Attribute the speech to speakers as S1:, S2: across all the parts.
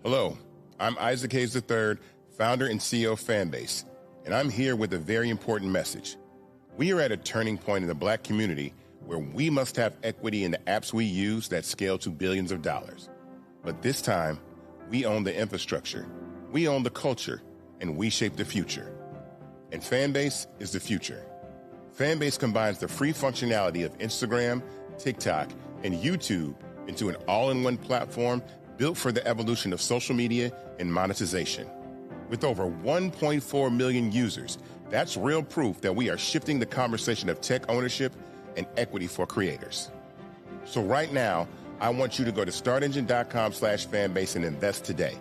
S1: Hello, I'm Isaac Hayes III, founder and CEO of Fanbase, and I'm here with a very important message. We are at a turning point in the Black community where we must have equity in the apps we use that scale to billions of dollars. But this time, we own the infrastructure, we own the culture, and we shape the future. And Fanbase is the future. Fanbase combines the free functionality of Instagram, TikTok, and YouTube into an all-in-one platform built for the evolution of social media and monetization. With over 1.4 million users, that's real proof that we are shifting the conversation of tech ownership and equity for creators. So right now, I want you to go to startengine.com/fanbase and invest today.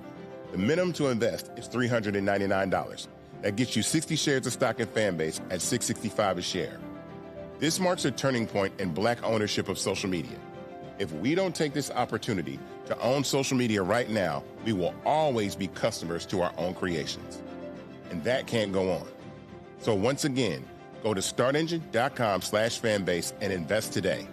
S1: The minimum to invest is $399. That gets you 60 shares of stock in Fanbase at $665 a share. This marks a turning point in Black ownership of social media. If we don't take this opportunity to own social media right now, we will always be customers to our own creations. And that can't go on. So once again, go to startengine.com/fanbase and invest today.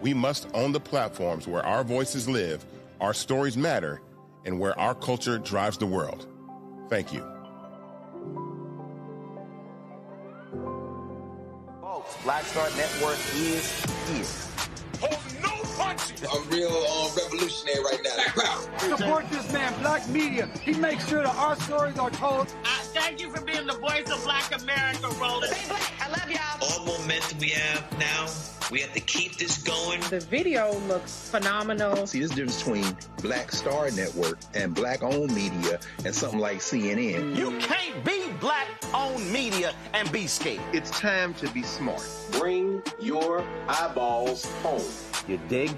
S1: We must own the platforms where our voices live, our stories matter, and where our culture drives the world. Thank you.
S2: Folks, Black Star Network is here.
S3: Hold no punches.
S4: I'm real revolutionary right now. Black power.
S5: Support this man, Black media. He makes sure that our stories are told.
S6: Thank you for being the voice of Black America, Roland.
S7: Stay black. I love y'all.
S8: All momentum we have now, we have to keep this going.
S9: The video looks phenomenal.
S10: See, this difference between Black Star Network and Black-owned media and something like CNN.
S2: You can't be Black-owned media and be scared.
S11: It's time to be smart.
S12: Bring your eyeballs home.
S2: You dig?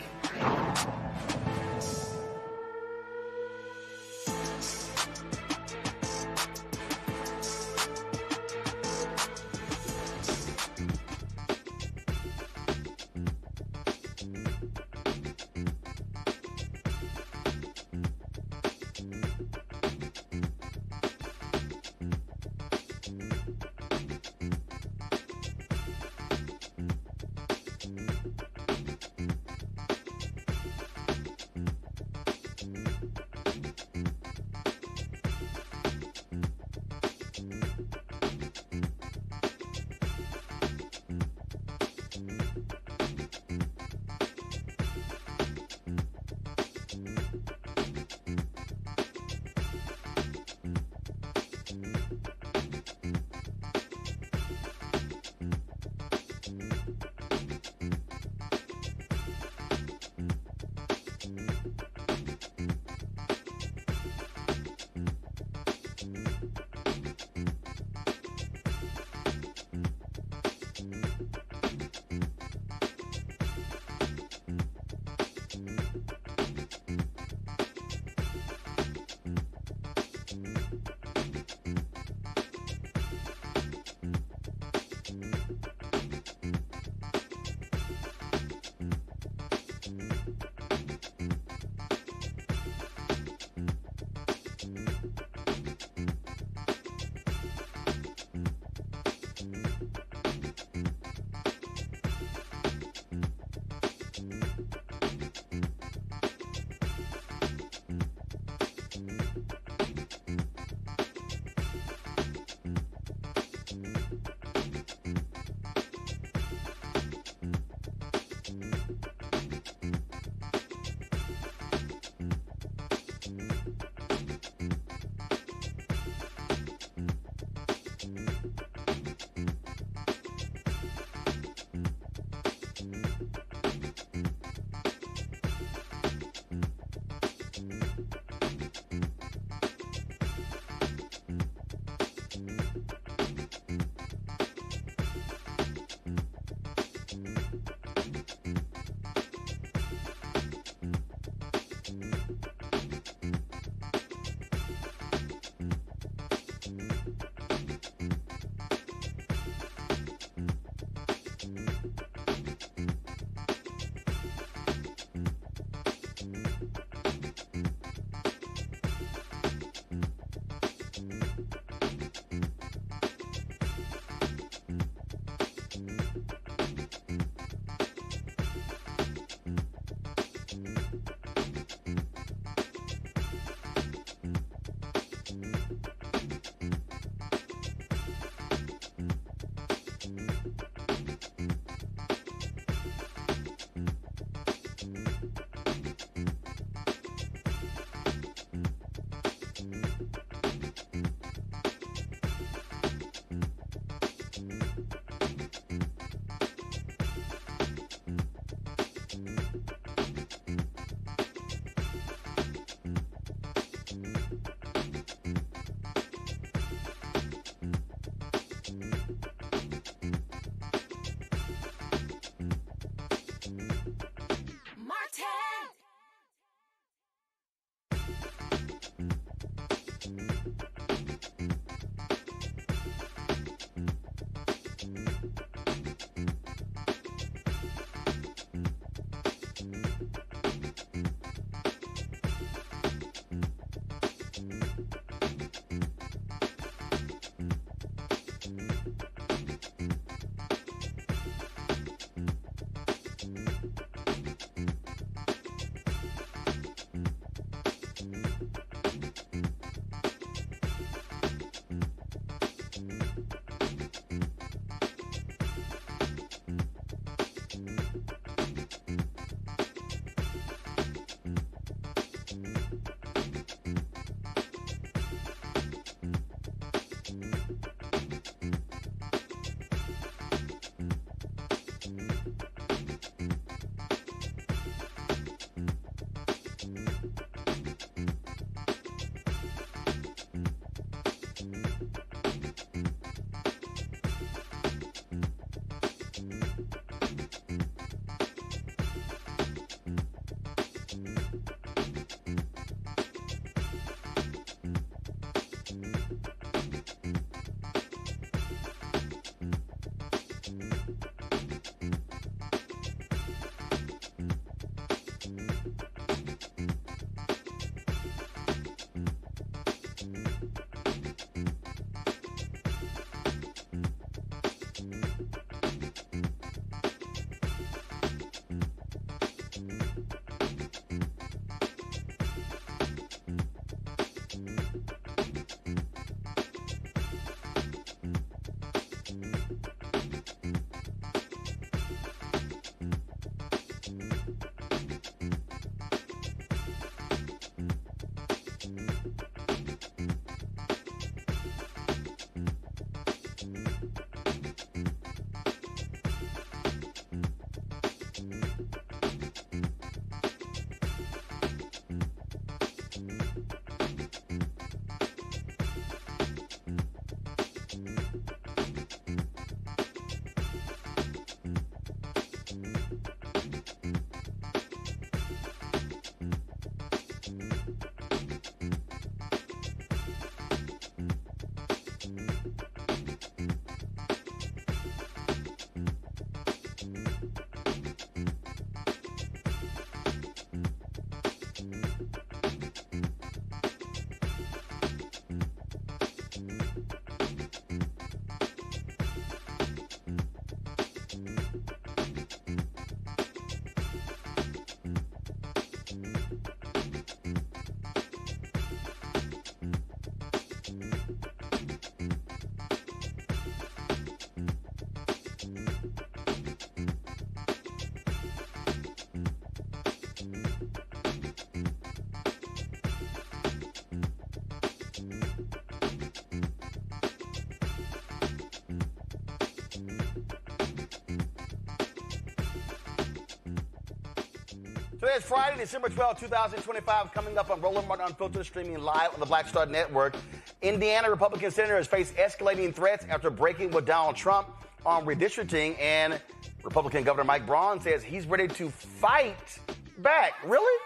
S2: Today is Friday, December 12, 2025, coming up on Roland Martin Unfiltered, streaming live on the Black Star Network. Indiana Republican senators face escalating threats after breaking with Donald Trump on redistricting, and Republican Governor Mike Braun says he's ready to fight back. Really?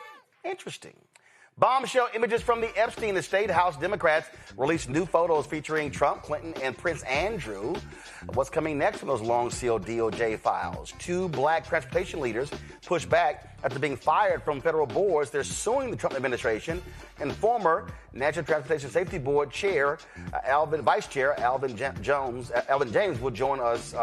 S2: Interesting. Bombshell images from the Epstein estate. House Democrats released new photos featuring Trump, Clinton, and Prince Andrew. What's coming next from those long-sealed DOJ files? Two black transportation leaders push back after being fired from federal boards. They're suing the Trump administration. And former National Transportation Safety Board Chair, Vice Chair Alvin James will join us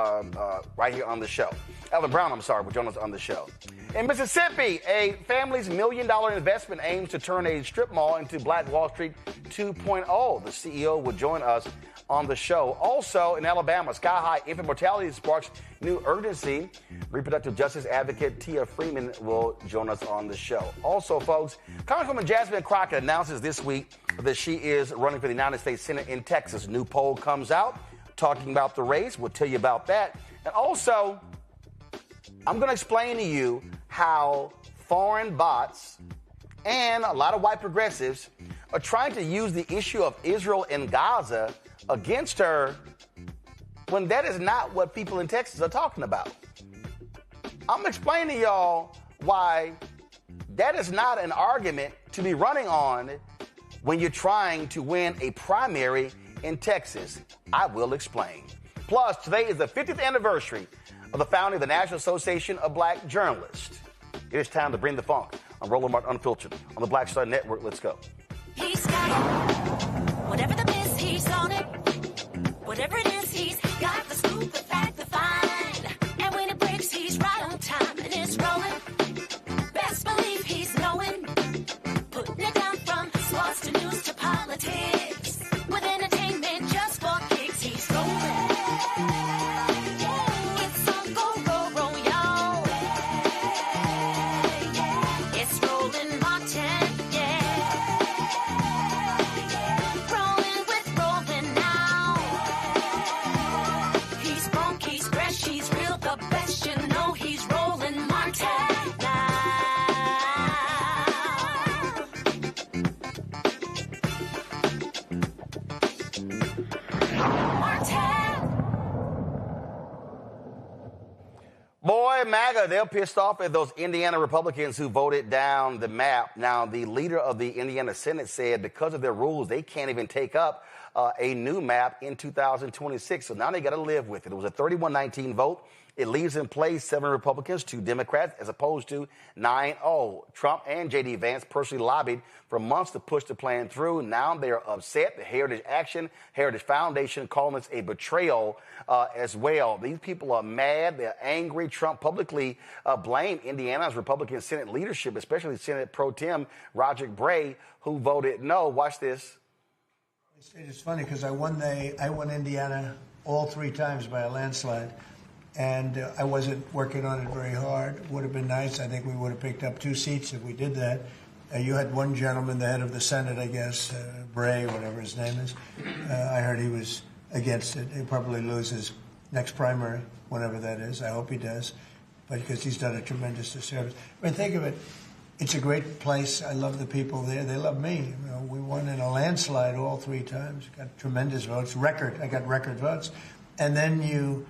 S2: right here on the show. Alvin Brown, will join us on the show. In Mississippi, a family's $1 million investment aims to turn a strip mall into Black Wall Street 2.0. The CEO will join us on the show. Also, in Alabama, sky-high infant mortality sparks new urgency. Reproductive justice advocate Tia Freeman will join us on the show. Also, folks, Congresswoman Jasmine Crockett announces this week that she is running for the United States Senate in Texas. New poll comes out talking about the race. We'll tell you about that. And also, I'm going to explain to you how foreign bots and a lot of white progressives are trying to use the issue of Israel and Gaza against her when that is not what people in Texas are talking about. I'm explaining to y'all why that is not an argument to be running on when you're trying to win a primary in Texas. I will explain. Plus, today is the 50th anniversary of the founding of the National Association of Black Journalists. It is time to bring the funk on Roland Martin Unfiltered on the Black Star Network. Let's go.
S7: He's got it. Whatever the miss, he's on it. Whatever it is, he's got the scoop, the fact, the find. And when it breaks, he's right on time and it's rolling. Best believe he's knowing. Putting it down from sports to news to politics. With entertainment just for kicks, he's rolling.
S2: Boy, MAGA, they're pissed off at those Indiana Republicans who voted down the map. Now, the leader of the Indiana Senate said because of their rules, they can't even take up a new map in 2026. So now they got to live with it. It was a 31-19 vote. It leaves in place 7 Republicans, 2 Democrats, as opposed to 9-0. Trump and J.D. Vance personally lobbied for months to push the plan through. Now they are upset. The Heritage Foundation calling this a betrayal as well. These people are mad. They're angry. Trump publicly blamed Indiana's Republican Senate leadership, especially Senate Pro Tem Roderick Bray, who voted no. Watch this.
S11: It's funny because I won Indiana all 3 times by a landslide. And I wasn't working on it very hard. Would have been nice. I think we would have picked up 2 seats if we did that. You had one gentleman, the head of the Senate, I guess, Bray, whatever his name is. I heard he was against it. He'll probably lose his next primary, whenever that is. I hope he does, but because he's done a tremendous disservice. I mean, think of it. It's a great place. I love the people there. They love me. You know, we won in a landslide all 3 times. Got tremendous votes. I got record votes. And then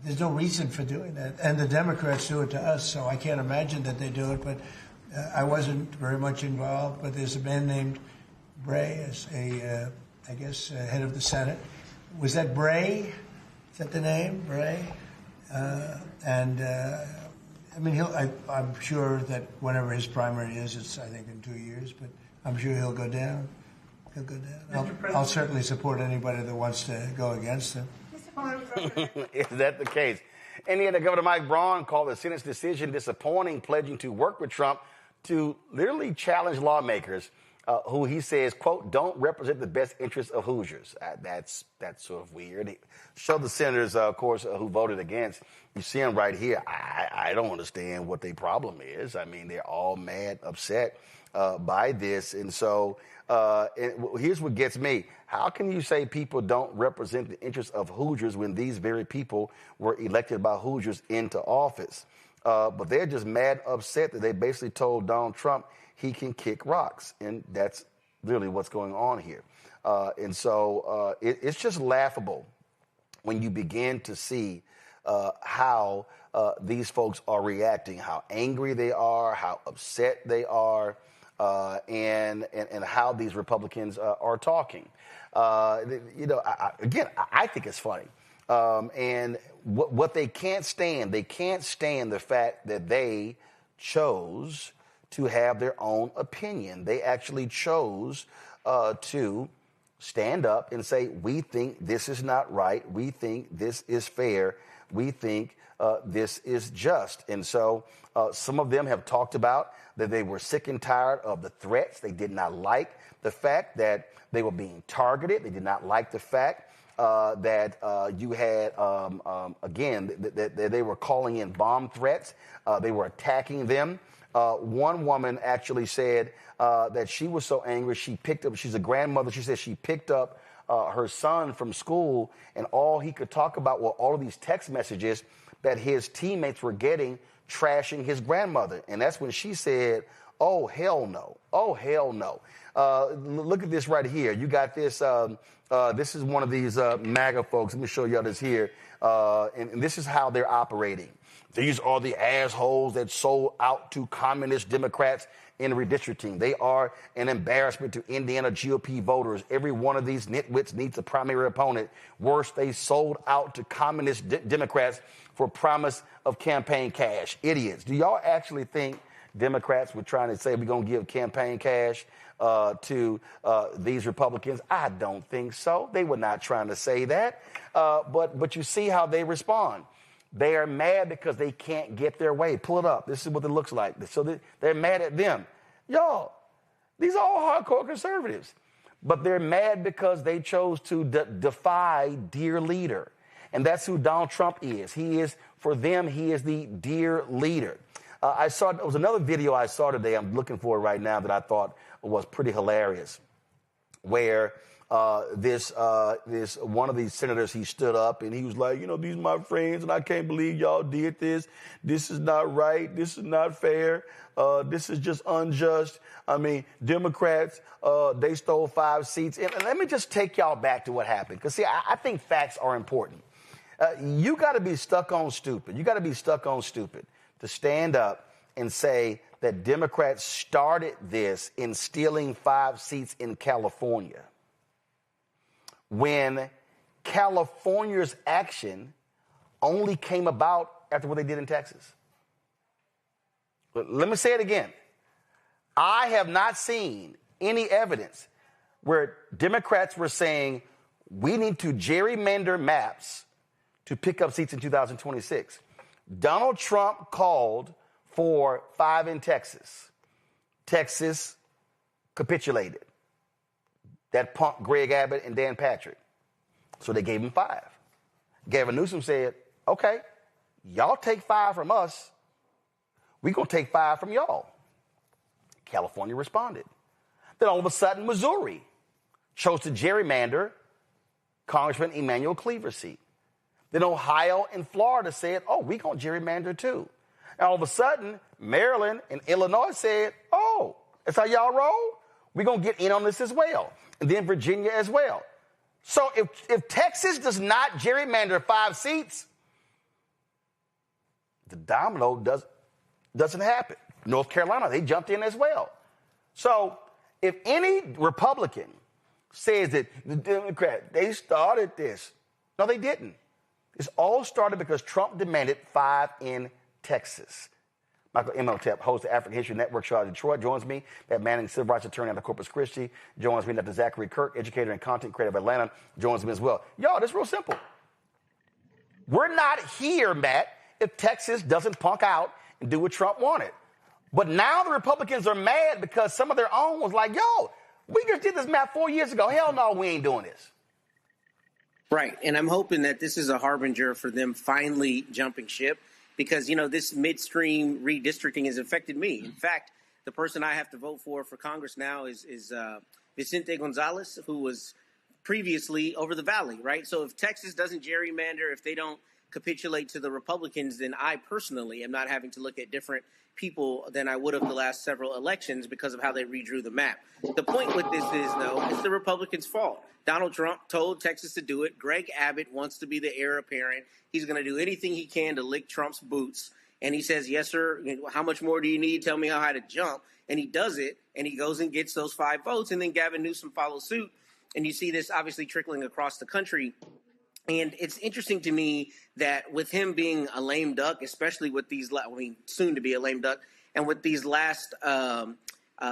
S11: there's no reason for doing that. And the Democrats do it to us, so I can't imagine that they do it. But I wasn't very much involved. But there's a man named Bray as I guess, head of the Senate. Was that Bray? Is that the name, Bray? I mean, I'm sure that whenever his primary is, it's, I think, in 2 years. But I'm sure he'll go down. He'll go down. I'll certainly support anybody that wants to go against him.
S2: Is that the case? Indiana Governor Mike Braun called the Senate's decision disappointing, pledging to work with Trump to literally challenge lawmakers who he says, quote, don't represent the best interests of Hoosiers. That's sort of weird. Show the senators, of course, who voted against. You see them right here. I don't understand what their problem is. I mean, they're all mad, upset by this. And so here's what gets me. How can you say people don't represent the interests of Hoosiers when these very people were elected by Hoosiers into office? but they're just mad upset that they basically told Donald Trump he can kick rocks. And that's really what's going on here. And so it's just laughable when you begin to see how these folks are reacting, how angry they are, how upset they are, and how these Republicans are talking. I think it's funny. And what they can't stand the fact that they chose to have their own opinion. They actually chose to stand up and say, we think this is not right. We think this is fair. We think this is just. And so some of them have talked about that they were sick and tired of the threats. They did not like the fact that they were being targeted. They did not like the fact that you had, that they were calling in bomb threats. They were attacking them. One woman actually said that she was so angry, she's a grandmother, she said she picked up her son from school, and all he could talk about were all of these text messages that his teammates were getting trashing his grandmother. And that's when she said, oh, hell no. Oh, hell no. Look at this right here. You got this. This is one of these MAGA folks. Let me show y'all this here. And this is how they're operating. These are the assholes that sold out to communist Democrats in redistricting. They are an embarrassment to Indiana GOP voters. Every one of these nitwits needs a primary opponent. Worse, they sold out to communist Democrats for promise of campaign cash. Idiots. Do y'all actually think Democrats were trying to say we're going to give campaign cash to these Republicans? I don't think so. They were not trying to say that. But you see how they respond. They are mad because they can't get their way. Pull it up. This is what it looks like. So they're mad at them. Y'all, these are all hardcore conservatives. But they're mad because they chose to defy dear leader. And that's who Donald Trump is. He is, for them, he is the dear leader. It was another video I saw today, I'm looking for it right now, that I thought was pretty hilarious, where this one of these senators, he stood up and he was like, these are my friends and I can't believe y'all did this. This is not right. This is not fair. This is just unjust. I mean, Democrats, they stole 5 seats. And let me just take y'all back to what happened. Because, see, I think facts are important. You got to be stuck on stupid. You got to be stuck on stupid to stand up and say that Democrats started this in stealing 5 seats in California, when California's action only came about after what they did in Texas. Let me say it again. I have not seen any evidence where Democrats were saying we need to gerrymander maps to pick up seats in 2026. Donald Trump called for 5 in Texas. Texas capitulated. That punk Greg Abbott and Dan Patrick. So they gave him 5. Gavin Newsom said, okay, y'all take 5 from us. We're going to take 5 from y'all. California responded. Then all of a sudden, Missouri chose to gerrymander Congressman Emanuel Cleaver's seat. Then Ohio and Florida said, oh, we're going to gerrymander too. And all of a sudden, Maryland and Illinois said, oh, that's how y'all roll? We're going to get in on this as well. And then Virginia as well. So if Texas does not gerrymander 5 seats, the domino doesn't happen. North Carolina, they jumped in as well. So if any Republican says that the Democrats, they started this. No, they didn't. This all started because Trump demanded 5 in Texas. Michael Imhotep, host of the African History Network show out of Detroit, joins me. That Manning, civil rights attorney out of Corpus Christi, joins me. Dr. Zachary Kirk, educator and content creator of Atlanta, joins me as well. Y'all, this is real simple. We're not here, Matt, if Texas doesn't punk out and do what Trump wanted. But now the Republicans are mad because some of their own was like, yo, we just did this map 4 years ago. Hell no, we ain't doing this.
S13: Right. And I'm hoping that this is a harbinger for them finally jumping ship. Because, this midstream redistricting has affected me. In fact, the person I have to vote for Congress now is Vicente Gonzalez, who was previously over the valley, right? So if Texas doesn't gerrymander, if they don't capitulate to the Republicans, then I personally am not having to look at different people than I would have the last several elections because of how they redrew the map. The point with this is, though, it's the Republicans' fault. Donald Trump told Texas to do it. Greg Abbott wants to be the heir apparent. He's going to do anything he can to lick Trump's boots. And he says, yes, sir, how much more do you need? Tell me how high to jump. And he does it, and he goes and gets those 5 votes, and then Gavin Newsom follows suit. And you see this obviously trickling across the country. And it's interesting to me that with him being a lame duck, especially with these, soon to be a lame duck, and with these last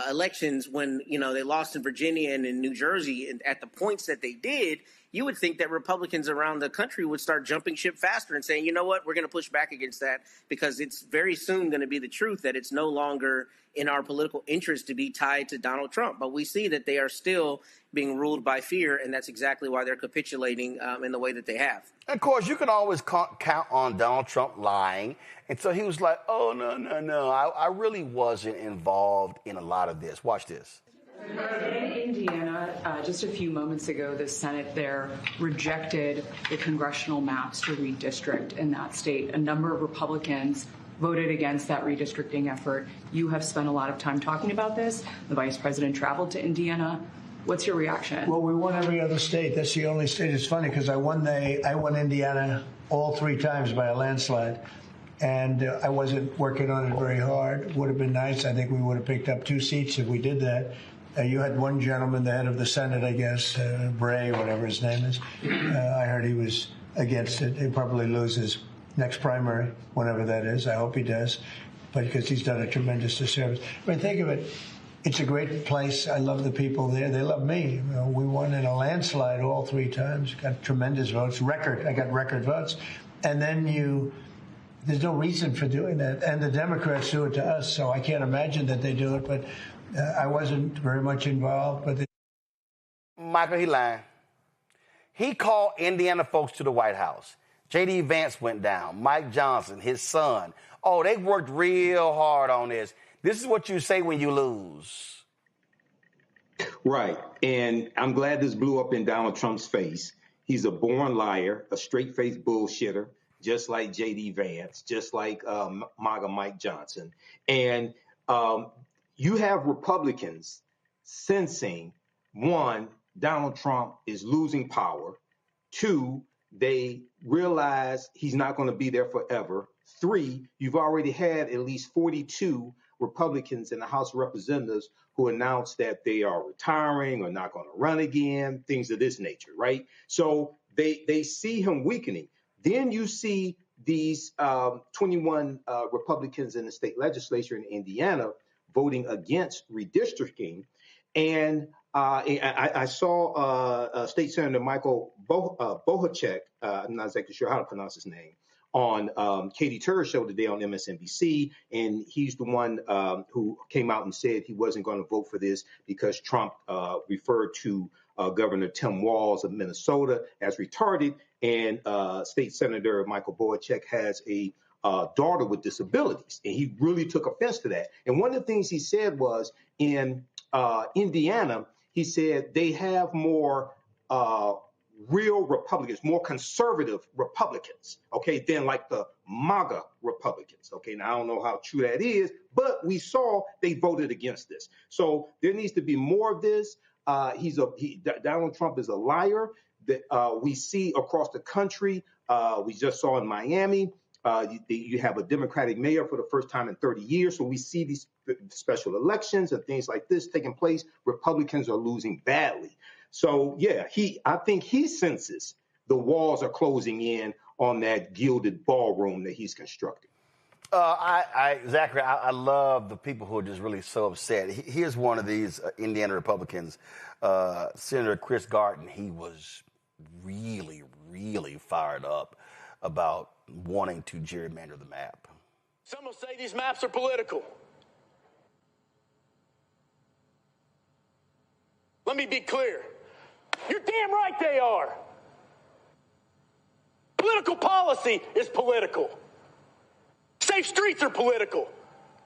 S13: elections when, they lost in Virginia and in New Jersey and at the points that they did, you would think that Republicans around the country would start jumping ship faster and saying, you know what, we're going to push back against that because it's very soon going to be the truth that it's no longer in our political interest to be tied to Donald Trump. But we see that they are still being ruled by fear, and that's exactly why they're capitulating in the way that they have.
S2: And of course, you can always count on Donald Trump lying. And so he was like, oh, no, I really wasn't involved in a lot of this. Watch this.
S14: In Indiana, just a few moments ago, the Senate there rejected the congressional maps to redistrict in that state. A number of Republicans voted against that redistricting effort. You have spent a lot of time talking about this. The vice president traveled to Indiana. What's your reaction?
S11: Well, we won every other state. That's the only state. It's funny because I won Indiana all 3 times by a landslide. And I wasn't working on it very hard. Would have been nice. I think we would have picked up 2 seats if we did that. You had one gentleman, the head of the Senate, I guess, Bray, whatever his name is. I heard he was against it. He'll probably lose his next primary, whenever that is. I hope he does, but because he's done a tremendous disservice. I mean, think of it. It's a great place. I love the people there. They love me. We won in a landslide all 3 times. Got tremendous votes. I got record votes. And then there's no reason for doing that. And the Democrats do it to us, so I can't imagine that they do it. But I wasn't very much involved. But
S2: Michael, he lying. He called Indiana folks to the White House. J.D. Vance went down. Mike Johnson, his son. Oh, they worked real hard on this. This is what you say when you lose.
S12: Right. And I'm glad this blew up in Donald Trump's face. He's a born liar, a straight-faced bullshitter, just like J.D. Vance, just like MAGA Mike Johnson. And you have Republicans sensing, 1, Donald Trump is losing power. 2, they realize he's not going to be there forever. 3, you've already had at least 42 Republicans in the House of Representatives who announced that they are retiring or not going to run again, things of this nature, right? So they see him weakening. Then you see these 21 Republicans in the state legislature in Indiana voting against redistricting. And I saw State Senator Michael Bohacek, I'm not exactly sure how to pronounce his name, on Katie Turner's show today on MSNBC, and he's the one who came out and said he wasn't going to vote for this because Trump referred to Governor Tim Walz of Minnesota as retarded, and State Senator Michael Bohacek has a daughter with disabilities, and he really took offense to that. And one of the things he said was in Indiana, he said they have more real Republicans, more conservative Republicans, okay, than like the MAGA Republicans. Okay, now I don't know how true that is, but we saw they voted against this. So there needs to be more of this. Donald Trump is a liar that we see across the country. We just saw in Miami. You have a Democratic mayor for the first time in 30 years. So we see these special elections and things like this taking place. Republicans are losing badly. So, yeah, I think he senses the walls are closing in on that gilded ballroom that he's constructing.
S2: Zachary, I love the people who are just really so upset. Here's one of these Indiana Republicans, Senator Chris Garten. He was really, really fired up about wanting to gerrymander the map.
S15: Some will say these maps are political. Let me be clear. You're damn right they are. Political policy is political. Safe streets are political.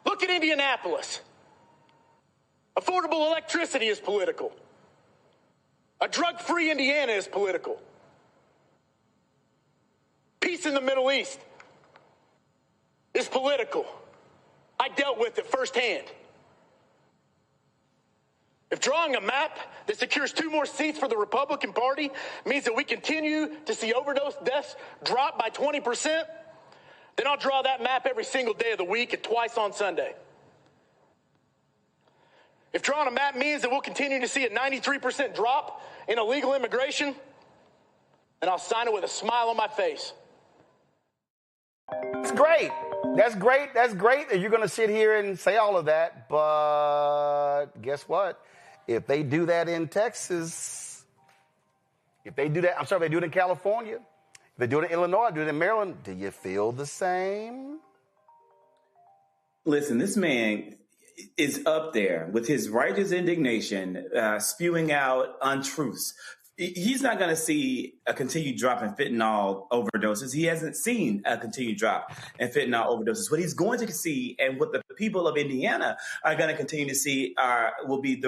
S15: Look at Indianapolis. Affordable electricity is political. A drug-free Indiana is political. Peace in the Middle East is political. I dealt with it firsthand. If drawing a map that secures 2 more seats for the Republican Party means that we continue to see overdose deaths drop by 20%, then I'll draw that map every single day of the week and twice on Sunday. If drawing a map means that we'll continue to see a 93% drop in illegal immigration, then I'll sign it with a smile on my face.
S2: It's great. That's great. That's great that you're going to sit here and say all of that. But guess what? If they do that in Texas, if they do that, I'm sorry, if they do it in California, if they do it in Illinois, do it in Maryland, do you feel the same?
S16: Listen, this man is up there with his righteous indignation, spewing out untruths. He's not going to see a continued drop in fentanyl overdoses. He hasn't seen a continued drop in fentanyl overdoses. What he's going to see, and what the people of Indiana are going to continue to see, will be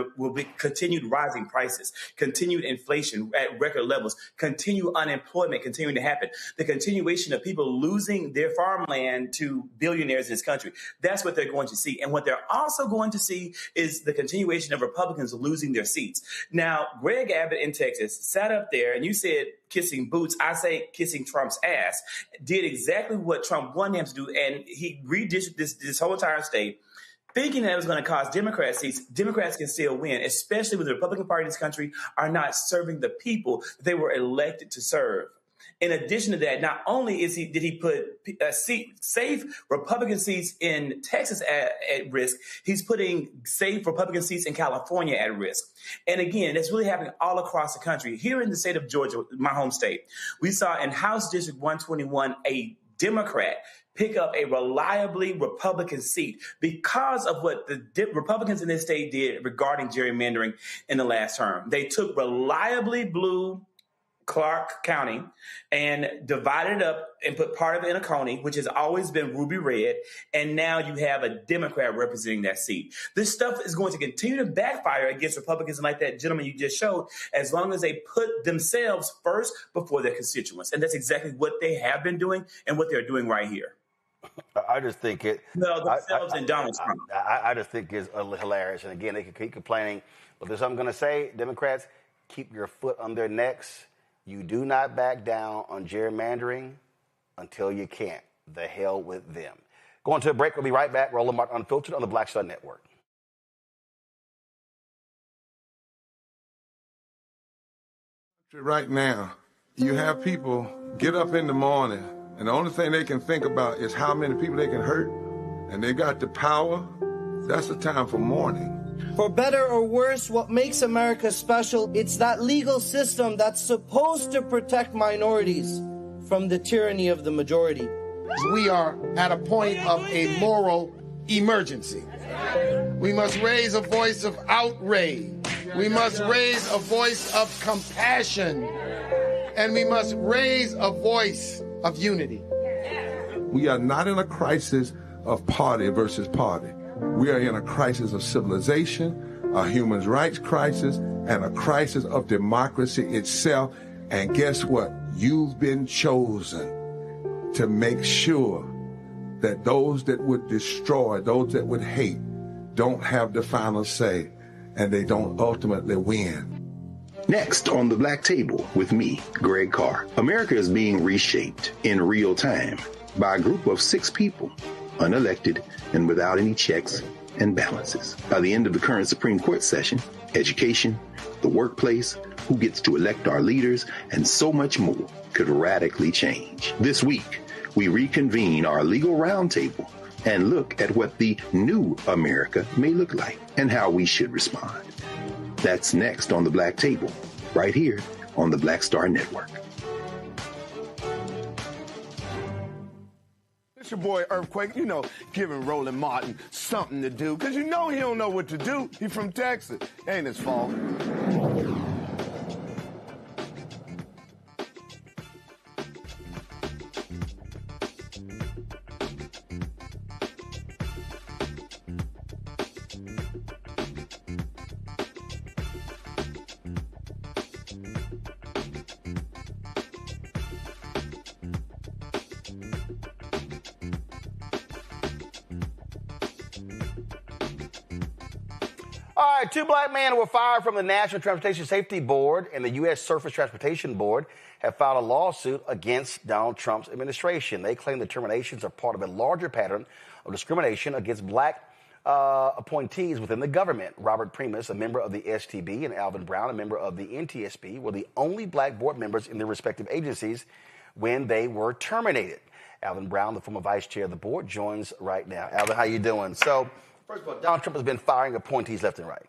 S16: continued rising prices, continued inflation at record levels, continued unemployment continuing to happen, the continuation of people losing their farmland to billionaires in this country. That's what they're going to see. And what they're also going to see is the continuation of Republicans losing their seats. Now, Greg Abbott in Texas sat up there, and you said kissing boots. I say kissing Trump's ass. Did exactly what Trump wanted him to do, and he redistricted this whole entire state, thinking that it was going to cost Democrats seats. Democrats can still win, especially when the Republican Party in this country are not serving the people they were elected to serve. In addition to that, not only did he put safe Republican seats in Texas at risk, he's putting safe Republican seats in California at risk. And again, that's really happening all across the country. Here in the state of Georgia, my home state, we saw in House District 121 a Democrat pick up a reliably Republican seat because of what the Republicans in this state did regarding gerrymandering in the last term. They took reliably blue Clark County and divided it up and put part of it in a county, which has always been ruby red, and now you have a Democrat representing that seat. This stuff is going to continue to backfire against Republicans like that gentleman you just showed, as long as they put themselves first before their constituents. And that's exactly what they have been doing and what they're doing right here.
S2: I just think it.
S16: No, themselves and Donald Trump.
S2: I just think it's hilarious. And again, they can keep complaining. But there's something I'm going to say, Democrats, keep your foot on their necks. You do not back down on gerrymandering until you can't. The hell with them. Going to a break. We'll be right back. Roland Martin Unfiltered on the Black Star Network.
S17: Right now, you have people get up in the morning, and the only thing they can think about is how many people they can hurt, and they got the power. That's the time for mourning.
S18: For better or worse, what makes America special, it's that legal system that's supposed to protect minorities from the tyranny of the majority.
S19: We are at a point of a moral emergency. We must raise a voice of outrage. We must raise a voice of compassion. And we must raise a voice of unity.
S17: We are not in a crisis of party versus party. We are in a crisis of civilization, a human rights crisis, and a crisis of democracy itself. And guess what? You've been chosen to make sure that those that would destroy, those that would hate, don't have the final say, and they don't ultimately win.
S10: Next on the Black Table with me, Greg Carr. America is being reshaped in real time by a group of 6 people, unelected and without any checks and balances. By the end of the current Supreme Court session, education, the workplace, who gets to elect our leaders, and so much more could radically change. This week, we reconvene our legal roundtable and look at what the new America may look like and how we should respond. That's next on the Black Table, right here on the Black Star Network.
S20: It's your boy Earthquake, giving Roland Martin something to do, because he don't know what to do. He's from Texas. Ain't his fault.
S2: All right, 2 black men were fired from the National Transportation Safety Board and the U.S. Surface Transportation Board have filed a lawsuit against Donald Trump's administration. They claim the terminations are part of a larger pattern of discrimination against black appointees within the government. Robert Primus, a member of the STB, and Alvin Brown, a member of the NTSB, were the only black board members in their respective agencies when they were terminated. Alvin Brown, the former vice chair of the board, joins right now. Alvin, how you doing? So, first of all, Donald Trump has been firing appointees left and right.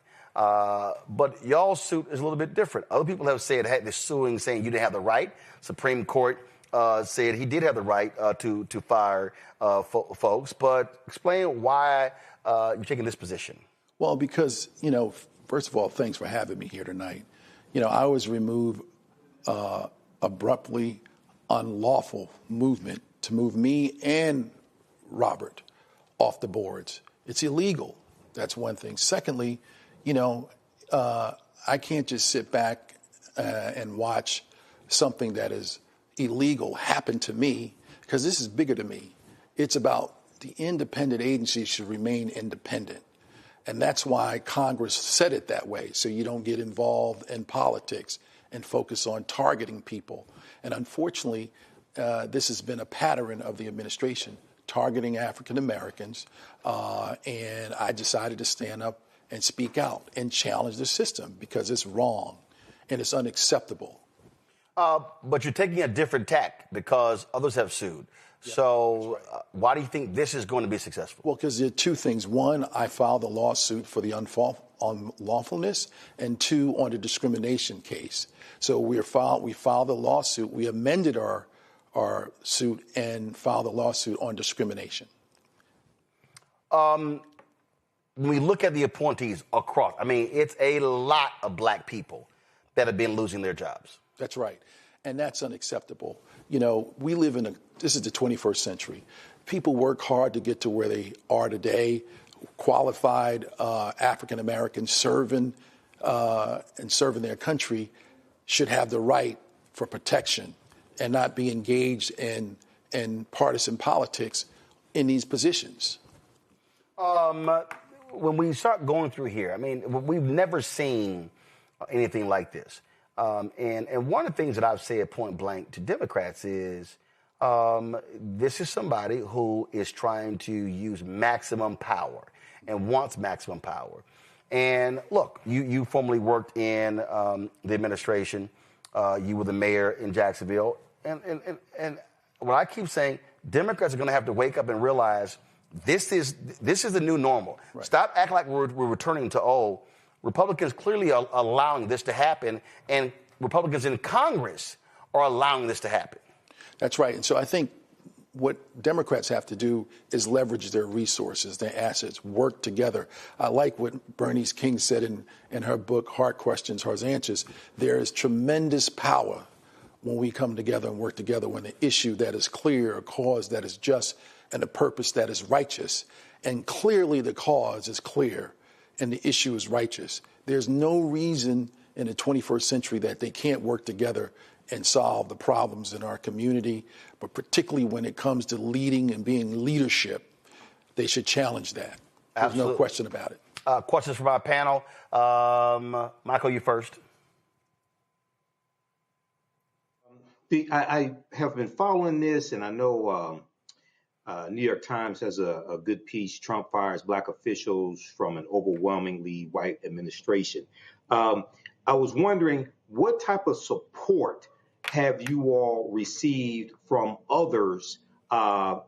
S2: But y'all's suit is a little bit different. Other people have said, had this suing, saying you didn't have the right. Supreme Court said he did have the right to fire folks. But explain why you're taking this position.
S21: Well, because, first of all, thanks for having me here tonight. I was removed abruptly, unlawful movement to move me and Robert off the boards. It's illegal. That's one thing. Secondly, I can't just sit back and watch something that is illegal happen to me, because this is bigger than me. It's about the independent agencies should remain independent. And that's why Congress said it that way, so you don't get involved in politics and focus on targeting people. And unfortunately, this has been a pattern of the administration, targeting African Americans, and I decided to stand up and speak out and challenge the system because it's wrong and it's unacceptable.
S2: But you're taking a different tack because others have sued. Yeah, so right. Why do you think this is going to be successful?
S21: Well, because there are two things. One, I filed a lawsuit for the unlawfulness, and two, on the discrimination case. So we filed a lawsuit. We amended our suit and filed a lawsuit on discrimination.
S2: When we look at the appointees across, it's a lot of black people that have been losing their jobs.
S21: That's right. And that's unacceptable. We live this is the 21st century. People work hard to get to where they are today. Qualified African Americans serving their country should have the right for protection and not be engaged in partisan politics in these positions.
S2: When we start going through here, we've never seen anything like this. And one of the things that I've said point blank to Democrats is this is somebody who is trying to use maximum power and wants maximum power. And look, you formerly worked in the administration. You were the mayor in Jacksonville. And what I keep saying, Democrats are going to have to wake up and realize this is the new normal. Right. Stop acting like we're returning to old. Republicans clearly are allowing this to happen, and Republicans in Congress are allowing this to happen.
S21: That's right. And so I think what Democrats have to do is leverage their resources, their assets, work together. I like what Bernice King said in her book, Hard Questions, Hard Answers. There is tremendous power when we come together and work together when the issue that is clear, a cause that is just, and a purpose that is righteous. And clearly the cause is clear and the issue is righteous. There's no reason in the 21st century that they can't work together and solve the problems in our community, but particularly when it comes to leading and being leadership, they should challenge that. There's
S2: Absolutely.
S21: No question about it.
S2: Questions from our panel. Michael, you first.
S12: I have been following this, and I know New York Times has a good piece, Trump fires black officials from an overwhelmingly white administration. I was wondering, what type of support have you all received from others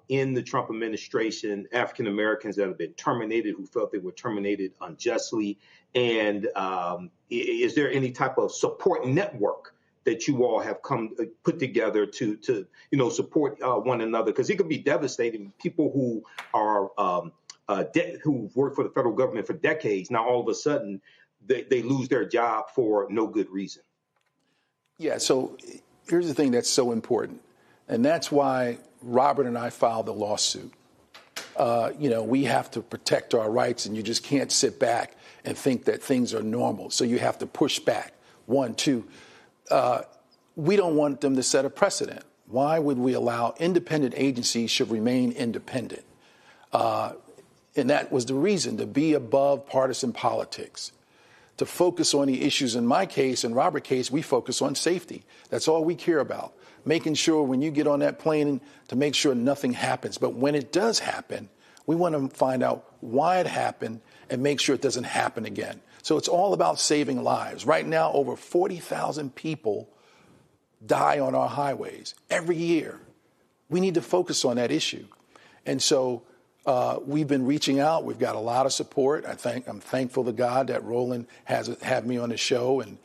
S12: in the Trump administration, African Americans that have been terminated, who felt they were terminated unjustly? And is there any type of support network that you all have put together to support one another? Because it could be devastating. People who are who've worked for the federal government for decades, now all of a sudden they lose their job for no good reason.
S21: Yeah, so here's the thing that's so important, and that's why Robert and I filed the lawsuit. We have to protect our rights, and you just can't sit back and think that things are normal. So you have to push back. 1, 2. We don't want them to set a precedent. Why would we allow independent agencies should remain independent? And that was the reason, to be above partisan politics, to focus on the issues. In my case, in Robert's case, we focus on safety. That's all we care about, making sure when you get on that plane to make sure nothing happens. But when it does happen, we want to find out why it happened and make sure it doesn't happen again. So it's all about saving lives. Right now, over 40,000 people die on our highways every year. We need to focus on that issue. And so we've been reaching out. We've got a lot of support. I'm thankful to God that Roland has had me on the show, and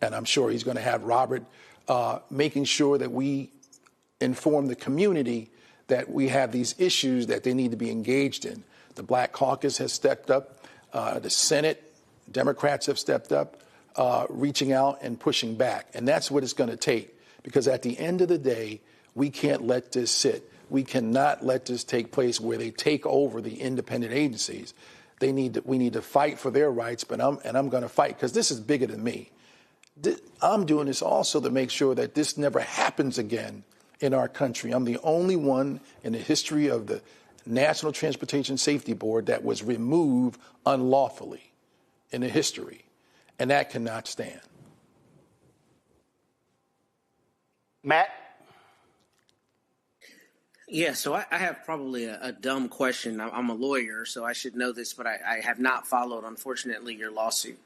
S21: I'm sure he's going to have Robert, making sure that we inform the community that we have these issues that they need to be engaged in. The Black Caucus has stepped up. The Senate, Democrats have stepped up, reaching out and pushing back. And that's what it's going to take, because at the end of the day, we can't let this sit. We cannot let this take place where they take over the independent agencies. We need to fight for their rights, but I'm going to fight, because this is bigger than me. I'm doing this also to make sure that this never happens again in our country. I'm the only one in the history of the National Transportation Safety Board that was removed unlawfully in the history, and that cannot stand.
S2: Matt?
S13: Yeah, so I have probably a dumb question. I'm a lawyer, so I should know this, but I have not followed, unfortunately, your lawsuit.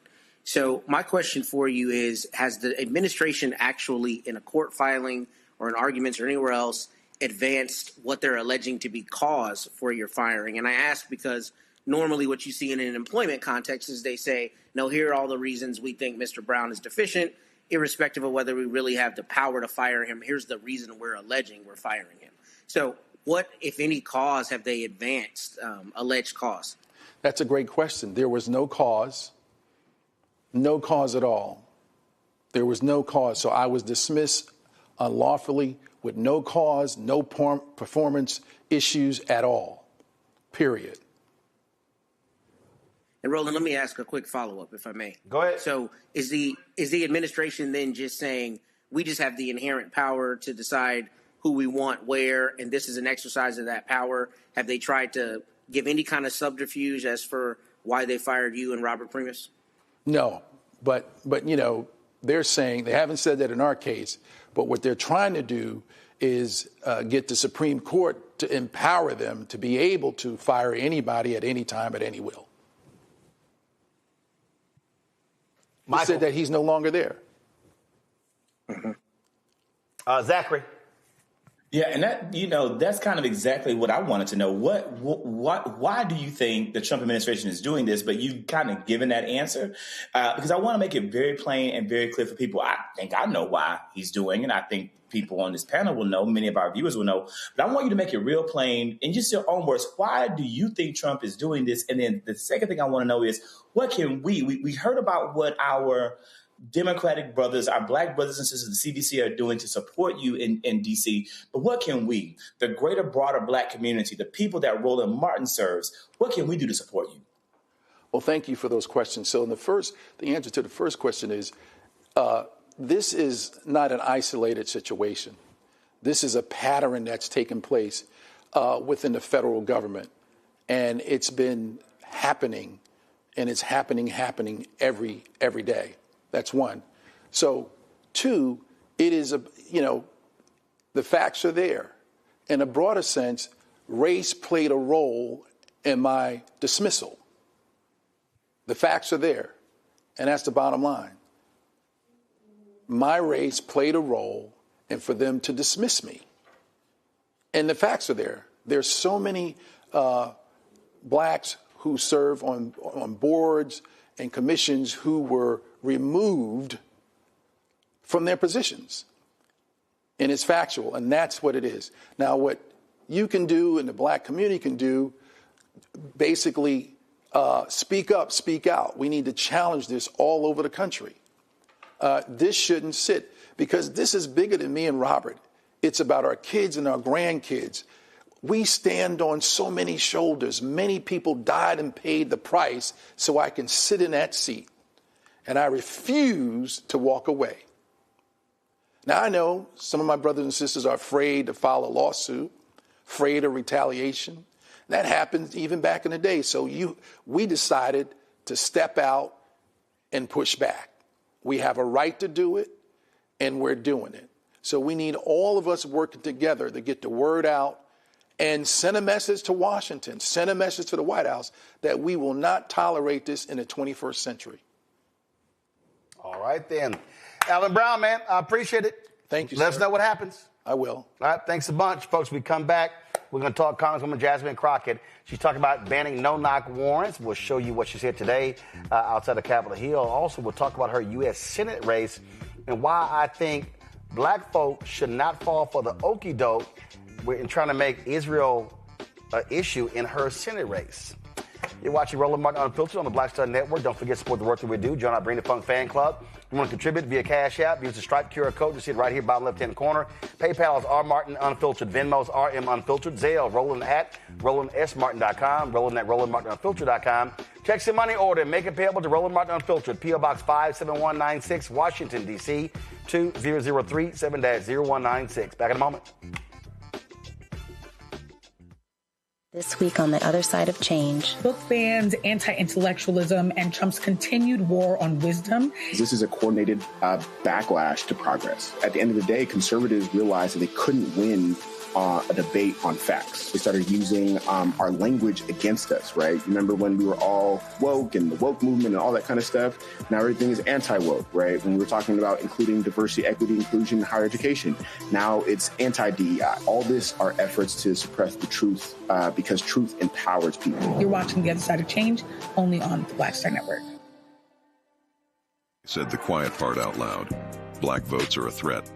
S13: So my question for you is, has the administration actually, in a court filing or in arguments or anywhere else, advanced what they're alleging to be cause for your firing? And I ask because normally what you see in an employment context is they say, no, here are all the reasons we think Mr. Braun is deficient, irrespective of whether we really have the power to fire him. Here's the reason we're alleging we're firing him. So what, if any, cause have they advanced, alleged cause?
S21: That's a great question. There was no cause at all. There was no cause. So I was dismissed unlawfully with no cause, no performance issues at all, period.
S13: And Roland, let me ask a quick follow-up, if I may.
S2: Go ahead.
S13: So is the administration then just saying we just have the inherent power to decide who we want where, and this is an exercise of that power? Have they tried to give any kind of subterfuge as for why they fired you and Robert Primus?
S21: No, but you know, they're saying, they haven't said that in our case, but what they're trying to do is get the Supreme Court to empower them to be able to fire anybody at any time at any will. He said that he's no longer there.
S2: Zachary.
S16: Yeah, and that, you know, that's kind of exactly what I wanted to know. Why do you think the Trump administration is doing this? But you've kind of given that answer, because I want to make it very plain and very clear for people. I think I know why he's doing, and I think people on this panel will know, many of our viewers will know. But I want you to make it real plain in just your own words. Why do you think Trump is doing this? And then the second thing I want to know is, what can we heard about what our Democratic brothers, our Black brothers and sisters, the CBC are doing to support you in D.C. But what can we, the greater, broader Black community, the people that Roland Martin serves, what can we do to support you?
S21: Well, thank you for those questions. So the answer to the first question is, this is not an isolated situation. This is a pattern that's taken place within the federal government, and it's been happening, and it's happening every day. That's one. So, two, it is the facts are there. In a broader sense, race played a role in my dismissal. The facts are there, and that's the bottom line. My race played a role in for them to dismiss me. And the facts are there. There's so many blacks who serve on boards and commissions who were removed from their positions. And it's factual, and that's what it is. Now, what you can do and the Black community can do, basically speak up, speak out. We need to challenge this all over the country. This shouldn't sit, because this is bigger than me and Robert. It's about our kids and our grandkids. We stand on so many shoulders. Many people died and paid the price so I can sit in that seat. And I refuse to walk away. Now, I know some of my brothers and sisters are afraid to file a lawsuit, afraid of retaliation. That happened even back in the day. So we decided to step out and push back. We have a right to do it, and we're doing it. So we need all of us working together to get the word out and send a message to Washington, send a message to the White House that we will not tolerate this in the 21st century.
S2: All right, then. Alvin Brown, man, I appreciate it.
S21: Thank you,
S2: Let
S21: sir.
S2: us know what happens.
S21: I will.
S2: All right, thanks a bunch. Folks, we come back. We're going to talk Congresswoman Jasmine Crockett. She's talking about banning no-knock warrants. We'll show you what she said today outside of Capitol Hill. Also, we'll talk about her U.S. Senate race and why I think black folk should not fall for the okie doke in trying to make Israel an issue in her Senate race. You're watching Roland Martin Unfiltered on the Black Star Network. Don't forget to support the work that we do. Join our Bring the Funk fan club. You want to contribute via Cash App, use the Stripe QR code. You see it right here, bottom left-hand corner. PayPal is rmartin unfiltered. Venmo's RM Unfiltered. Zelle, Roland at RolandSMartin.com. Roland at RolandMartinUnfiltered.com. Check some money order and make it payable to Roland Martin Unfiltered. P.O. Box 57196, Washington, D.C. 2003 7-0196. Back in a moment.
S1: This week on The Other Side of Change.
S9: Book bans, anti-intellectualism, and Trump's continued war on wisdom.
S22: This is a coordinated backlash to progress. At the end of the day, conservatives realized that they couldn't win a debate on facts. They started using our language against us, right? Remember when we were all woke and the woke movement and all that kind of stuff? Now everything is anti-woke, right? When we were talking about including diversity, equity, inclusion, in higher education, now it's anti-DEI. All this are efforts to suppress the truth because truth empowers people.
S9: You're watching The Other Side of Change only on the Black Star Network.
S23: Said the quiet part out loud. Black votes are a threat.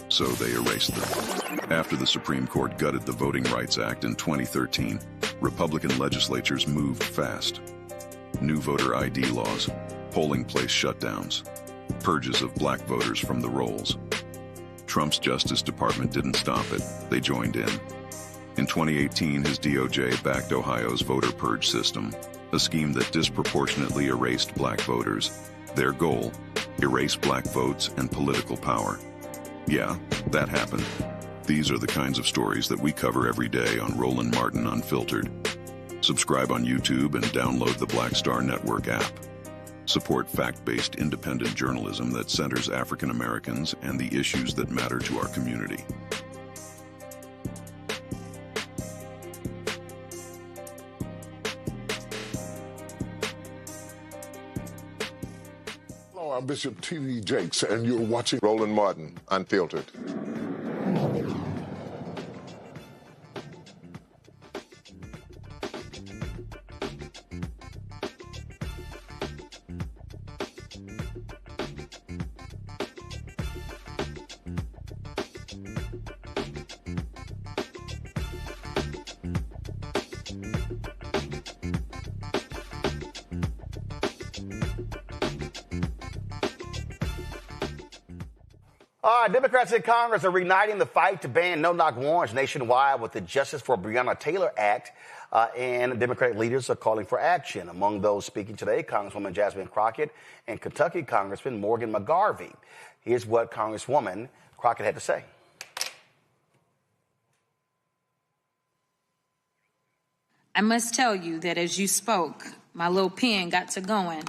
S23: So they erased them. After the Supreme Court gutted the Voting Rights Act in 2013, Republican legislatures moved fast. New voter ID laws, polling place shutdowns, purges of black voters from the rolls. Trump's Justice Department didn't stop it. They joined in. In 2018, his DOJ backed Ohio's voter purge system, a scheme that disproportionately erased black voters. Their goal, erase black votes and political power. Yeah, that happened. These are the kinds of stories that we cover every day on Roland Martin Unfiltered. Subscribe on YouTube and download the Black Star Network app. Support fact-based independent journalism that centers African Americans and the issues that matter to our community.
S17: I'm Bishop T.D. Jakes, and you're watching Roland Martin Unfiltered.
S2: Democrats in Congress are reigniting the fight to ban no-knock warrants nationwide with the Justice for Breonna Taylor Act, and Democratic leaders are calling for action. Among those speaking today, Congresswoman Jasmine Crockett and Kentucky Congressman Morgan McGarvey. Here's what Congresswoman Crockett had to say.
S24: I must tell you that as you spoke, my little pen got to going,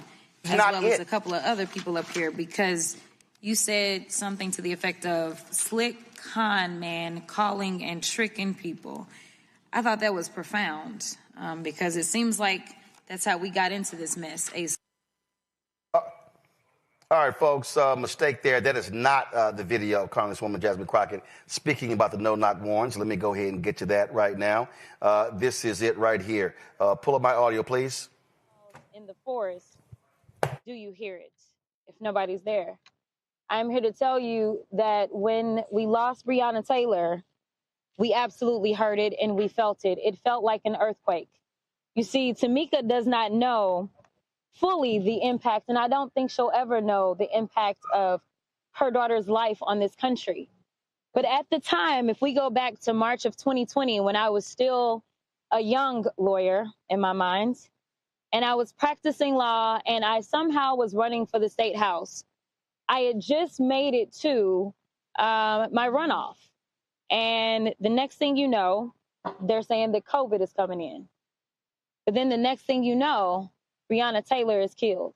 S24: as well as a couple of other people up here, because you said something to the effect of slick con man calling and tricking people. I thought that was profound because it seems like that's how we got into this mess.
S2: All right, folks, mistake there. That is not the video of Congresswoman Jasmine Crockett speaking about the no-knock warrants. Let me go ahead and get to that right now. This is it right here. Pull up my audio, please.
S25: In the forest, do you hear it if nobody's there? I'm here to tell you that when we lost Breonna Taylor, we absolutely heard it and we felt it. It felt like an earthquake. You see, Tamika does not know fully the impact, and I don't think she'll ever know the impact of her daughter's life on this country. But at the time, if we go back to March of 2020, when I was still a young lawyer in my mind, and I was practicing law, and I somehow was running for the state house, I had just made it to my runoff. And the next thing you know, they're saying that COVID is coming in. But then the next thing you know, Breonna Taylor is killed.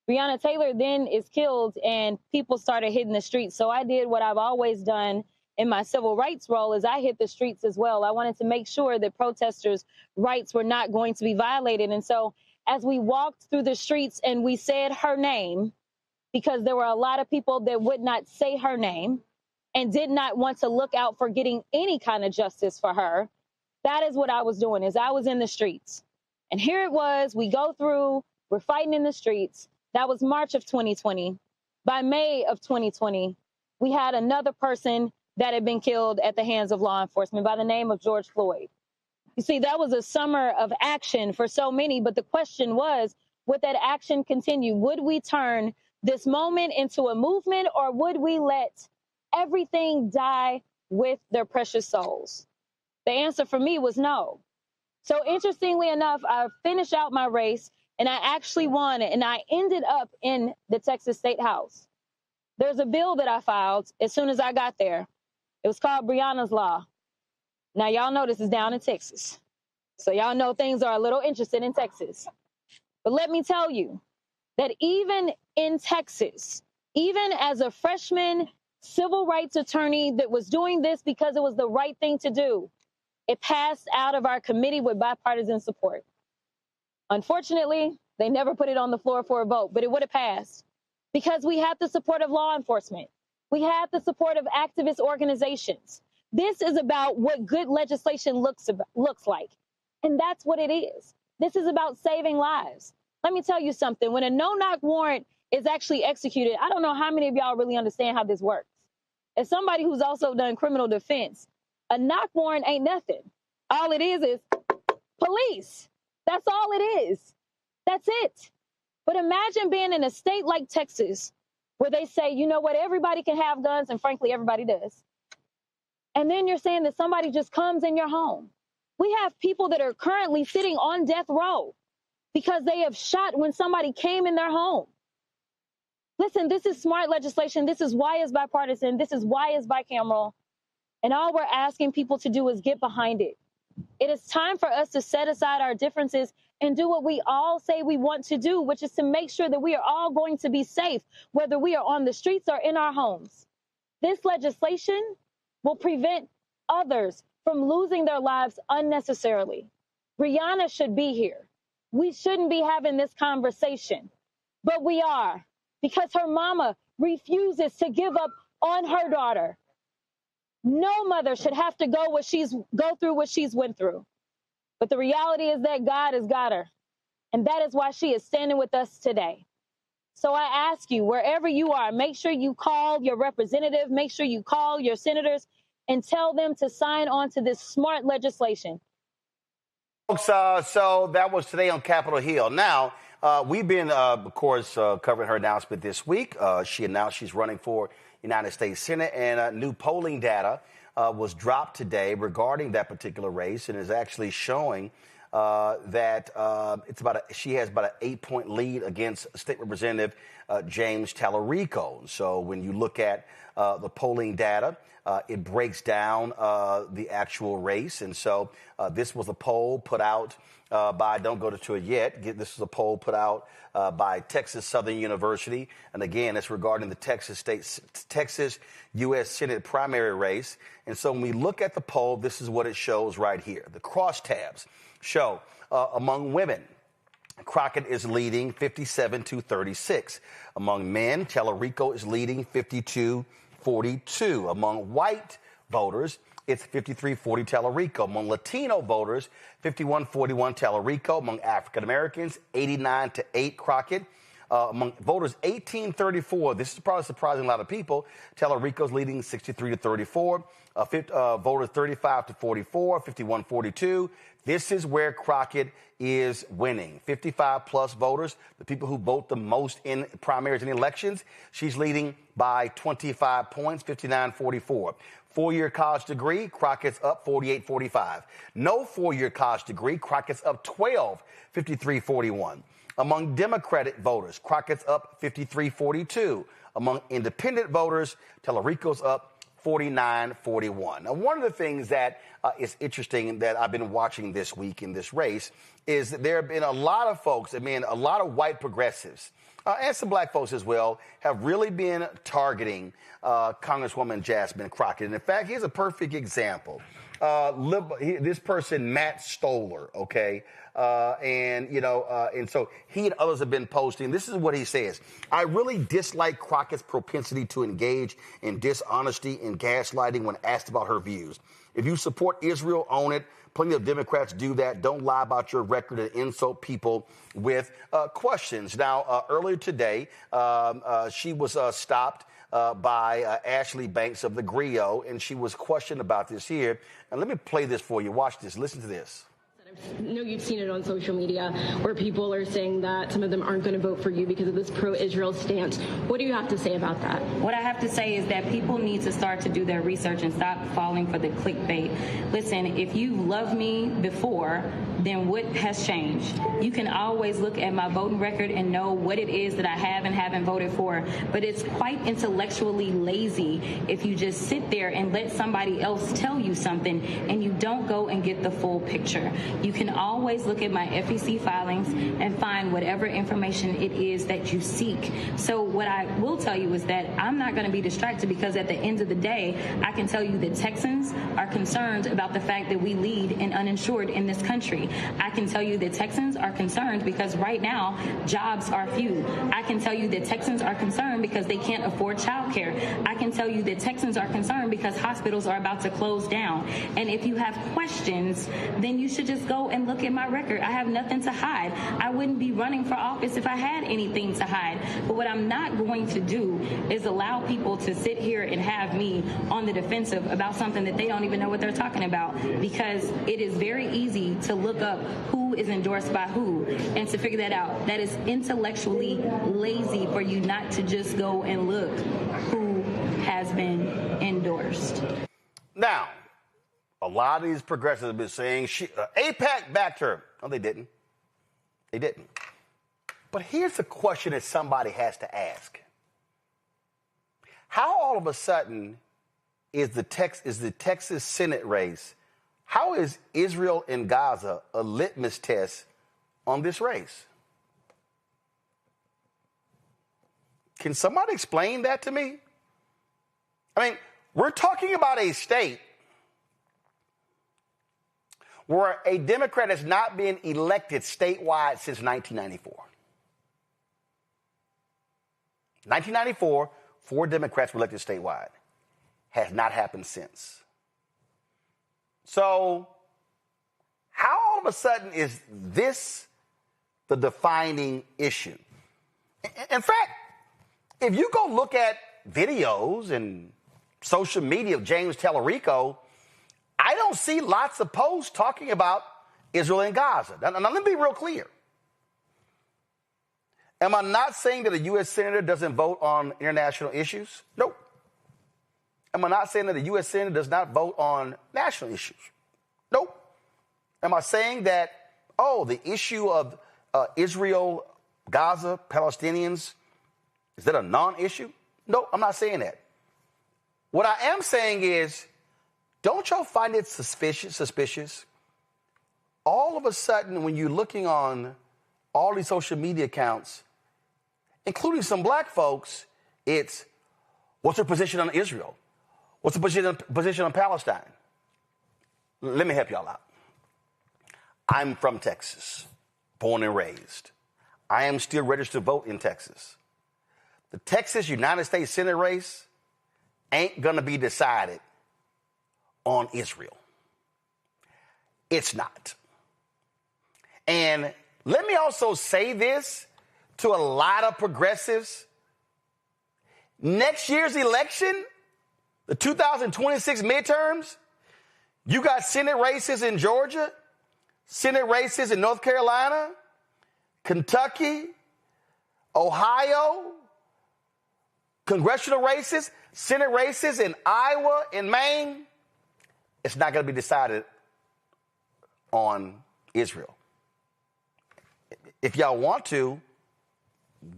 S25: Breonna Taylor then is killed and people started hitting the streets. So I did what I've always done in my civil rights role is I hit the streets as well. I wanted to make sure that protesters' rights were not going to be violated. And so as we walked through the streets and we said her name, because there were a lot of people that would not say her name and did not want to look out for getting any kind of justice for her, that is what I was doing, is I was in the streets. And here it was, we go through, we're fighting in the streets. That was March of 2020. By May of 2020, we had another person that had been killed at the hands of law enforcement by the name of George Floyd. You see, that was a summer of action for so many, but the question was, would that action continue? Would we turn this moment into a movement, or would we let everything die with their precious souls? The answer for me was no. So interestingly enough, I finished out my race and I actually won, and I ended up in the Texas State House. There's a bill that I filed as soon as I got there. It was called Breonna's Law. Now, y'all know this is down in Texas. So y'all know things are a little interesting in Texas. But let me tell you that even in Texas, even as a freshman civil rights attorney that was doing this because it was the right thing to do, it passed out of our committee with bipartisan support. Unfortunately, they never put it on the floor for a vote, but it would have passed because we had the support of law enforcement. We had the support of activist organizations. This is about what good legislation looks like. And that's what it is. This is about saving lives. Let me tell you something. When a no-knock warrant is actually executed, I don't know how many of y'all really understand how this works. As somebody who's also done criminal defense, a knock warrant ain't nothing. All it is police. That's all it is. That's it. But imagine being in a state like Texas where they say, you know what, everybody can have guns, and frankly, everybody does. And then you're saying that somebody just comes in your home. We have people that are currently sitting on death row because they have shot when somebody came in their home. Listen, this is smart legislation. This is why it's bipartisan. This is why it's bicameral. And all we're asking people to do is get behind it. It is time for us to set aside our differences and do what we all say we want to do, which is to make sure that we are all going to be safe, whether we are on the streets or in our homes. This legislation will prevent others from losing their lives unnecessarily. Breonna should be here. We shouldn't be having this conversation, but we are, because her mama refuses to give up on her daughter. No mother should have to go through what she's went through. But the reality is that God has got her. And that is why she is standing with us today. So I ask you, wherever you are, make sure you call your representative, make sure you call your senators and tell them to sign on to this smart legislation.
S2: Folks, so that was today on Capitol Hill. Now, we've been, of course, covering her announcement this week. She announced she's running for United States Senate, and new polling data was dropped today regarding that particular race, and is actually showing that she has about an 8-point lead against State Representative James Tallarico. So when you look at the polling data, it breaks down the actual race. And so this was a poll put out by, don't go to it yet, this is a poll put out by Texas Southern University. And again, it's regarding the Texas U.S. Senate primary race. And so when we look at the poll, this is what it shows right here. The crosstabs show among women, Crockett is leading 57-36. Among men, Tallarico is leading 52-42. Among white voters, it's 53-40 Tallarico. Among Latino voters, 51-41 Tallarico. Among African Americans, 89-8 Crockett. Among voters 18-34, this is probably surprising a lot of people, Tallarico's leading 63-34. Voters 35-44, 51-42. This is where Crockett is winning. 55-plus voters, the people who vote the most in primaries and elections, she's leading by 25 points, 59-44. Four-year college degree, Crockett's up 48-45. No four-year college degree, Crockett's up 12, 53-41. Among Democratic voters, Crockett's up 53-42. Among independent voters, Tallarico's up 49-41. Now, one of the things that is interesting that I've been watching this week in this race is that there have been a lot of folks, a lot of white progressives, and some black folks as well, have really been targeting Congresswoman Jasmine Crockett. And in fact, here's a perfect example. This person, Matt Stoller, okay? And so he and others have been posting. This is what he says. I really dislike Crockett's propensity to engage in dishonesty and gaslighting when asked about her views. If you support Israel, own it. Plenty of Democrats do that. Don't lie about your record and insult people with questions. Now, earlier today, she was stopped by Ashley Banks of the Griot, and she was questioned about this here. And let me play this for you. Watch this. Listen to this.
S3: I know you've seen it on social media where people are saying that some of them aren't going to vote for you because of this pro-Israel stance. What do you have to say about that?
S24: What I have to say is that people need to start to do their research and stop falling for the clickbait. Listen, if you loved me before, then what has changed? You can always look at my voting record and know what it is that I have and haven't voted for. But it's quite intellectually lazy if you just sit there and let somebody else tell you something and you don't go and get the full picture. You can always look at my FEC filings and find whatever information it is that you seek. So what I will tell you is that I'm not going to be distracted, because at the end of the day, I can tell you that Texans are concerned about the fact that we lead in uninsured in this country. I can tell you that Texans are concerned because right now jobs are few. I can tell you that Texans are concerned because they can't afford child care. I can tell you that Texans are concerned because hospitals are about to close down. And if you have questions, then you should just go and look at my record. I have nothing to hide. I wouldn't be running for office if I had anything to hide. But what I'm not going to do is allow people to sit here and have me on the defensive about something that they don't even know what they're talking about, because it is very easy to look up who is endorsed by who and to figure that out. That is intellectually lazy for you not to just go and look who has been endorsed.
S2: Now, a lot of these progressives have been saying AIPAC backed her. No, they didn't. They didn't. But here's the question that somebody has to ask. How all of a sudden is the Texas Senate race, how is Israel and Gaza a litmus test on this race? Can somebody explain that to me? I mean, we're talking about a state where a Democrat has not been elected statewide since 1994. 1994, 4 Democrats were elected statewide. Has not happened since. So, how all of a sudden is this the defining issue? In fact, if you go look at videos and social media of James Tallarico, I don't see lots of posts talking about Israel and Gaza. Now, let me be real clear. Am I not saying that a U.S. senator doesn't vote on international issues? Nope. Am I not saying that a U.S. senator does not vote on national issues? Nope. Am I saying that, the issue of Israel, Gaza, Palestinians, is that a non-issue? No, I'm not saying that. What I am saying is, don't y'all find it suspicious? All of a sudden, when you're looking on all these social media accounts, including some black folks, it's, what's their position on Israel? What's the position on Palestine? Let me help y'all out. I'm from Texas, born and raised. I am still registered to vote in Texas. The Texas United States Senate race ain't going to be decided on Israel. It's not. And let me also say this to a lot of progressives. Next year's election, the 2026 midterms, you got Senate races in Georgia, Senate races in North Carolina, Kentucky, Ohio, congressional races, Senate races in Iowa, in Maine. It's not going to be decided on Israel. If y'all want to,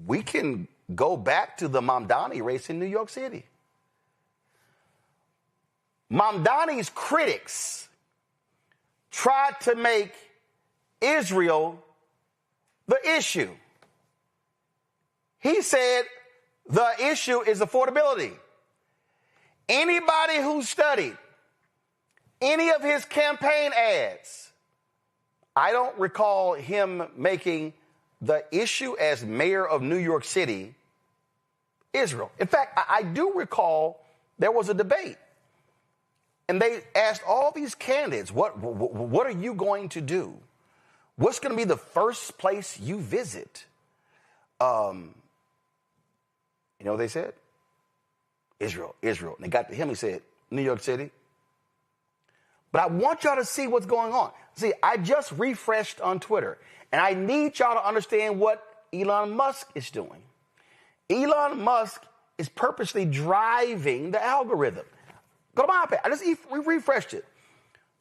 S2: we can go back to the Mamdani race in New York City. Mamdani's critics tried to make Israel the issue. He said the issue is affordability. Anybody who studied any of his campaign ads, I don't recall him making the issue as mayor of New York City Israel. In fact, I do recall there was a debate, and they asked all these candidates, what are you going to do? What's going to be the first place you visit? You know what they said? Israel. And they got to him, he said, New York City. But I want y'all to see what's going on. See, I just refreshed on Twitter, and I need y'all to understand what Elon Musk is doing. Elon Musk is purposely driving the algorithm. Go to my iPad. I just refreshed it.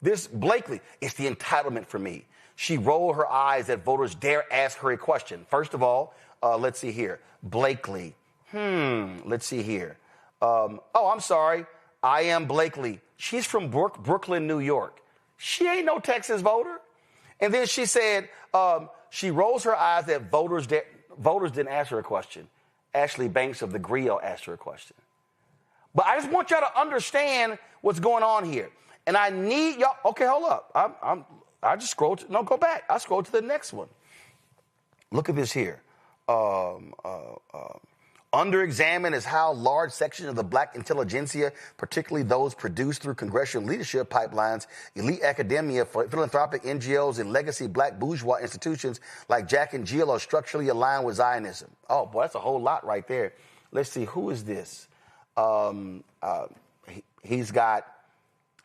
S2: This Blakely, it's the entitlement for me. She rolled her eyes that voters dare ask her a question. First of all, let's see here. Blakely. Let's see here. I'm sorry. I am Blakely. She's from Brooklyn, New York. She ain't no Texas voter. And then she said she rolls her eyes that voters didn't ask her a question. Ashley Banks of the Griot asked her a question. But I just want y'all to understand what's going on here. And I need y'all. Okay, hold up. I just scrolled. No, go back. I scrolled to the next one. Look at this here. Under examine is how large sections of the black intelligentsia, particularly those produced through congressional leadership pipelines, elite academia, philanthropic NGOs, and legacy black bourgeois institutions like Jack and Jill are structurally aligned with Zionism. Oh, boy, that's a whole lot right there. Let's see. Who is this? He's got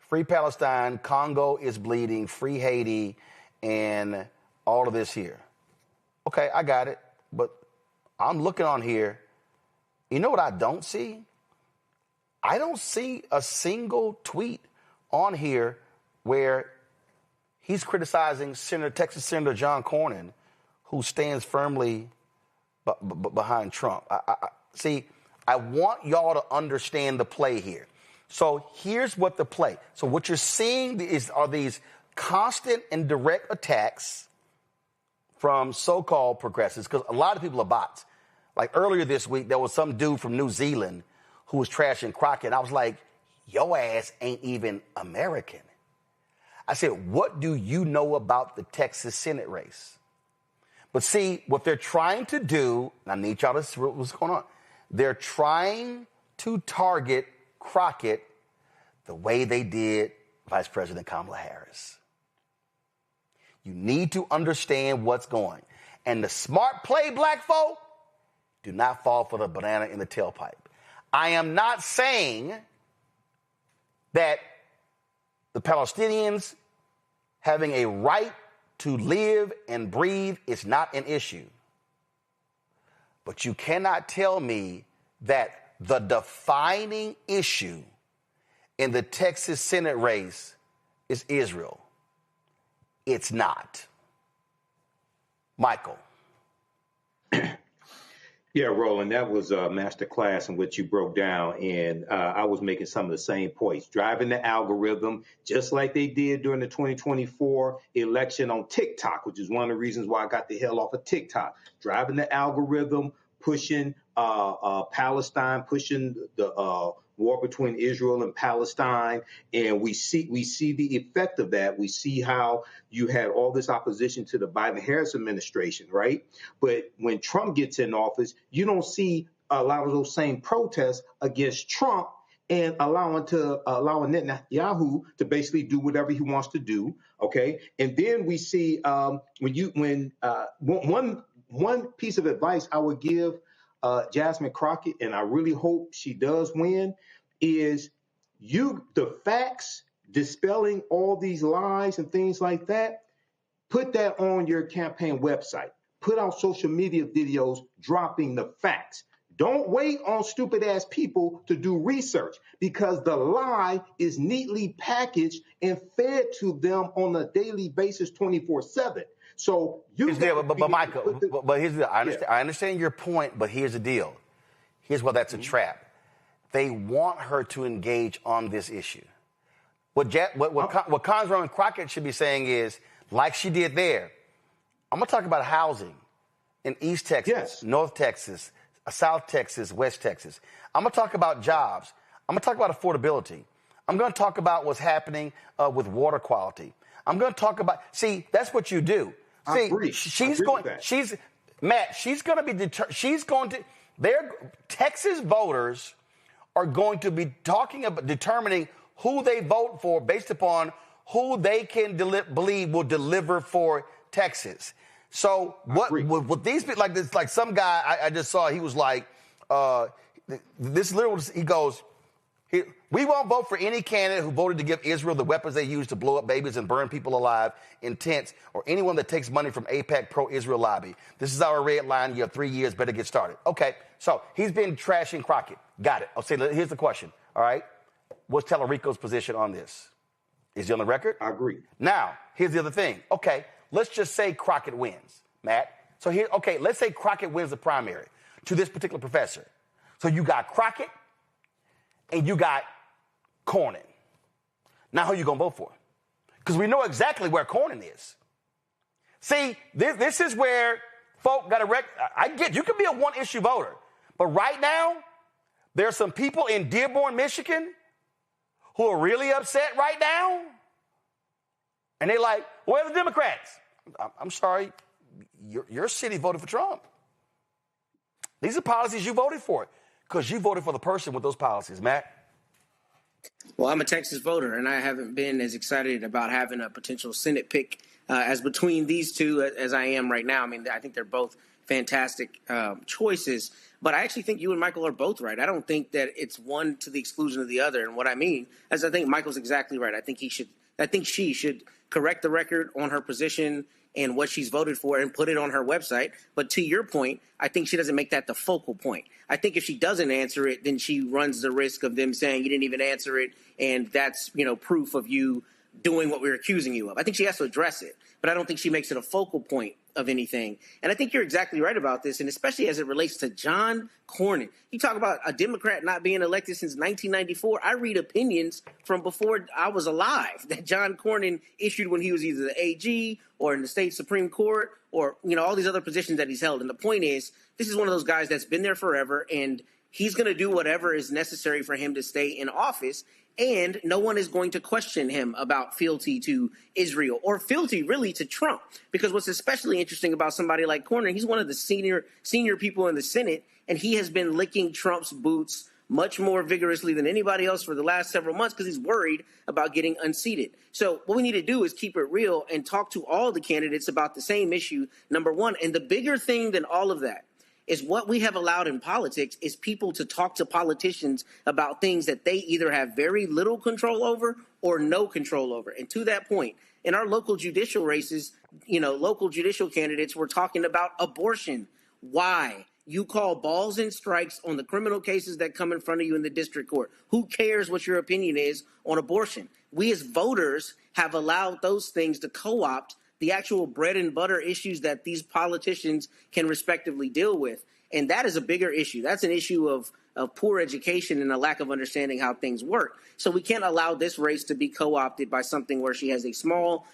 S2: Free Palestine, Congo is bleeding, Free Haiti, and all of this here. Okay, I got it. But I'm looking on here. You know what I don't see? I don't see a single tweet on here where he's criticizing Texas Senator John Cornyn, who stands firmly behind Trump. I want y'all to understand the play here. So here's what the play. So what you're seeing are these constant and direct attacks from so-called progressives, because a lot of people are bots. Like earlier this week, there was some dude from New Zealand who was trashing Crockett. I was like, your ass ain't even American. I said, what do you know about the Texas Senate race? But see, what they're trying to do, and I need y'all to see what's going on. They're trying to target Crockett the way they did Vice President Kamala Harris. You need to understand what's going. And the smart play, black folk, do not fall for the banana in the tailpipe. I am not saying that the Palestinians having a right to live and breathe is not an issue. But you cannot tell me that the defining issue in the Texas Senate race is Israel. It's not. Michael.
S12: Yeah, Roland, that was a master class in which you broke down, and I was making some of the same points. Driving the algorithm, just like they did during the 2024 election on TikTok, which is one of the reasons why I got the hell off of TikTok. Driving the algorithm, pushing Palestine, pushing the war between Israel and Palestine, and we see the effect of that. We see how you had all this opposition to the Biden-Harris administration, right? But when Trump gets in office, you don't see a lot of those same protests against Trump and allowing Netanyahu to basically do whatever he wants to do. Okay, and then we see one piece of advice I would give Jasmine Crockett, and I really hope she does win, is the facts, dispelling all these lies and things like that, put that on your campaign website. Put out social media videos dropping the facts. Don't wait on stupid ass people to do research, because the lie is neatly packaged and fed to them on a daily basis 24/7. So
S2: but Michael, here's the deal. I understand your point, but here's the deal. Here's why that's a trap. They want her to engage on this issue. What Congresswoman Crockett should be saying is, like she did there, I'm going to talk about housing in East Texas, North Texas, South Texas, West Texas. I'm going to talk about jobs. I'm going to talk about affordability. I'm going to talk about what's happening with water quality. I'm going to talk about, see, that's what you do. See, she's going to Texas voters are going to be talking about determining who they vote for based upon who they can believe will deliver for Texas. So what these people, like this, like some guy I just saw, he was like, he goes, we won't vote for any candidate who voted to give Israel the weapons they use to blow up babies and burn people alive in tents, or anyone that takes money from AIPAC pro-Israel lobby. This is our red line. You have 3 years. Better get started. Okay, so he's been trashing Crockett. Got it. I'll say, here's the question. All right, what's Tallarico's position on this? Is he on the record?
S12: I agree.
S2: Now, here's the other thing. Okay, let's just say Crockett wins, Matt. So let's say Crockett wins the primary to this particular professor. So you got Crockett and you got Cornyn. Now who are you going to vote for? Because we know exactly where Cornyn is. See, this is where folk got to I get you can be a one-issue voter, but right now there are some people in Dearborn, Michigan who are really upset right now, and they're like, where are the Democrats? I'm sorry, your city voted for Trump. These are policies you voted for because you voted for the person with those policies, Matt.
S13: Well, I'm a Texas voter, and I haven't been as excited about having a potential Senate pick as between these two as I am right now. I mean, I think they're both fantastic choices, but I actually think you and Michael are both right. I don't think that it's one to the exclusion of the other. And what I mean is I think Michael's exactly right. I think she should correct the record on her position and what she's voted for and put it on her website. But to your point, I think she doesn't make that the focal point. I think if she doesn't answer it, then she runs the risk of them saying you didn't even answer it, and that's, proof of you doing what we're accusing you of. I think she has to address it, but I don't think she makes it a focal point of anything. And I think you're exactly right about this, and especially as it relates to John Cornyn. You talk about a Democrat not being elected since 1994. I read opinions from before I was alive that John Cornyn issued when he was either the AG or in the state Supreme Court or, all these other positions that he's held. And the point is, this is one of those guys that's been there forever, and he's going to do whatever is necessary for him to stay in office. And no one is going to question him about fealty to Israel or fealty really to Trump. Because what's especially interesting about somebody like Cornyn, he's one of the senior people in the Senate, and he has been licking Trump's boots much more vigorously than anybody else for the last several months because he's worried about getting unseated. So what we need to do is keep it real and talk to all the candidates about the same issue, number one. And the bigger thing than all of that is what we have allowed in politics is people to talk to politicians about things that they either have very little control over or no control over. And to that point, in our local judicial races, local judicial candidates were talking about abortion. Why? You call balls and strikes on the criminal cases that come in front of you in the district court. Who cares what your opinion is on abortion? We as voters have allowed those things to co-opt the actual bread and butter issues that these politicians can respectively deal with. And that is a bigger issue. That's an issue of poor education and a lack of understanding how things work. So we can't allow this race to be co-opted by something where she has a small,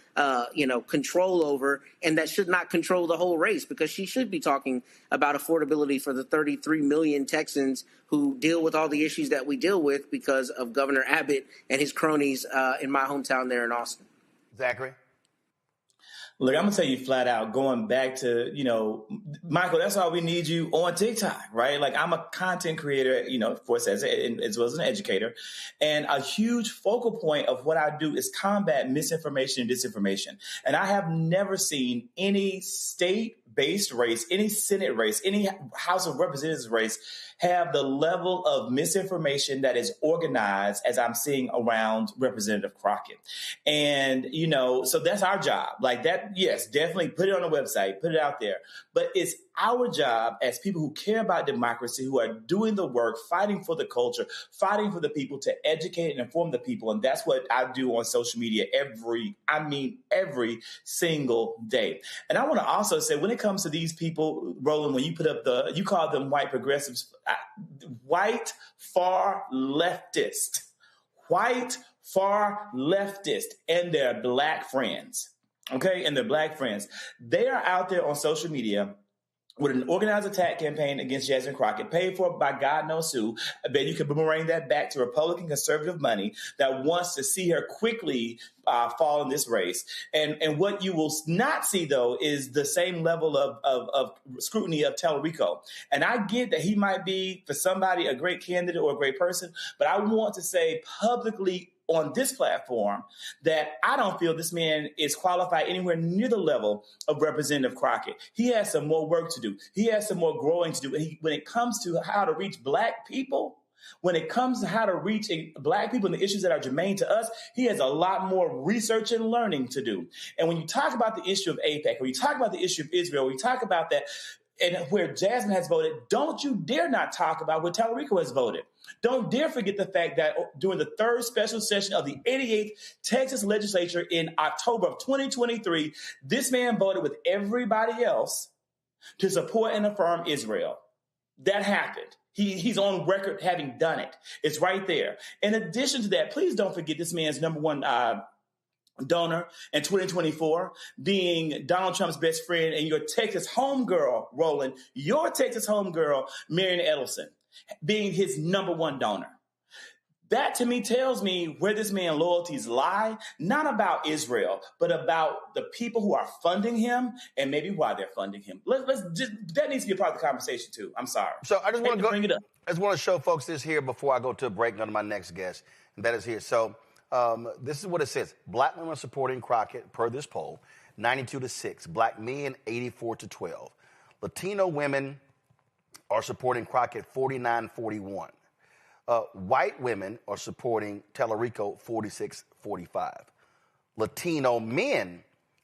S13: control over, and that should not control the whole race, because she should be talking about affordability for the 33 million Texans who deal with all the issues that we deal with because of Governor Abbott and his cronies in my hometown there in Austin.
S2: Zachary?
S16: Look, I'm going to tell you flat out, going back to, Michael, that's why we need you on TikTok, right? Like, I'm a content creator, of course, as well as an educator. And a huge focal point of what I do is combat misinformation and disinformation. And I have never seen any state-based race, any Senate race, any House of Representatives race have the level of misinformation that is organized as I'm seeing around Representative Crockett. And, so that's our job. Like that, yes, definitely put it on the website, put it out there. But it's our job as people who care about democracy, who are doing the work, fighting for the culture, fighting for the people, to educate and inform the people. And that's what I do on social media every single day. And I want to also say, when it comes to these people, Roland, when you put up you call them white progressives, white far leftist, white far leftists and their black friends, okay, and their black friends, they are out there on social media with an organized attack campaign against Jasmine Crockett, paid for by God knows who. I bet you can boomerang that back to Republican conservative money that wants to see her quickly fall in this race. And what you will not see, though, is the same level of scrutiny of Tellerico. And I get that he might be, for somebody, a great candidate or a great person, but I want to say publicly on this platform that I don't feel this man is qualified anywhere near the level of Representative Crockett. He has some more work to do. He has some more growing to do. When it comes to how to reach black people, when it comes to how to reach black people and the issues that are germane to us, he has a lot more research and learning to do. And when you talk about the issue of AIPAC, or you talk about the issue of Israel, or you talk about that, and where Jasmine has voted, don't you dare not talk about where Tellerico has voted. Don't dare forget the fact that during the third special session of the 88th Texas legislature in October of 2023, this man voted with everybody else to support and affirm Israel. That happened. He's on record having done it. It's right there. In addition to that, please don't forget this man's number one donor in 2024 being Donald Trump's best friend and your Texas homegirl, Roland, your Texas homegirl, Marion Edelson, being his number one donor. That to me tells me where this man's loyalties lie, not about Israel, but about the people who are funding him and maybe why they're funding him. That needs to be a part of the conversation too. I'm sorry.
S2: So I just want to
S16: bring it up.
S2: I just want to show folks this here before I go to a break and go to my next guest, and that is here. So this is what it says. Black women are supporting Crockett per this poll, 92-6. Black men, 84-12. Latino women are supporting Crockett, 49-41. White women are supporting Tellerico, 46-45. Latino men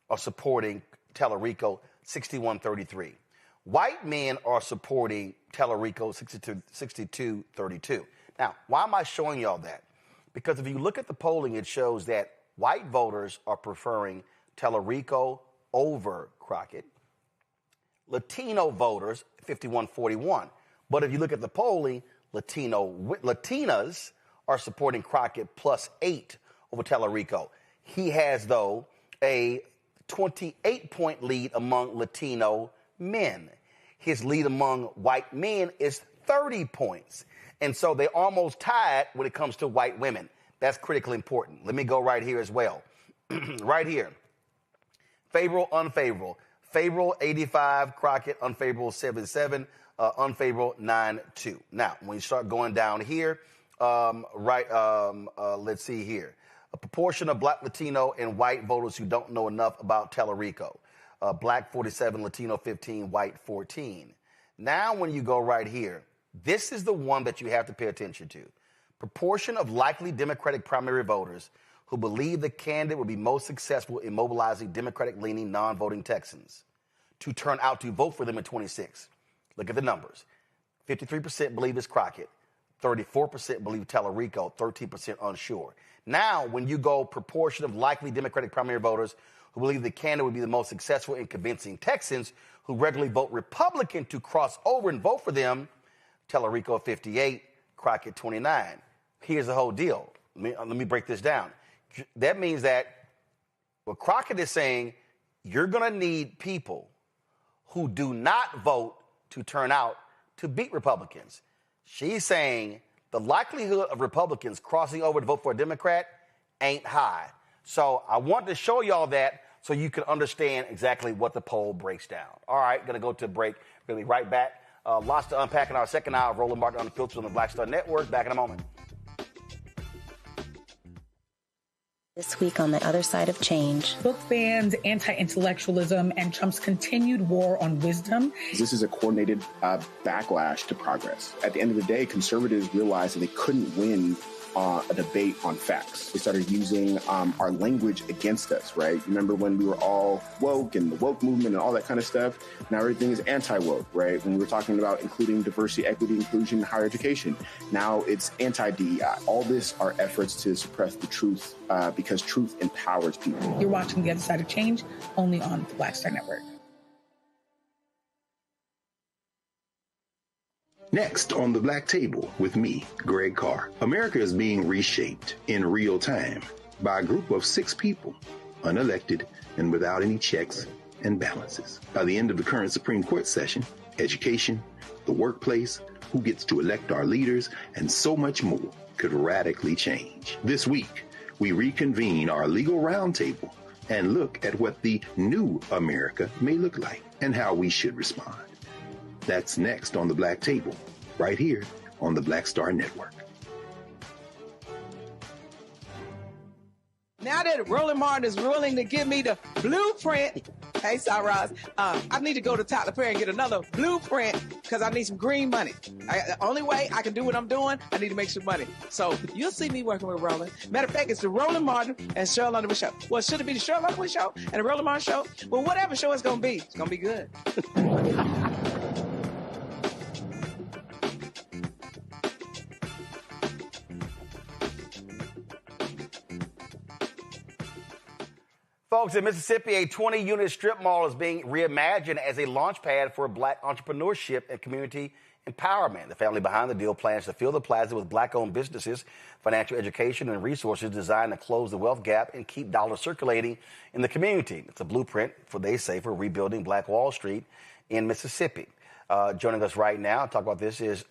S2: are supporting Tellerico, 61-33. White men are supporting Tellerico, 62-32. Now, why am I showing y'all that? Because if you look at the polling, it shows that white voters are preferring Tellerico over Crockett. Latino voters, 51-41. But if you look at the polling, Latinas are supporting Crockett +8 over Tellerico. He has, though, a 28-point lead among Latino men. His lead among white men is 30 points. And so they almost tied when it comes to white women. That's critically important. Let me go right here as well. Right here. Favorable, unfavorable. Favorable, 85. Crockett, unfavorable, 77. Unfavorable, 9-2. Now, when you start going down here, let's see here. A proportion of black, Latino, and white voters who don't know enough about Tellerico. Black, 47, Latino, 15, white, 14. Now, when you go right here, this is the one that you have to pay attention to. Proportion of likely Democratic primary voters who believe the candidate will be most successful in mobilizing Democratic-leaning non-voting Texans to turn out to vote for them in 26. Look at the numbers. 53% believe it's Crockett. 34% believe Tellerico. 13% unsure. Now, when you go proportion of likely Democratic primary voters who believe the candidate would be the most successful in convincing Texans who regularly vote Republican to cross over and vote for them, Tellerico 58, Crockett 29. Here's the whole deal. Let me break this down. That means that what Crockett is saying, you're going to need people who do not vote to turn out to beat Republicans. She's saying the likelihood of Republicans crossing over to vote for a Democrat ain't high. So I want to show y'all that so you can understand exactly what the poll breaks down. All right, going to go to a break. We'll be right back. Lots to unpack in our second hour of Roland Martin Unfiltered on the Black Star Network. Back in a moment.
S1: This week on the other side of change.
S9: Book bans, anti-intellectualism, and Trump's continued war on wisdom.
S22: This is a coordinated backlash to progress. At the end of the day, conservatives realized that they couldn't win a debate on facts. They started using our language against us, right? Remember when we were all woke and the woke movement and all that kind of stuff? Now everything is anti-woke, right? When we were talking about including diversity, equity, inclusion, higher education, now it's anti-DEI. All this are efforts to suppress the truth because truth empowers people.
S9: You're watching The Other Side of Change only on the Black Star Network.
S10: Next on the Black Table with me, Greg Carr. America is being reshaped in real time by a group of 6 people, unelected and without any checks and balances. By the end of the current Supreme Court session, education, the workplace, who gets to elect our leaders, and so much more could radically change. This week, we reconvene our legal roundtable and look at what the new America may look like and how we should respond. That's next on the Black Table, right here on the Black Star Network.
S4: Now that Roland Martin is willing to give me the blueprint, hey, Cyrus, I need to go to Tyler Perry and get another blueprint because I need some green money. The only way I can do what I'm doing, I need to make some money. So you'll see me working with Roland. Matter of fact, it's the Roland Martin and Cheryl Underwood show. Well, should it be the Cheryl Underwood show and the Roland Martin show? Well, whatever show it's going to be good.
S2: Folks, in Mississippi, a 20-unit strip mall is being reimagined as a launch pad for Black entrepreneurship and community empowerment. The family behind the deal plans to fill the plaza with Black-owned businesses, financial education, and resources designed to close the wealth gap and keep dollars circulating in the community. It's a blueprint, they say, for rebuilding Black Wall Street in Mississippi. Joining us right now to talk about this is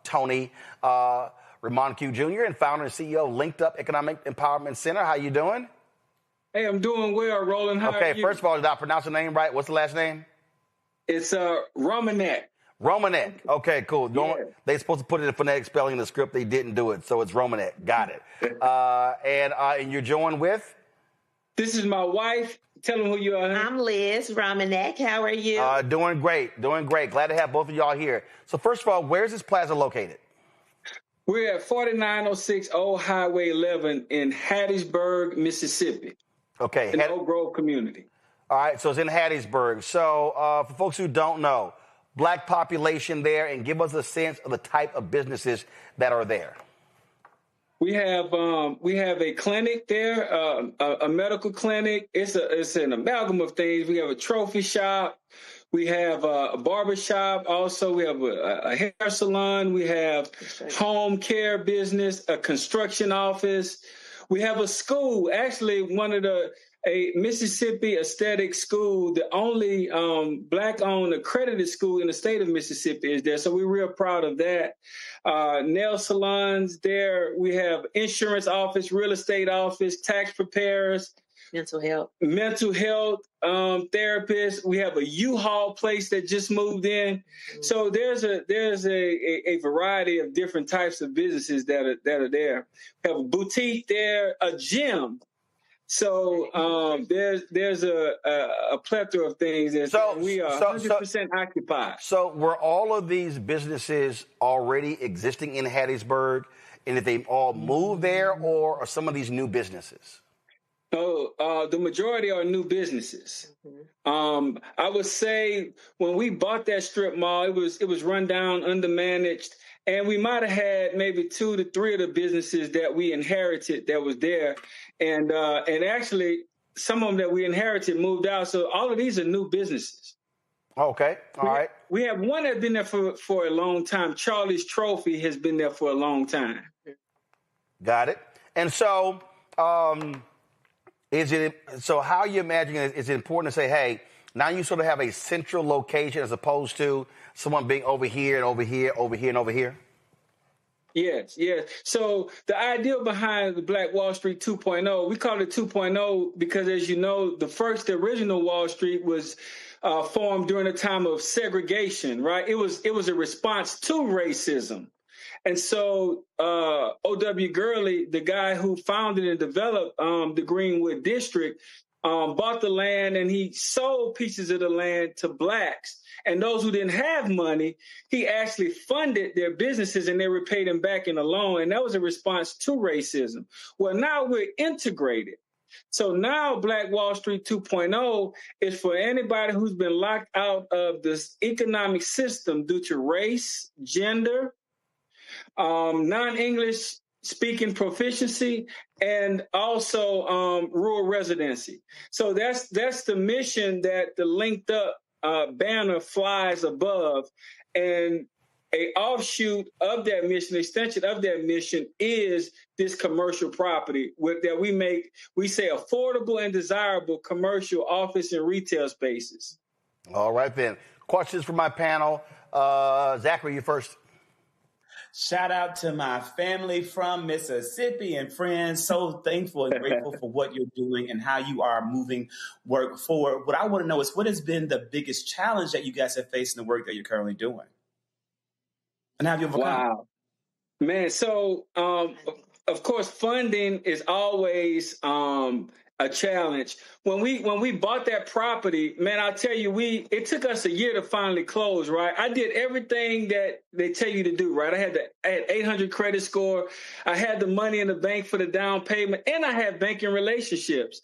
S2: Tony Reimonenq Jr. and founder and CEO of LinkedUp Economic Empowerment Center. How you doing?
S5: Hey, I'm doing well, Roland. How are you?
S2: First of all, did I pronounce the name right? What's the last name?
S5: It's Reimonenq.
S2: Reimonenq. Okay, cool.
S5: Yeah.
S2: They're supposed to put it in phonetic spelling in the script. They didn't do it, so it's Reimonenq. Got it. And you're joined with?
S5: This is my wife. Tell them who you are.
S6: I'm Liz Reimonenq. How are you?
S2: Doing great. Glad to have both of y'all here. So first of all, where's this plaza located?
S5: We're at 4906 Old Highway 11 in Hattiesburg, Mississippi.
S2: Okay.
S5: In the Oak Grove community.
S2: All right, so it's in Hattiesburg. So for folks who don't know, Black population there, and give us a sense of the type of businesses that are there.
S5: We have a clinic there, a medical clinic. It's an amalgam of things. We have a trophy shop. We have a barber shop. Also, we have a hair salon. We have home care business, a construction office. We have a school, actually a Mississippi aesthetic school, the only Black-owned accredited school in the state of Mississippi is there. So we're real proud of that. Nail salons there. We have insurance office, real estate office, tax preparers.
S6: Mental health
S5: therapists. We have a U-Haul place that just moved in. Mm-hmm. So there's a variety of different types of businesses that are there. We have a boutique there, a gym. So there's a plethora of things there. So we are 100% occupied.
S2: So were all of these businesses already existing in Hattiesburg, and did they all move there, or are some of these new businesses?
S5: No, the majority are new businesses. Mm-hmm. I would say when we bought that strip mall, it was run down, undermanaged, and we might have had maybe 2 to 3 of the businesses that we inherited that was there, and actually some of them that we inherited moved out. So all of these are new businesses.
S2: Okay, all right. We
S5: have one that's been there for a long time. Charlie's Trophy has been there for a long time.
S2: Got it. And so. So how are you imagining it? Is it important to say, hey, now you sort of have a central location as opposed to someone being over here and over here, over here and over here?
S5: Yes. So the idea behind the Black Wall Street 2.0, we call it 2.0 because, as you know, the original Wall Street was formed during a time of segregation, right? It was a response to racism. And so O.W. Gurley, the guy who founded and developed the Greenwood District, bought the land and he sold pieces of the land to Blacks. And those who didn't have money, he actually funded their businesses and they repaid him back in a loan. And that was a response to racism. Well, now we're integrated. So now Black Wall Street 2.0 is for anybody who's been locked out of this economic system due to race, gender, non-English speaking proficiency, and also rural residency. So that's the mission that the LinkedUp banner flies above. And a offshoot of that mission, extension of that mission is this commercial property that we say affordable and desirable commercial office and retail spaces.
S2: All right, then. Questions for my panel. Zachary, you first.
S16: Shout out to my family from Mississippi and friends. So thankful and grateful for what you're doing and how you are moving work forward. What I want to know is what has been the biggest challenge that you guys have faced in the work that you're currently doing? And how have you overcome?
S5: Wow. Man, so of course, funding is always a challenge. When we bought that property, man, I'll tell you, it took us a year to finally close, right? I did everything that they tell you to do, right? I had 800 credit score. I had the money in the bank for the down payment, and I had banking relationships.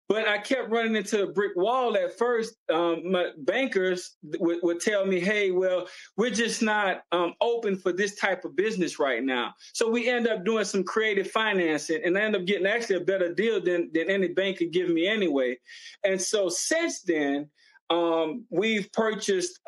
S5: But I kept running into a brick wall at first. My bankers would tell me, hey, well, we're just not open for this type of business right now. So we end up doing some creative financing, and I end up getting actually a better deal than any bank could give me anyway. And so since then, we've purchased,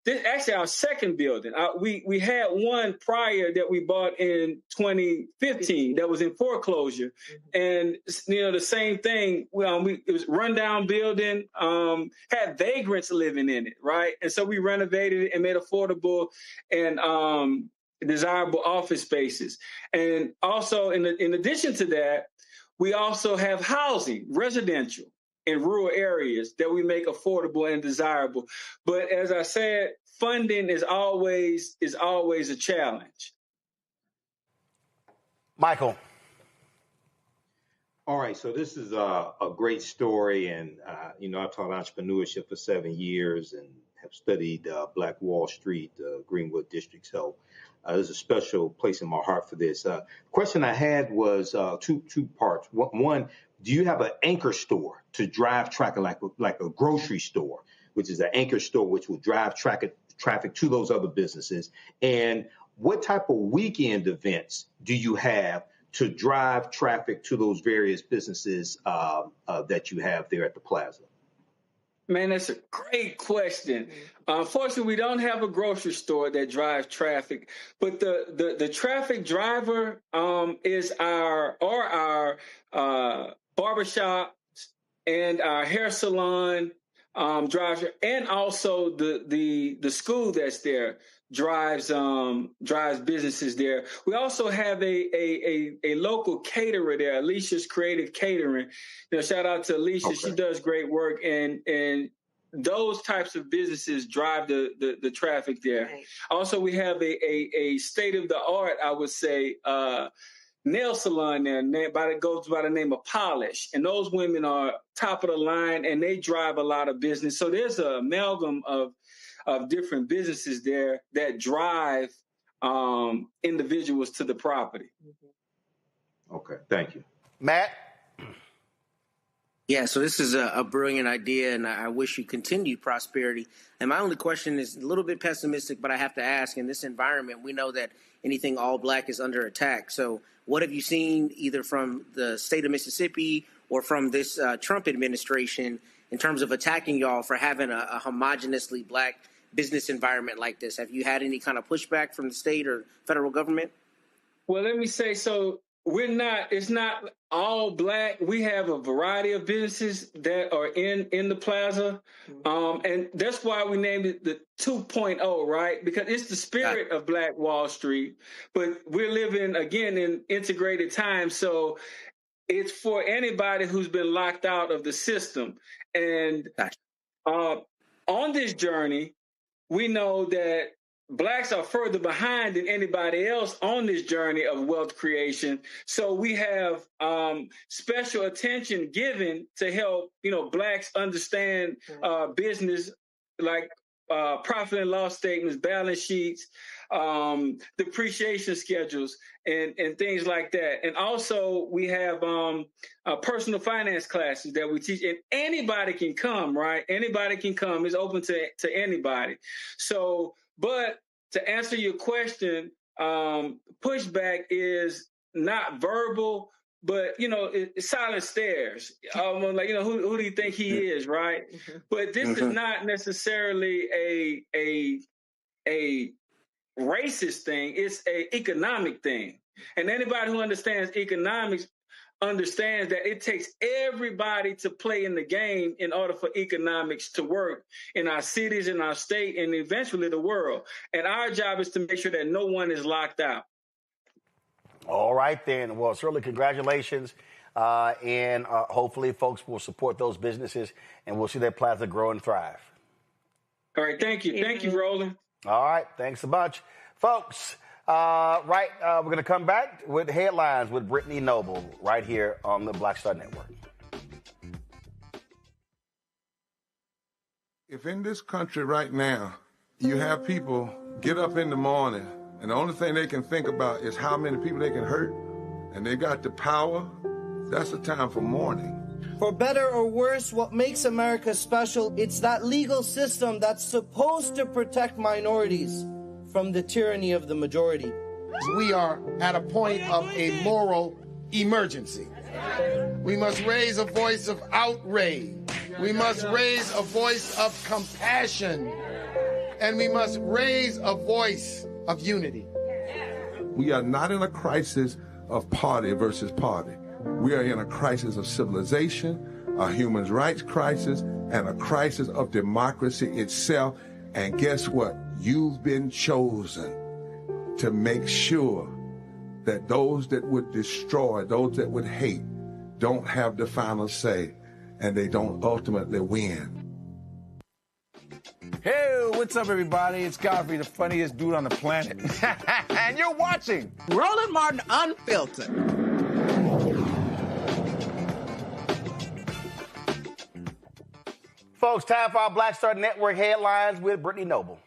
S5: this is actually our second building. We had one prior that we bought in 2015 that was in foreclosure. And, the same thing, it was rundown building, had vagrants living in it, right? And so we renovated it and made affordable and desirable office spaces. And also, in addition to that, we also have housing, residential, in rural areas that we make affordable and desirable. But as I said, funding is always a challenge.
S2: Michael.
S12: All right, so this is a great story, and I've taught entrepreneurship for 7 years and have studied Black Wall Street, Greenwood District. So there's a special place in my heart for this. Question I had was two parts. One, do you have an anchor store to drive traffic like a grocery store, which is an anchor store which will drive traffic to those other businesses? And what type of weekend events do you have to drive traffic to those various businesses that you have there at the plaza?
S5: Man, that's a great question. Unfortunately, we don't have a grocery store that drives traffic, but the traffic driver is our barbershop and our hair salon drives, and also the school that's there drives businesses there. We also have a local caterer there, Alicia's Creative Catering. Shout out to Alicia. Okay. She does great work, and those types of businesses drive the traffic there. Right. Also, we have a state of the art, I would say, nail salon there. It goes by the name of Polish, and those women are top of the line, and they drive a lot of business. So there's an amalgam of different businesses there that drive individuals to the property.
S12: Okay, thank you.
S2: Matt?
S13: Yeah, so this is a brilliant idea, and I wish you continued prosperity. And my only question is a little bit pessimistic, but I have to ask, in this environment, we know that anything all black is under attack. So what have you seen either from the state of Mississippi or from this Trump administration in terms of attacking y'all for having a homogeneously black business environment like this? Have you had any kind of pushback from the state or federal government?
S5: Well, let me say, so it's not all black. We have a variety of businesses that are in the plaza. And that's why we named it the 2.0, right? Because it's the spirit of Black Wall Street, but we're living again in integrated times. So it's for anybody who's been locked out of the system. And on this journey, we know that Blacks are further behind than anybody else on this journey of wealth creation. So we have special attention given to help, Blacks understand business, like profit and loss statements, balance sheets, depreciation schedules, and things like that. And also we have personal finance classes that we teach, and anybody can come, right? Anybody can come. It's open to anybody. So, but to answer your question, pushback is not verbal, but, it's silent stares. Like, who do you think he is, right? But this is not necessarily a racist thing. It's an economic thing. And anybody who understands economics understands that it takes everybody to play in the game in order for economics to work in our cities, in our state, and eventually the world. And our job is to make sure that no one is locked out.
S2: All right, then. Well, certainly congratulations. And hopefully folks will support those businesses and we'll see their plaza grow and thrive.
S5: All right. Thank you. Thank you, Roland.
S2: All right. Thanks a bunch. Folks, we're going to come back with headlines with Brittany Noble right here on the Black Star Network.
S17: If in this country right now, you have people get up in the morning and the only thing they can think about is how many people they can hurt, and they got the power, that's the time for mourning.
S18: For better or worse, what makes America special, it's that legal system that's supposed to protect minorities from the tyranny of the majority.
S19: We are at a point of a moral emergency. We must raise a voice of outrage. We must raise a voice of compassion. And we must raise a voice of unity.
S17: We are not in a crisis of party versus party. We are in a crisis of civilization, a human rights crisis, and a crisis of democracy itself. And guess what? You've been chosen to make sure that those that would destroy, those that would hate, don't have the final say, and they don't ultimately win.
S7: Hey, what's up, everybody? It's Godfrey, the funniest dude on the planet. And you're watching
S4: Roland Martin Unfiltered.
S2: Folks, time for our Black Star Network headlines with Brittany Noble.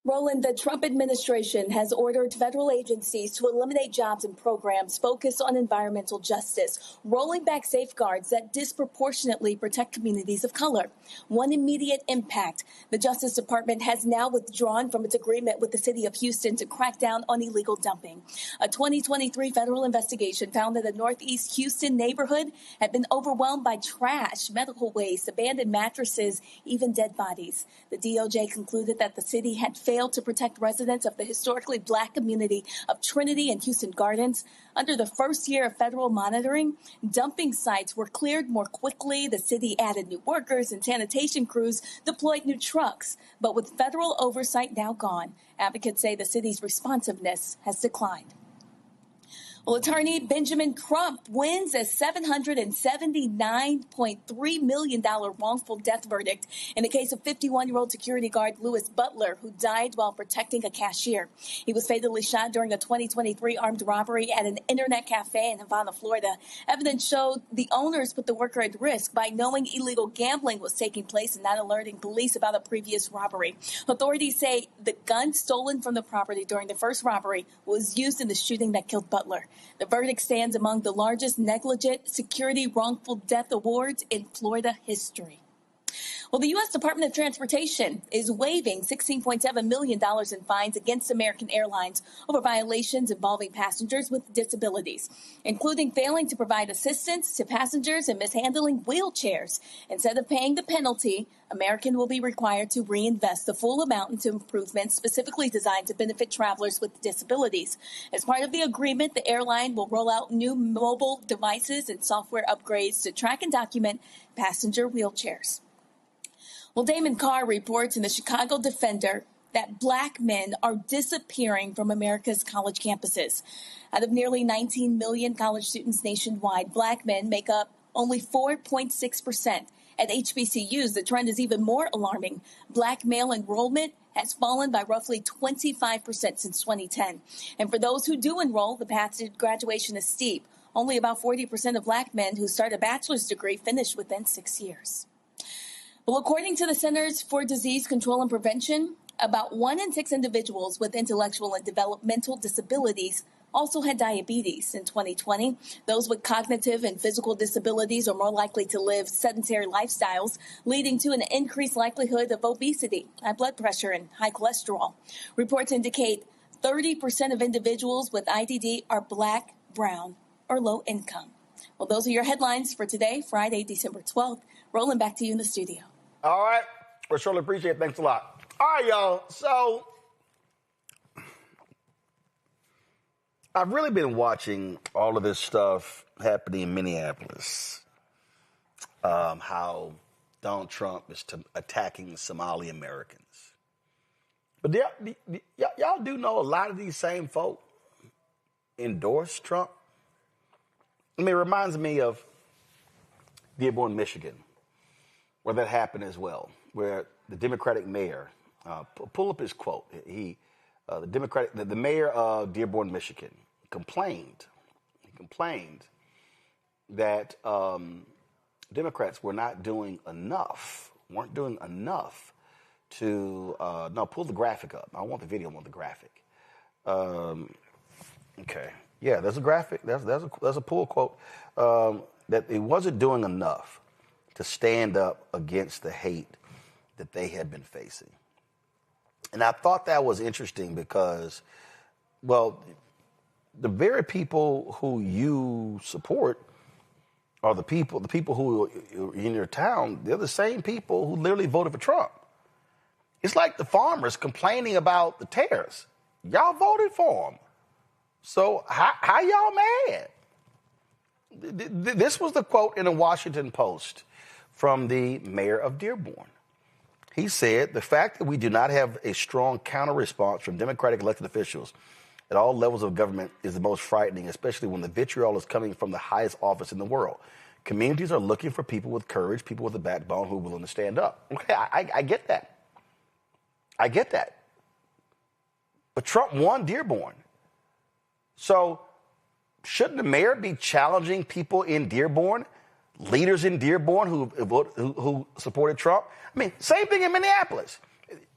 S8: Roland, the Trump administration has ordered federal agencies to eliminate jobs and programs focused on environmental justice, rolling back safeguards that disproportionately protect communities of color. One immediate impact: the Justice Department has now withdrawn from its agreement with the city of Houston to crack down on illegal dumping. A 2023 federal investigation found that a Northeast Houston neighborhood had been overwhelmed by trash, medical waste, abandoned mattresses, even dead bodies. The DOJ concluded that the city had failed to protect residents of the historically Black community of Trinity and Houston Gardens. Under the first year of federal monitoring, dumping sites were cleared more quickly. The city added new workers and sanitation crews deployed new trucks. But with federal oversight now gone, advocates say the city's responsiveness has declined. Well, attorney Benjamin Crump wins a $779.3 million wrongful death verdict in the case of 51-year-old security guard Louis Butler, who died while protecting a cashier. He was fatally shot during a 2023 armed robbery at an internet cafe in Havana, Florida. Evidence showed the owners put the worker at risk by knowing illegal gambling was taking place and not alerting police about a previous robbery. Authorities say the gun stolen from the property during the first robbery was used in the shooting that killed Butler. The verdict stands among the largest negligent security wrongful death awards in Florida history. Well, the U.S. Department of Transportation is waiving $16.7 million in fines against American Airlines over violations involving passengers with disabilities, including failing to provide assistance to passengers and mishandling wheelchairs. Instead of paying the penalty, American will be required to reinvest the full amount into improvements specifically designed to benefit travelers with disabilities. As part of the agreement, the airline will roll out new mobile devices and software upgrades to track and document passenger wheelchairs. Well, Damon Carr reports in the Chicago Defender that Black men are disappearing from America's college campuses. Out of nearly 19 million college students nationwide, Black men make up only 4.6%. At HBCUs, the trend is even more alarming. Black male enrollment has fallen by roughly 25% since 2010. And for those who do enroll, the path to graduation is steep. Only about 40% of Black men who start a bachelor's degree finish within 6 years. Well, according to the Centers for Disease Control and Prevention, about 1 in 6 individuals with intellectual and developmental disabilities also had diabetes in 2020. Those with cognitive and physical disabilities are more likely to live sedentary lifestyles, leading to an increased likelihood of obesity, high blood pressure, and high cholesterol. Reports indicate 30% of individuals with IDD are Black, brown, or low income. Well, those are your headlines for today, Friday, December 12th. Roland, back to you in the studio.
S2: All right. We surely appreciate it. Thanks a lot. All right, y'all. So I've really been watching all of this stuff happening in Minneapolis. How Donald Trump is attacking Somali Americans. But y'all do know a lot of these same folk endorse Trump. I mean, it reminds me of Dearborn, Michigan, where that happened as well, where the Democratic mayor, pull up his quote. The mayor of Dearborn, Michigan, complained that Democrats weren't doing enough to pull the graphic up. I want the video, I want the graphic. Okay, yeah, there's a graphic. There's a pull quote that it wasn't doing enough to stand up against the hate that they had been facing. And I thought that was interesting because, well, the very people who you support are the people who are in your town. They're the same people who literally voted for Trump. It's like the farmers complaining about the tariffs. Y'all voted for them. So how y'all mad? This was the quote in the Washington Post from the mayor of Dearborn. He said, the fact that we do not have a strong counter response from Democratic elected officials at all levels of government is the most frightening, especially when the vitriol is coming from the highest office in the world. Communities are looking for people with courage, people with a backbone who are willing to stand up. Okay, I get that. I get that. But Trump won Dearborn. So shouldn't the mayor be challenging people in Dearborn, leaders in Dearborn who supported Trump? I mean, same thing in Minneapolis.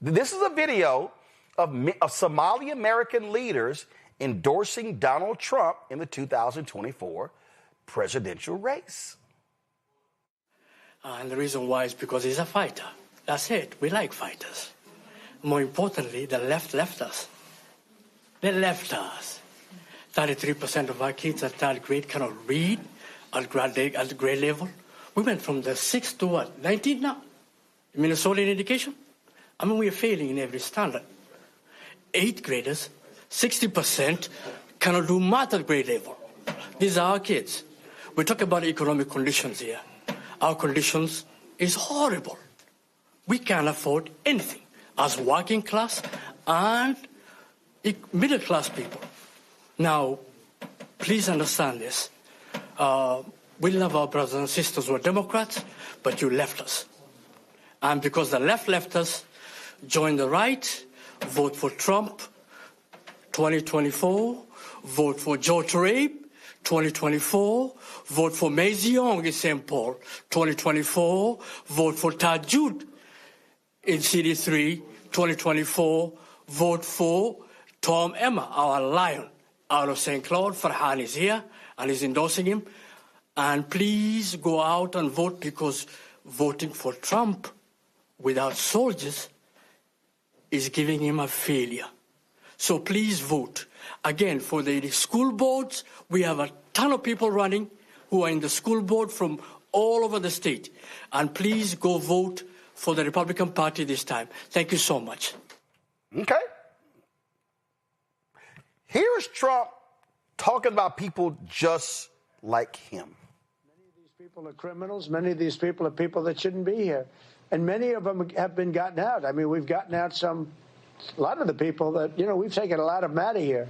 S2: This is a video of Somali American leaders endorsing Donald Trump in the 2024 presidential race.
S11: And the reason why is because he's a fighter. That's it. We like fighters. More importantly, the left left us. They left us. 33% of our kids at third grade cannot read at grade level. We went from the 6th to what, 19 now? In Minnesota in education? I mean, we are failing in every standard. 8th graders, 60% cannot do math at grade level. These are our kids. We talk about economic conditions here. Our conditions is horrible. We can't afford anything as working class and middle class people. Now, please understand this. We love our brothers and sisters who are Democrats, but you left us. And because the left left us, join the right, vote for Trump 2024, vote for George Rape 2024, vote for Maisie Young in St. Paul 2024, vote for Tajud in CD3 2024, vote for Tom Emma, our lion, out of St. Cloud. Farhan is here and is endorsing him. And please go out and vote, because voting for Trump without soldiers is giving him a failure. So please vote. Again, for the school boards, we have a ton of people running who are in the school board from all over the state. And please go vote for the Republican Party this time. Thank you so much.
S2: Okay. Here's Trump talking about people just like him.
S14: Many of these people are criminals. Many of these people are people that shouldn't be here. And many of them have been gotten out. I mean, we've gotten out a lot of the people that, we've taken a lot of them out of here.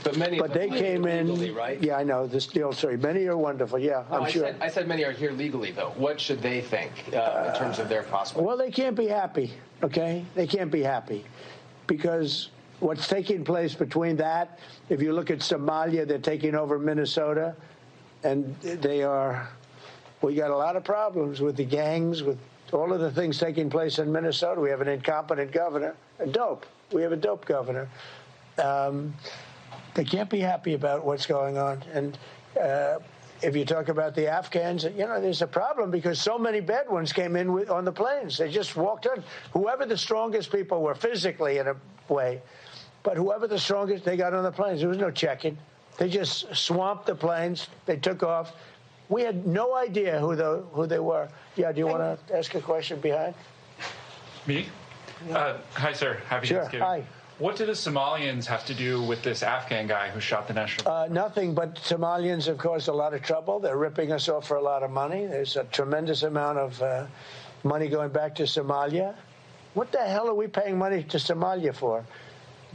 S15: But
S14: they came in
S15: legally, right?
S14: Yeah, I know. This deal, sorry. Many are wonderful. Yeah, I'm sure.
S15: I said many are here legally, though. What should they think in terms of their prospects?
S14: Well, they can't be happy, okay? They can't be happy because what's taking place between that, if you look at Somalia, they're taking over Minnesota, and we got a lot of problems with the gangs, with all of the things taking place in Minnesota. We have an incompetent governor, we have a dope governor. They can't be happy about what's going on. And if you talk about the Afghans, there's a problem because so many bad ones came in on the planes. They just walked in. Whoever the strongest people were physically in a way, but whoever the strongest, they got on the planes. There was no checking. They just swamped the planes. They took off. We had no idea who they were. Yeah, do you want to ask a question behind?
S20: Me? Hi, sir. Happy
S14: Sure.
S20: Thanksgiving.
S14: Hi.
S3: What do the Somalians have to do with this Afghan guy who shot the national?
S14: Nothing, but Somalians have caused a lot of trouble. They're ripping us off for a lot of money. There's a tremendous amount of money going back to Somalia. What the hell are we paying money to Somalia for?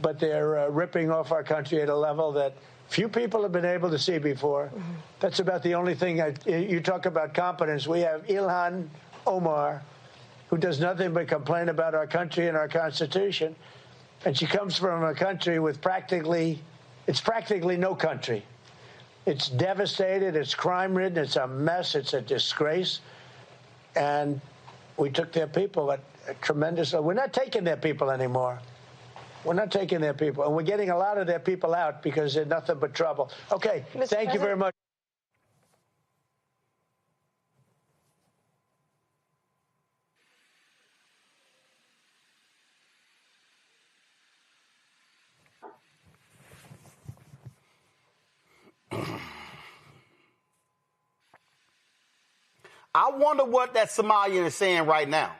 S14: But they're ripping off our country at a level that few people have been able to see before. Mm-hmm. That's about the only thing. You talk about competence. We have Ilhan Omar, who does nothing but complain about our country and our Constitution. And she comes from a country with practically no country. It's devastated, it's crime-ridden, it's a mess, it's a disgrace. And we took their people at a tremendous... We're not taking their people anymore. We're not taking their people. And we're getting a lot of their people out because they're nothing but trouble. Okay, thank you very much.
S2: I wonder what that Somalian is saying right now.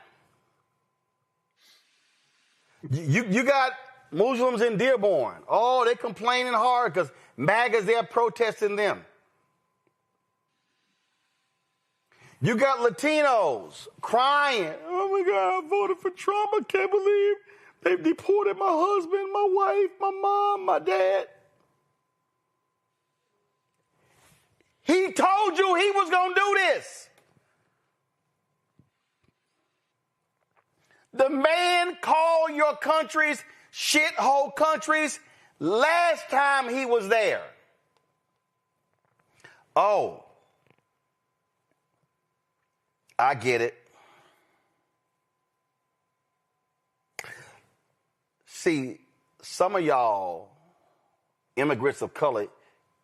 S2: You got Muslims in Dearborn. Oh, they're complaining hard because MAGA's there protesting them. You got Latinos crying. Oh, my God, I voted for Trump. I can't believe they've deported my husband, my wife, my mom, my dad. He told you he was going to do this. The man called your countries shithole countries last time he was there. Oh, I get it. See, some of y'all, immigrants of color,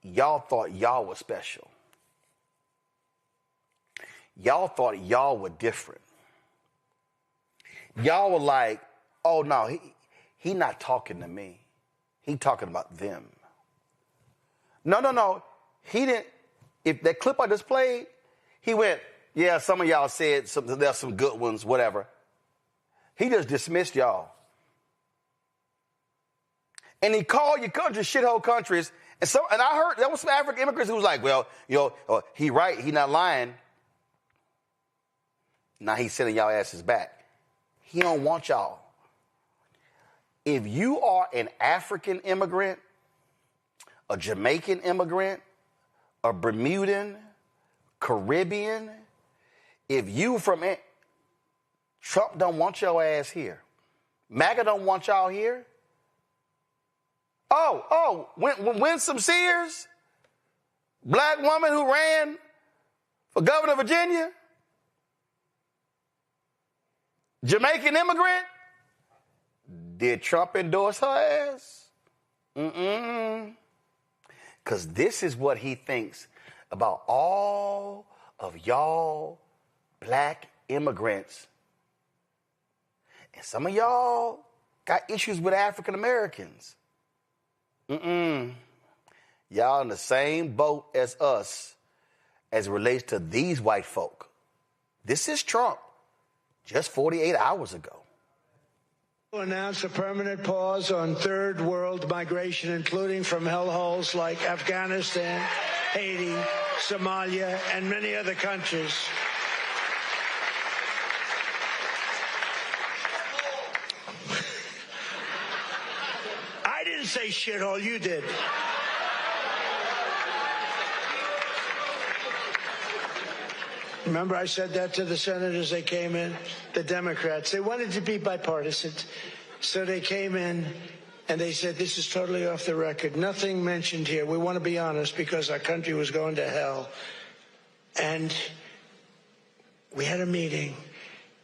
S2: y'all thought y'all were special. Y'all thought y'all were different. Y'all were like, oh, no, he not talking to me. He talking about them. No. He didn't. If that clip I just played, he went, yeah, some of y'all said there's some good ones, whatever. He just dismissed y'all. And he called your country shithole countries. And I heard there was some African immigrants who was like, well, he right, he not lying. Now he's sending y'all asses back. He don't want y'all. If you are an African immigrant, a Jamaican immigrant, a Bermudan, Caribbean, if you from it, Trump don't want your ass here. MAGA don't want y'all here. Winsome Sears, black woman who ran for governor of Virginia, Jamaican immigrant, did Trump endorse her ass? Because this is what he thinks about all of y'all black immigrants. And some of y'all got issues with African Americans. Y'all in the same boat as us as it relates to these white folk. This is Trump just 48 hours ago.
S14: Announced a permanent pause on third world migration, including from hellholes like Afghanistan, Haiti, Somalia, and many other countries. I didn't say shithole, you did. Remember I said that to the senators, they came in, the Democrats. They wanted to be bipartisan. So they came in and they said, this is totally off the record. Nothing mentioned here. We want to be honest because our country was going to hell. And we had a meeting.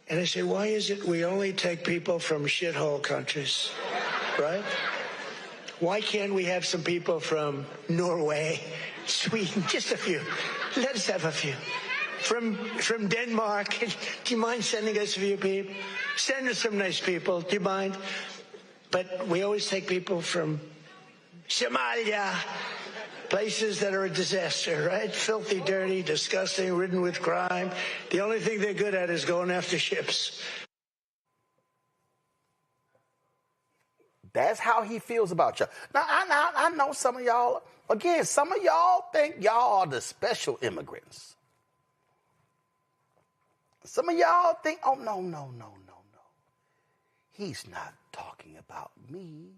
S14: And I said, why is it we only take people from shithole countries, right? Why can't we have some people from Norway, Sweden, just a few? Let us have a few. From Denmark, do you mind sending us a few people? Send us some nice people, do you mind? But we always take people from Somalia, places that are a disaster, right? Filthy, dirty, disgusting, ridden with crime. The only thing they're good at is going after ships.
S2: That's how he feels about y'all. Now, I know some of y'all, again, some of y'all think y'all are the special immigrants. Some of y'all think, oh, no. He's not talking about me.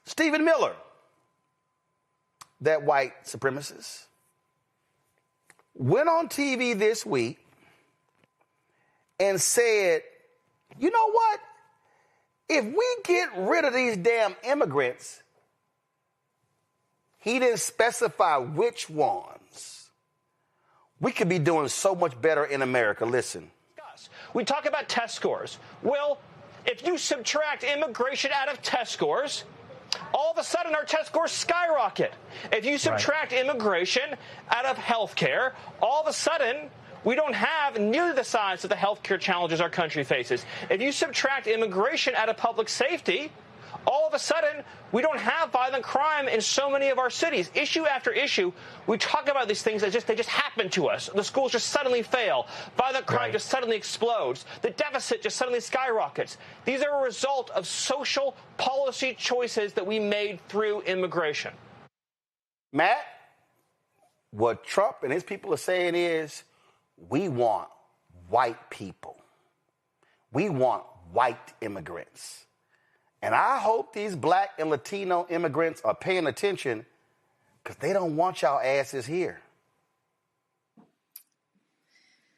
S2: Stephen Miller, that white supremacist, went on TV this week and said, you know what? If we get rid of these damn immigrants, he didn't specify which ones, we could be doing so much better in America. Listen.
S20: We talk about test scores. Well, if you subtract immigration out of test scores, all of a sudden our test scores skyrocket. If you subtract immigration out of health care, all of a sudden we don't have nearly the size of the health care challenges our country faces. If you subtract immigration out of public safety, all of a sudden we don't have violent crime in so many of our cities. Issue after issue, we talk about these things that they just happen to us. The schools just suddenly fail. Violent crime just suddenly explodes. The deficit just suddenly skyrockets. These are a result of social policy choices that we made through immigration.
S2: Matt, what Trump and his people are saying is, we want white people. We want white immigrants. And I hope these black and Latino immigrants are paying attention because they don't want y'all asses here.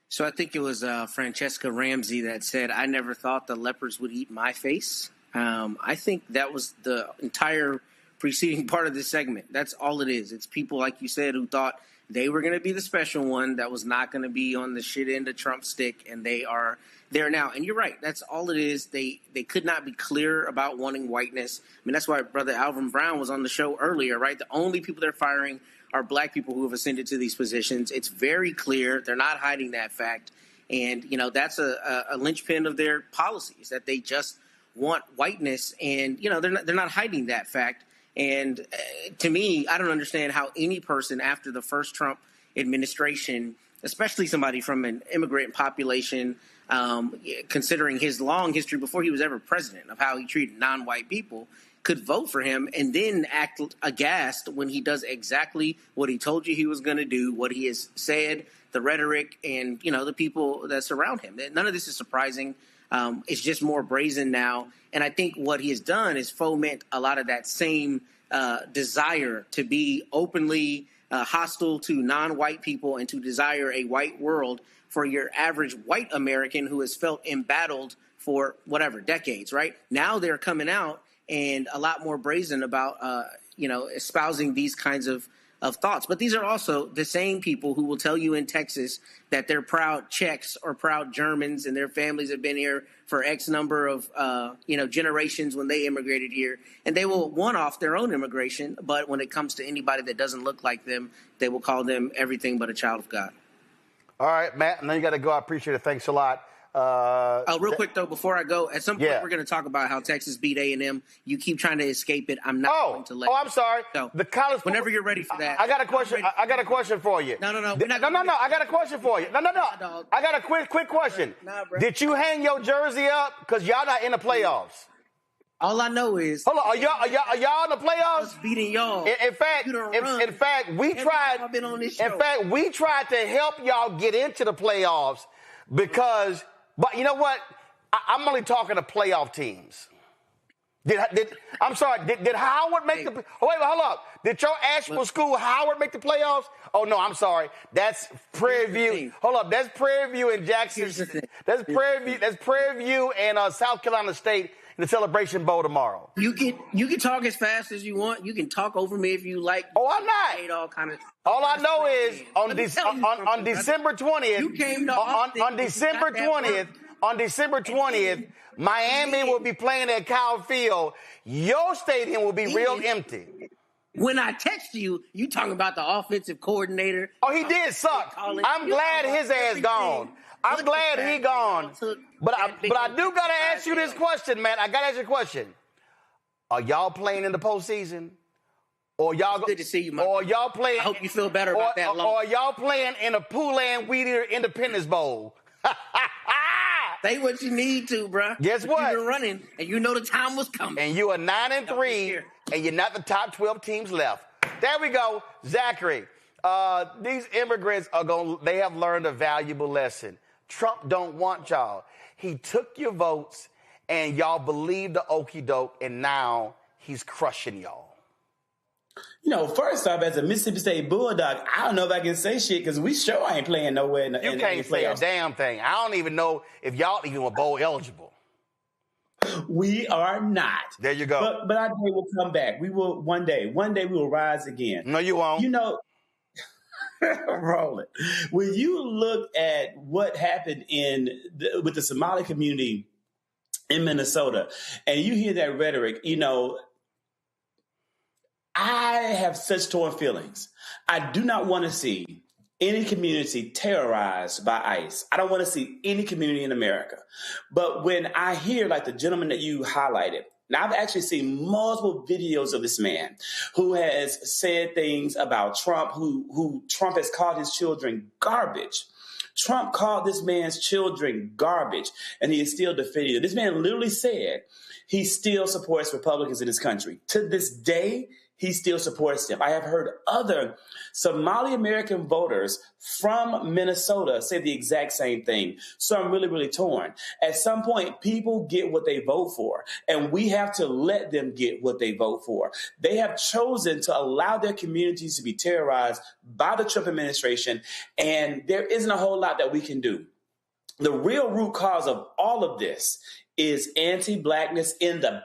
S13: So I think it was Francesca Ramsey that said, I never thought the leopards would eat my face. I think that was the entire preceding part of this segment. That's all it is. It's people, like you said, who thought they were going to be the special one that was not going to be on the shit end of Trump's stick, and they are there now. And you're right. That's all it is. They could not be clear about wanting whiteness. I mean, that's why Brother Alvin Brown was on the show earlier, right? The only people they're firing are black people who have ascended to these positions. It's very clear. They're not hiding that fact. And, you know, that's a linchpin of their policies, that they just want whiteness. And, you know, they're not hiding that fact. And to me, I don't understand how any person after the first Trump administration, especially somebody from an immigrant population, considering his long history before he was ever president of how he treated non-white people, could vote for him and then act aghast when he does exactly what he told you he was going to do, what he has said, the rhetoric, and, you know, the people that surround him. None of this is surprising. It's just more brazen now. And I think what he has done is foment a lot of that same desire to be openly hostile to non-white people and to desire a white world for your average white American who has felt embattled for whatever, decades, right? Now they're coming out and a lot more brazen about, espousing these kinds of thoughts. But these are also the same people who will tell you in Texas that they're proud Czechs or proud Germans and their families have been here for X number of, generations when they immigrated here. And they will one-off their own immigration. But when it comes to anybody that doesn't look like them, they will call them everything but a child of God.
S2: All right, Matt, and then you got to go. I appreciate it. Thanks a lot.
S13: Real quick, though, before I go, at some point we're going to talk about how Texas beat A&M. You keep trying to escape it. I'm not going to let you.
S2: I'm sorry.
S13: So,
S2: the college.
S13: Whenever you're ready for that.
S2: I got a question. I got a question for you.
S13: No.
S2: I got a question for you. No. I got a quick question. Did you hang your jersey up? Because y'all not in the playoffs.
S13: All I know is.
S2: Hold on. Are y'all in the playoffs?
S13: Beating y'all.
S2: In fact, we tried.
S13: I've been on this show.
S2: In fact, we tried to help y'all get into the playoffs because. But you know what? I'm only talking to playoff teams. Did Howard make the? Hold up. Did your actual school Howard make the playoffs? Oh no, I'm sorry. That's Prairie View. Hold up. That's Prairie View in Jackson. That's Prairie View and South Carolina State in the Celebration Bowl tomorrow.
S13: You can talk as fast as you want. You can talk over me if you like.
S2: Oh, I'm not. All I know is on December 20th.
S13: You came to
S2: on December 20th. On December 20th, Miami will be playing at Kyle Field. Your stadium will be real empty.
S13: When I text you, you talking about the offensive coordinator.
S2: Oh, he did suck. I'm glad his ass gone. I'm glad he gone. But I do got to ask you this question, man. I got to ask you a question. Are y'all playing in the postseason? Or y'all
S13: good to see you,
S2: or y'all playing?
S13: I hope you feel better about that.
S2: Or y'all playing in a Poulan Weed Eater Independence Bowl?
S13: Say what you need to, bruh.
S2: Guess what?
S13: You've been running, and you know the time was coming.
S2: And you are 9-3, and you're not the top 12 teams left. There we go, Zachary. These immigrants they have learned a valuable lesson. Trump don't want y'all. He took your votes, and y'all believed the okie doke, and now he's crushing y'all.
S16: First off, as a Mississippi State Bulldog, I don't know if I can say shit because we sure ain't playing nowhere in the
S2: You can't say a damn thing. I don't even know if y'all even were bowl eligible.
S16: We are not.
S2: There you go.
S16: But our day will come back. We will one day we will rise again.
S2: No, you won't.
S16: Roland, when you look at what happened with the Somali community in Minnesota, and you hear that rhetoric, I have such torn feelings. I do not want to see any community terrorized by ICE. I don't want to see any community in America. But when I hear, like the gentleman that you highlighted, now I've actually seen multiple videos of this man who has said things about Trump, who Trump has called his children garbage. Trump called this man's children garbage, and he is still defending it. This man literally said he still supports Republicans in this country. To this day, he still supports them. I have heard other Somali American voters from Minnesota say the exact same thing. So I'm really, really torn. At some point, people get what they vote for, and we have to let them get what they vote for. They have chosen to allow their communities to be terrorized by the Trump administration, and there isn't a whole lot that we can do. The real root cause of all of this is anti-blackness in the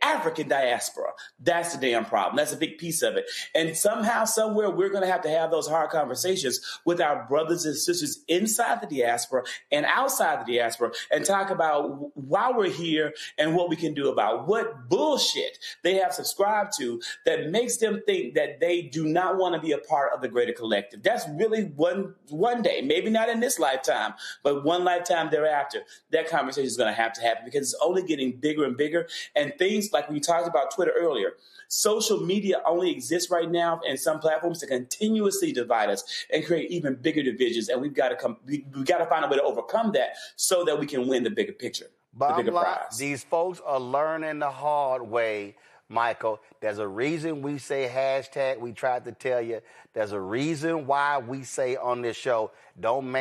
S16: African diaspora. That's the damn problem. That's a big piece of it. And somehow, somewhere, we're going to have those hard conversations with our brothers and sisters inside the diaspora and outside the diaspora and talk about why we're here and what we can do about what bullshit they have subscribed to that makes them think that they do not want to be a part of the greater collective. That's really one day, maybe not in this lifetime, but one lifetime thereafter, that conversation is going to have to happen because it's only getting bigger and bigger. And things like we talked about Twitter earlier, social media only exists right now in some platforms to continuously divide us and create even bigger divisions. And we've got to find a way to overcome that so that we can win the bigger picture, the bigger prize.
S2: These folks are learning the hard way, Michael. There's a reason we say hashtag. We tried to tell you. There's a reason why we say on this show, don't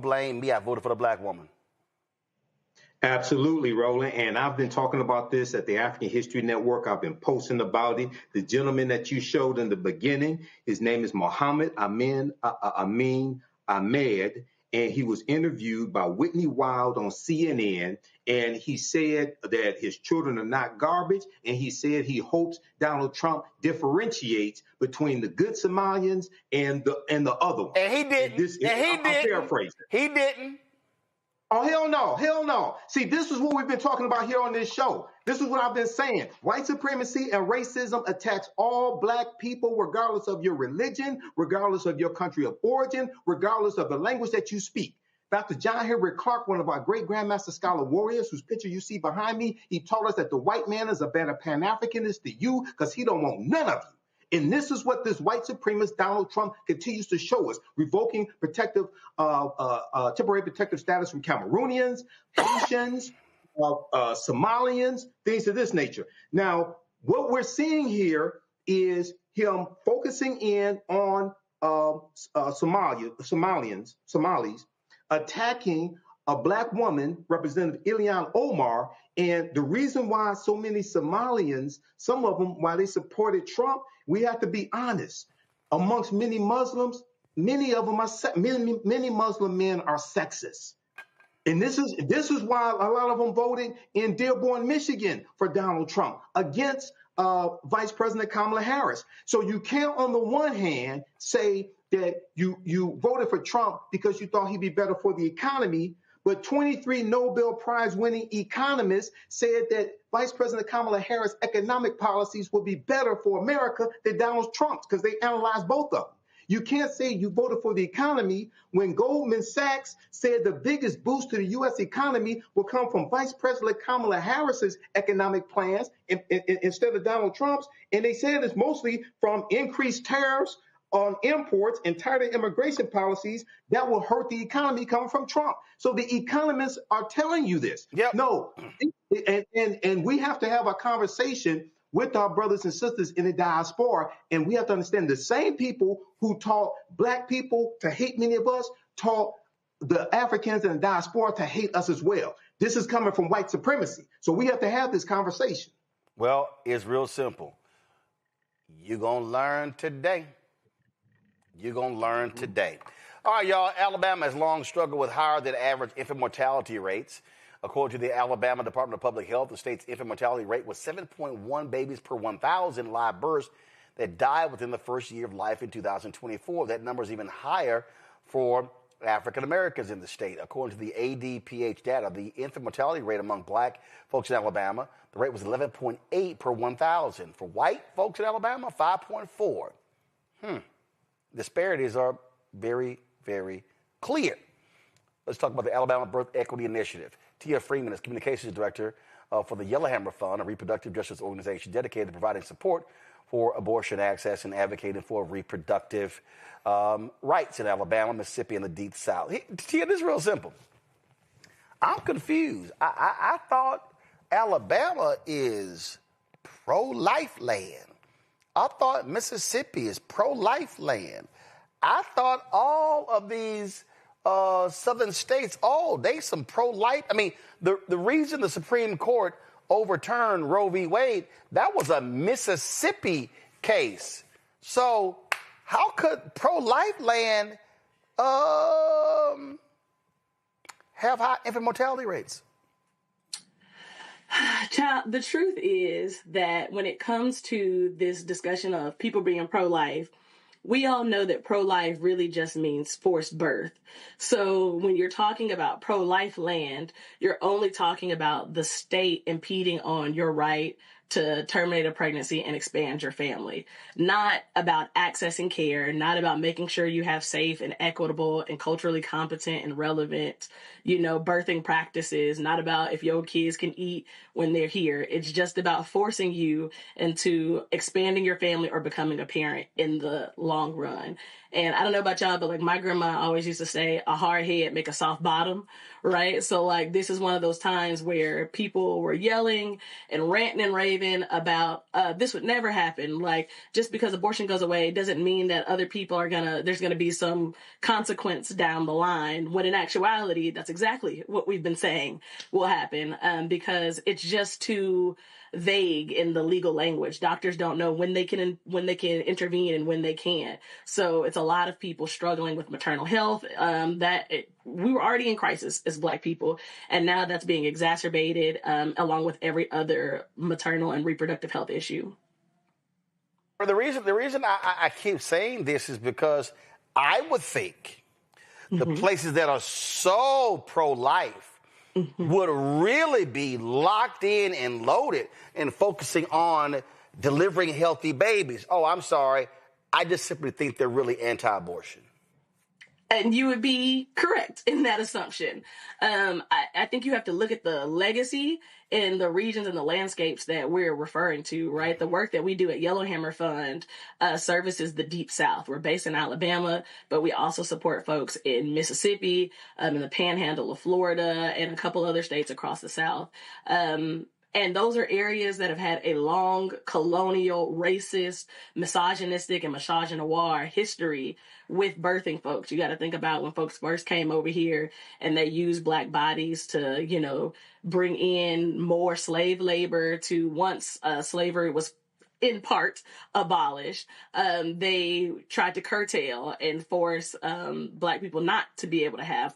S2: blame me. I voted for the black woman.
S12: Absolutely, Roland. And I've been talking about this at the African History Network. I've been posting about it. The gentleman that you showed in the beginning, his name is Mohammed Amin Ahmed, and he was interviewed by Whitney Wild on CNN. And he said that his children are not garbage. And he said he hopes Donald Trump differentiates between the good Somalians and the other ones.
S2: And he didn't.
S12: I'm paraphrasing.
S2: He didn't.
S12: Oh, hell no. See, this is what we've been talking about here on this show. This is what I've been saying. White supremacy and racism attacks all black people, regardless of your religion, regardless of your country of origin, regardless of the language that you speak. Dr. John Henry Clark, one of our great Grandmaster Scholar warriors, whose picture you see behind me, he taught us that the white man is a better Pan-Africanist than you because he don't want none of you. And this is what this white supremacist Donald Trump continues to show us, revoking temporary protective status from Cameroonians, Haitians, Somalians, things of this nature. Now, what we're seeing here is him focusing in on Somalis, attacking a black woman, Representative Ilhan Omar. And the reason why so many Somalians, some of them, why they supported Trump, we have to be honest. Amongst many Muslims, many Muslim men are sexist. And this is why a lot of them voted in Dearborn, Michigan for Donald Trump against Vice President Kamala Harris. So you can't, on the one hand, say that you voted for Trump because you thought he'd be better for the economy, but 23 Nobel Prize winning economists said that Vice President Kamala Harris' economic policies would be better for America than Donald Trump's because they analyzed both of them. You can't say you voted for the economy when Goldman Sachs said the biggest boost to the U.S. economy will come from Vice President Kamala Harris's economic plans instead of Donald Trump's. And they said it's mostly from increased tariffs on imports and tighter immigration policies that will hurt the economy coming from Trump. So the economists are telling you this.
S2: Yep.
S12: No, and we have to have a conversation with our brothers and sisters in the diaspora, and we have to understand the same people who taught black people to hate many of us taught the Africans and the diaspora to hate us as well. This is coming from white supremacy. So we have to have this conversation.
S2: Well, it's real simple. You're going to learn today. You're going to learn today. All right, y'all. Alabama has long struggled with higher than average infant mortality rates. According to the Alabama Department of Public Health, the state's infant mortality rate was 7.1 babies per 1,000 live births that died within the first year of life in 2024. That number is even higher for African Americans in the state. According to the ADPH data, the infant mortality rate among black folks in Alabama, the rate was 11.8 per 1,000. For white folks in Alabama, 5.4. Disparities are very, very clear. Let's talk about the Alabama Birth Equity Initiative. Tia Freeman is Communications Director for the Yellowhammer Fund, a reproductive justice organization dedicated to providing support for abortion access and advocating for reproductive rights in Alabama, Mississippi, and the Deep South. Tia, this is real simple. I'm confused. I thought Alabama is pro-life land. I thought Mississippi is pro-life land. I thought all of these southern states, they some pro-life. I mean, the reason the Supreme Court overturned Roe v. Wade, that was a Mississippi case. So how could pro-life land have high infant mortality rates?
S1: Child, the truth is that when it comes to this discussion of people being pro-life, we all know that pro-life really just means forced birth. So when you're talking about pro-life land, you're only talking about the state impeding on your right to terminate a pregnancy and expand your family, not about accessing care, not about making sure you have safe and equitable and culturally competent and relevant, birthing practices, not about if your kids can eat when they're here. It's just about forcing you into expanding your family or becoming a parent in the long run. And I don't know about y'all, but like my grandma always used to say, a hard head make a soft bottom, right? So like this is one of those times where people were yelling and ranting and raving about this would never happen. Like just because abortion goes away doesn't mean that other people there's gonna be some consequence down the line, when in actuality, that's exactly what we've been saying will happen, because it's just too vague in the legal language. Doctors don't know when they can intervene and when they can't. So it's a lot of people struggling with maternal health. We were already in crisis as Black people, and now that's being exacerbated along with every other maternal and reproductive health issue.
S2: The reason I keep saying this is because I would think the places that are so pro-life would really be locked in and loaded and focusing on delivering healthy babies. Oh, I'm sorry. I just simply think they're really anti-abortion.
S1: And you would be correct in that assumption. I think you have to look at the legacy in the regions and the landscapes that we're referring to, right? The work that we do at Yellowhammer Fund services the Deep South. We're based in Alabama, but we also support folks in Mississippi, in the Panhandle of Florida, and a couple other states across the South. And those are areas that have had a long colonial, racist, misogynistic, and misogynoir history with birthing folks. You got to think about when folks first came over here and they used Black bodies to, bring in more slave labor to once slavery was in part abolished. They tried to curtail and force Black people not to be able to have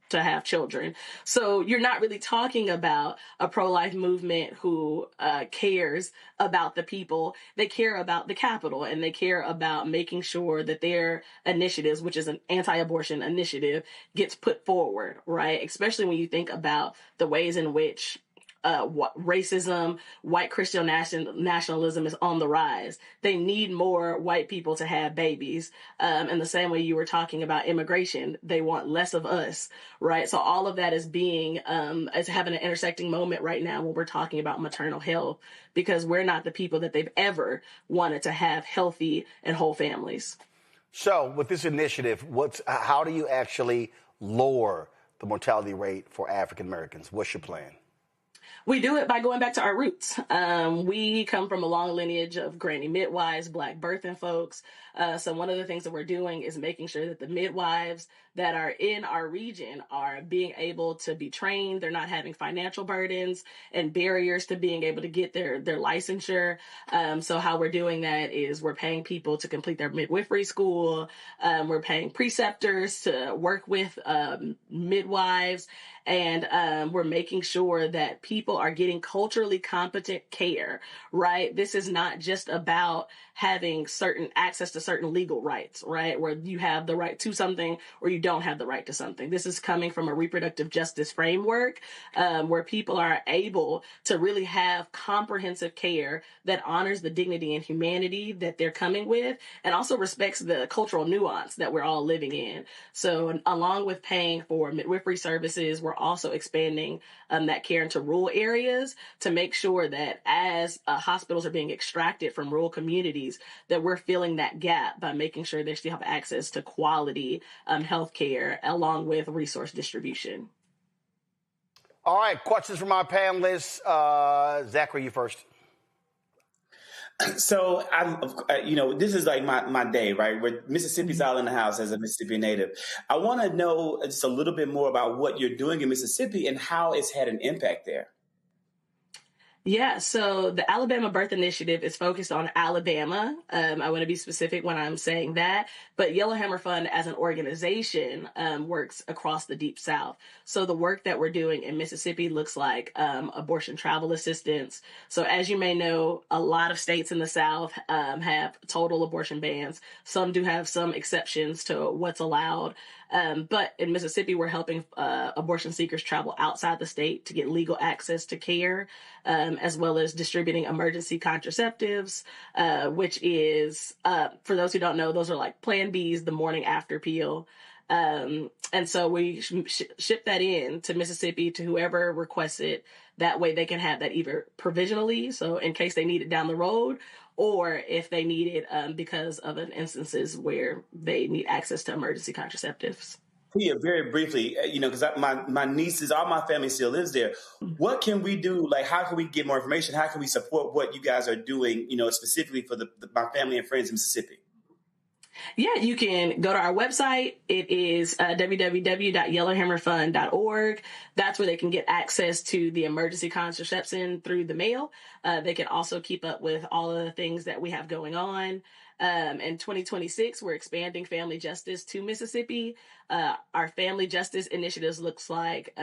S1: to have children. So you're not really talking about a pro-life movement who cares about the people. They care about the capital, and they care about making sure that their initiatives, which is an anti-abortion initiative, gets put forward, right? Especially when you think about the ways in which racism, white Christian nationalism is on the rise. They need more white people to have babies. In the same way you were talking about immigration, they want less of us, right? So all of that is is having an intersecting moment right now when we're talking about maternal health, because we're not the people that they've ever wanted to have healthy and whole families.
S2: So with this initiative, how do you actually lower the mortality rate for African Americans? What's your plan?
S1: We do it by going back to our roots. We come from a long lineage of granny midwives, Black birthing folks. So one of the things that we're doing is making sure that the midwives that are in our region are being able to be trained. They're not having financial burdens and barriers to being able to get their licensure. So how we're doing that is we're paying people to complete their midwifery school. We're paying preceptors to work with midwives. And we're making sure that people are getting culturally competent care, right? This is not just about having certain access to certain legal rights, right? Where you have the right to something or you don't have the right to something. This is coming from a reproductive justice framework where people are able to really have comprehensive care that honors the dignity and humanity that they're coming with and also respects the cultural nuance that we're all living in. So along with paying for midwifery services, we're also expanding that care into rural areas to make sure that as hospitals are being extracted from rural communities, that we're filling that gap by making sure they still have access to quality health care along with resource distribution.
S2: All right, questions from our panelists. Zachary, you first.
S16: So this is like my day, right? Where Mississippi's all in the house as a Mississippi native. I want to know just a little bit more about what you're doing in Mississippi and how it's had an impact there.
S1: Yeah, so the Alabama Birth Initiative is focused on Alabama. I want to be specific when I'm saying that, but Yellowhammer Fund as an organization works across the Deep South. So the work that we're doing in Mississippi looks like abortion travel assistance. So as you may know, a lot of states in the South have total abortion bans. Some do have some exceptions to what's allowed. But in Mississippi, we're helping abortion seekers travel outside the state to get legal access to care, as well as distributing emergency contraceptives, which is, for those who don't know, those are like Plan B's, the morning after pill. And so we ship that in to Mississippi to whoever requests it. That way they can have that either provisionally, so in case they need it down the road, or if they need it because of an instances where they need access to emergency contraceptives.
S16: Yeah, very briefly, because my nieces, all my family still lives there. What can we do? Like, how can we get more information? How can we support what you guys are doing, specifically for my family and friends in Mississippi?
S1: Yeah, you can go to our website. It is www.yellowhammerfund.org. That's where they can get access to the emergency contraception through the mail. They can also keep up with all of the things that we have going on. In 2026, we're expanding family justice to Mississippi. Our family justice initiatives looks like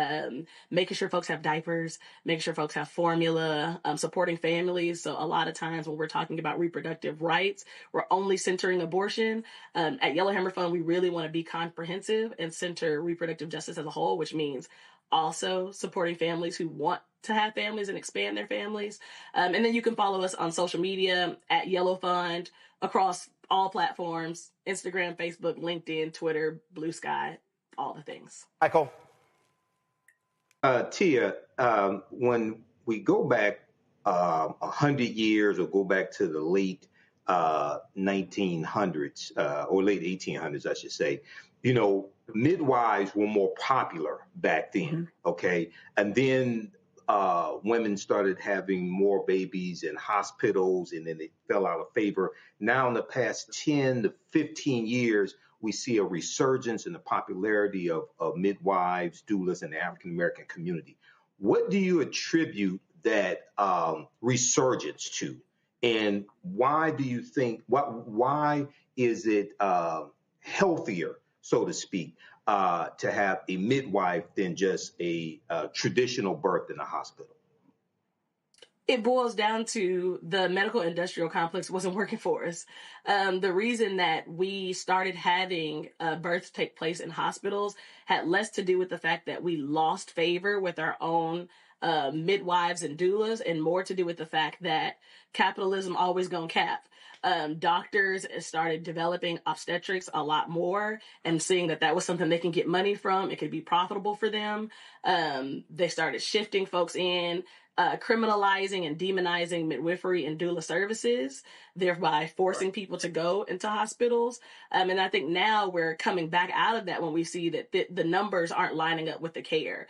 S1: making sure folks have diapers, making sure folks have formula, supporting families. So a lot of times when we're talking about reproductive rights, we're only centering abortion. At Yellowhammer Fund, we really want to be comprehensive and center reproductive justice as a whole, which means also supporting families who want to have families and expand their families. And then you can follow us on social media at Yellow Fund across all platforms, Instagram, Facebook, LinkedIn, Twitter, Blue Sky, all the things.
S2: Michael?
S12: Tia, when we go back 100 years or go back to the late 1900s or late 1800s, I should say, midwives were more popular back then, okay? And then women started having more babies in hospitals, and then they fell out of favor. Now, in the past 10 to 15 years, we see a resurgence in the popularity of midwives, doulas, in the African-American community. What do you attribute that resurgence to? And why do you think, why is it healthier, so to speak, to have a midwife than just a traditional birth in a hospital?
S1: It boils down to the medical industrial complex wasn't working for us. The reason that we started having births take place in hospitals had less to do with the fact that we lost favor with our own midwives and doulas, and more to do with the fact that capitalism always gonna cap. Doctors started developing obstetrics a lot more and seeing that that was something they can get money from. It could be profitable for them. They started shifting folks in, criminalizing and demonizing midwifery and doula services, thereby forcing people to go into hospitals. And I think now we're coming back out of that when we see that the numbers aren't lining up with the care.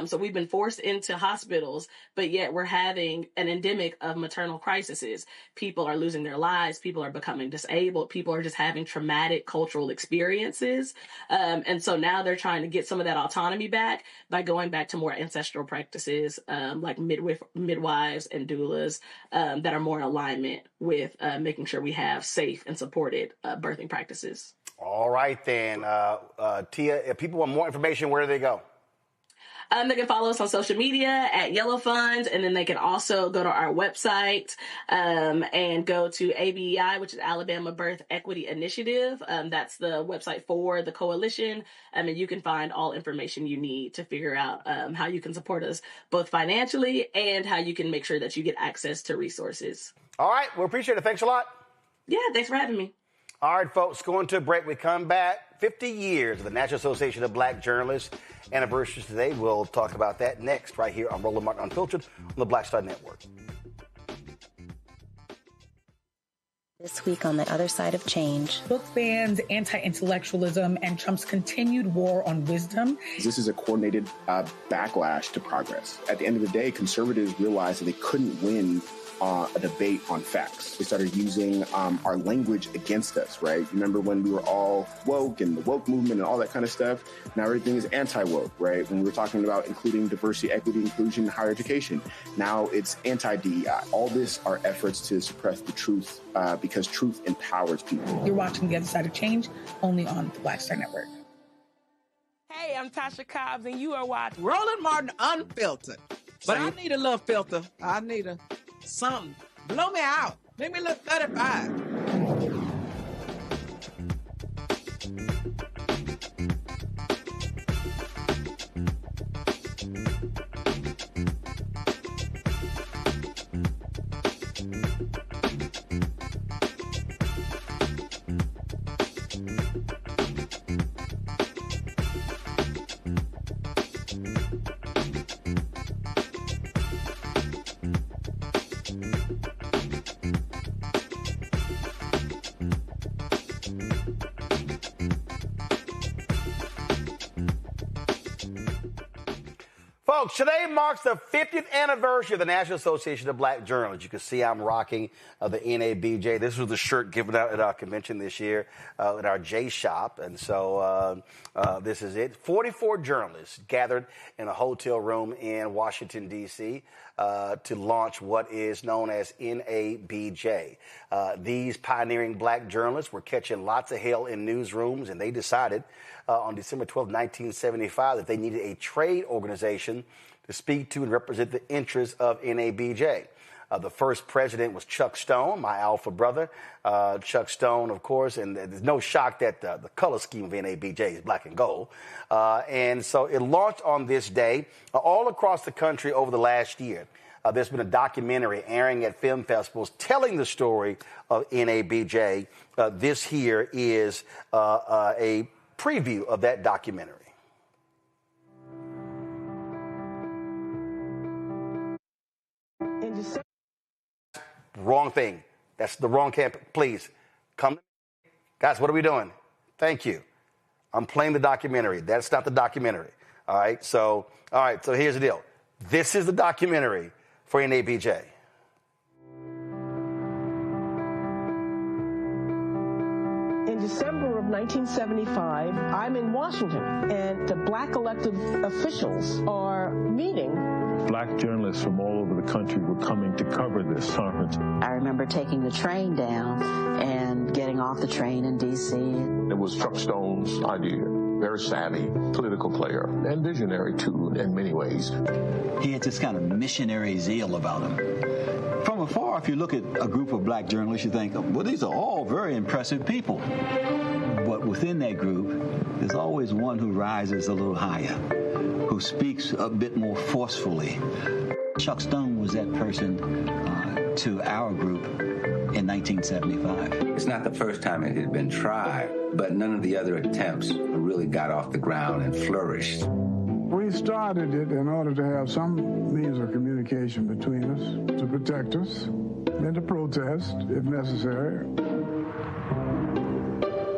S1: So we've been forced into hospitals, but yet we're having an endemic of maternal crises. People are losing their lives. People are becoming disabled. People are just having traumatic cultural experiences. And so now they're trying to get some of that autonomy back by going back to more ancestral practices, like midwives and doulas, that are more in alignment with making sure we have safe and supported birthing practices.
S2: All right, then. Tia, if people want more information, where do they go?
S1: They can follow us on social media at Yellow Funds, and then they can also go to our website and go to ABEI, which is Alabama Birth Equity Initiative. That's the website for the coalition, and you can find all information you need to figure out how you can support us both financially and how you can make sure that you get access to resources.
S2: All right, we appreciate it. Thanks a lot.
S1: Yeah, thanks for having me.
S2: All right, folks, going to a break. We come back. 50 years of the National Association of Black Journalists. Anniversaries today. We'll talk about that next right here on Roland Martin Unfiltered on the Black Star Network.
S21: This week on The Other Side of Change.
S9: Book bans, anti-intellectualism, and Trump's continued war on wisdom.
S22: This is a coordinated backlash to progress. At the end of the day, conservatives realized that they couldn't win a debate on facts. They started using our language against us, right? Remember when we were all woke and the woke movement and all that kind of stuff? Now everything is anti-woke, right? When we were talking about including diversity, equity, inclusion, and higher education, now it's anti-DEI. All this are efforts to suppress the truth because truth empowers people.
S9: You're watching The Other Side of Change, only on the Black Star Network.
S4: Hey, I'm Tasha Cobbs, and you are watching Roland Martin Unfiltered. But I need a little filter. I need something. Blow me out. Make me look 35.
S2: Folks, today marks the 50th anniversary of the National Association of Black Journalists. You can see I'm rocking the NABJ. This was the shirt given out at our convention this year at our J Shop. And so this is it. 44 journalists gathered in a hotel room in Washington, D.C. To launch what is known as NABJ. These pioneering black journalists were catching lots of hell in newsrooms, and they decided on December 12, 1975, that they needed a trade organization to speak to and represent the interests of NABJ. The first president was Chuck Stone, my alpha brother. Chuck Stone, of course, and there's no shock that the color scheme of NABJ is black and gold. And so it launched on this day all across the country over the last year. There's been a documentary airing at film festivals telling the story of NABJ. This here is a preview of that documentary. Wrong thing. That's the wrong camp. Please come. Guys, what are we doing? Thank you. I'm playing the documentary. That's not the documentary. All right. So here's the deal. This is the documentary for NABJ.
S23: In December of 1975, I'm in Washington, and the black elected officials are meeting.
S24: Black journalists from all over the country were coming to cover this conference.
S25: I remember taking the train down and getting off the train in D.C.
S24: It was Chuck Stone's idea. Very savvy political player and visionary, too, in many ways.
S26: He had this kind of missionary zeal about him. From afar, if you look at a group of black journalists, you think, well, these are all very impressive people. But within that group, there's always one who rises a little higher, who speaks a bit more forcefully. Chuck Stone was that person to our group in 1975.
S5: It's not the first time it had been tried, but none of the other attempts really got off the ground and flourished.
S6: We started it in order to have some means of communication between us, to protect us, and to protest if necessary.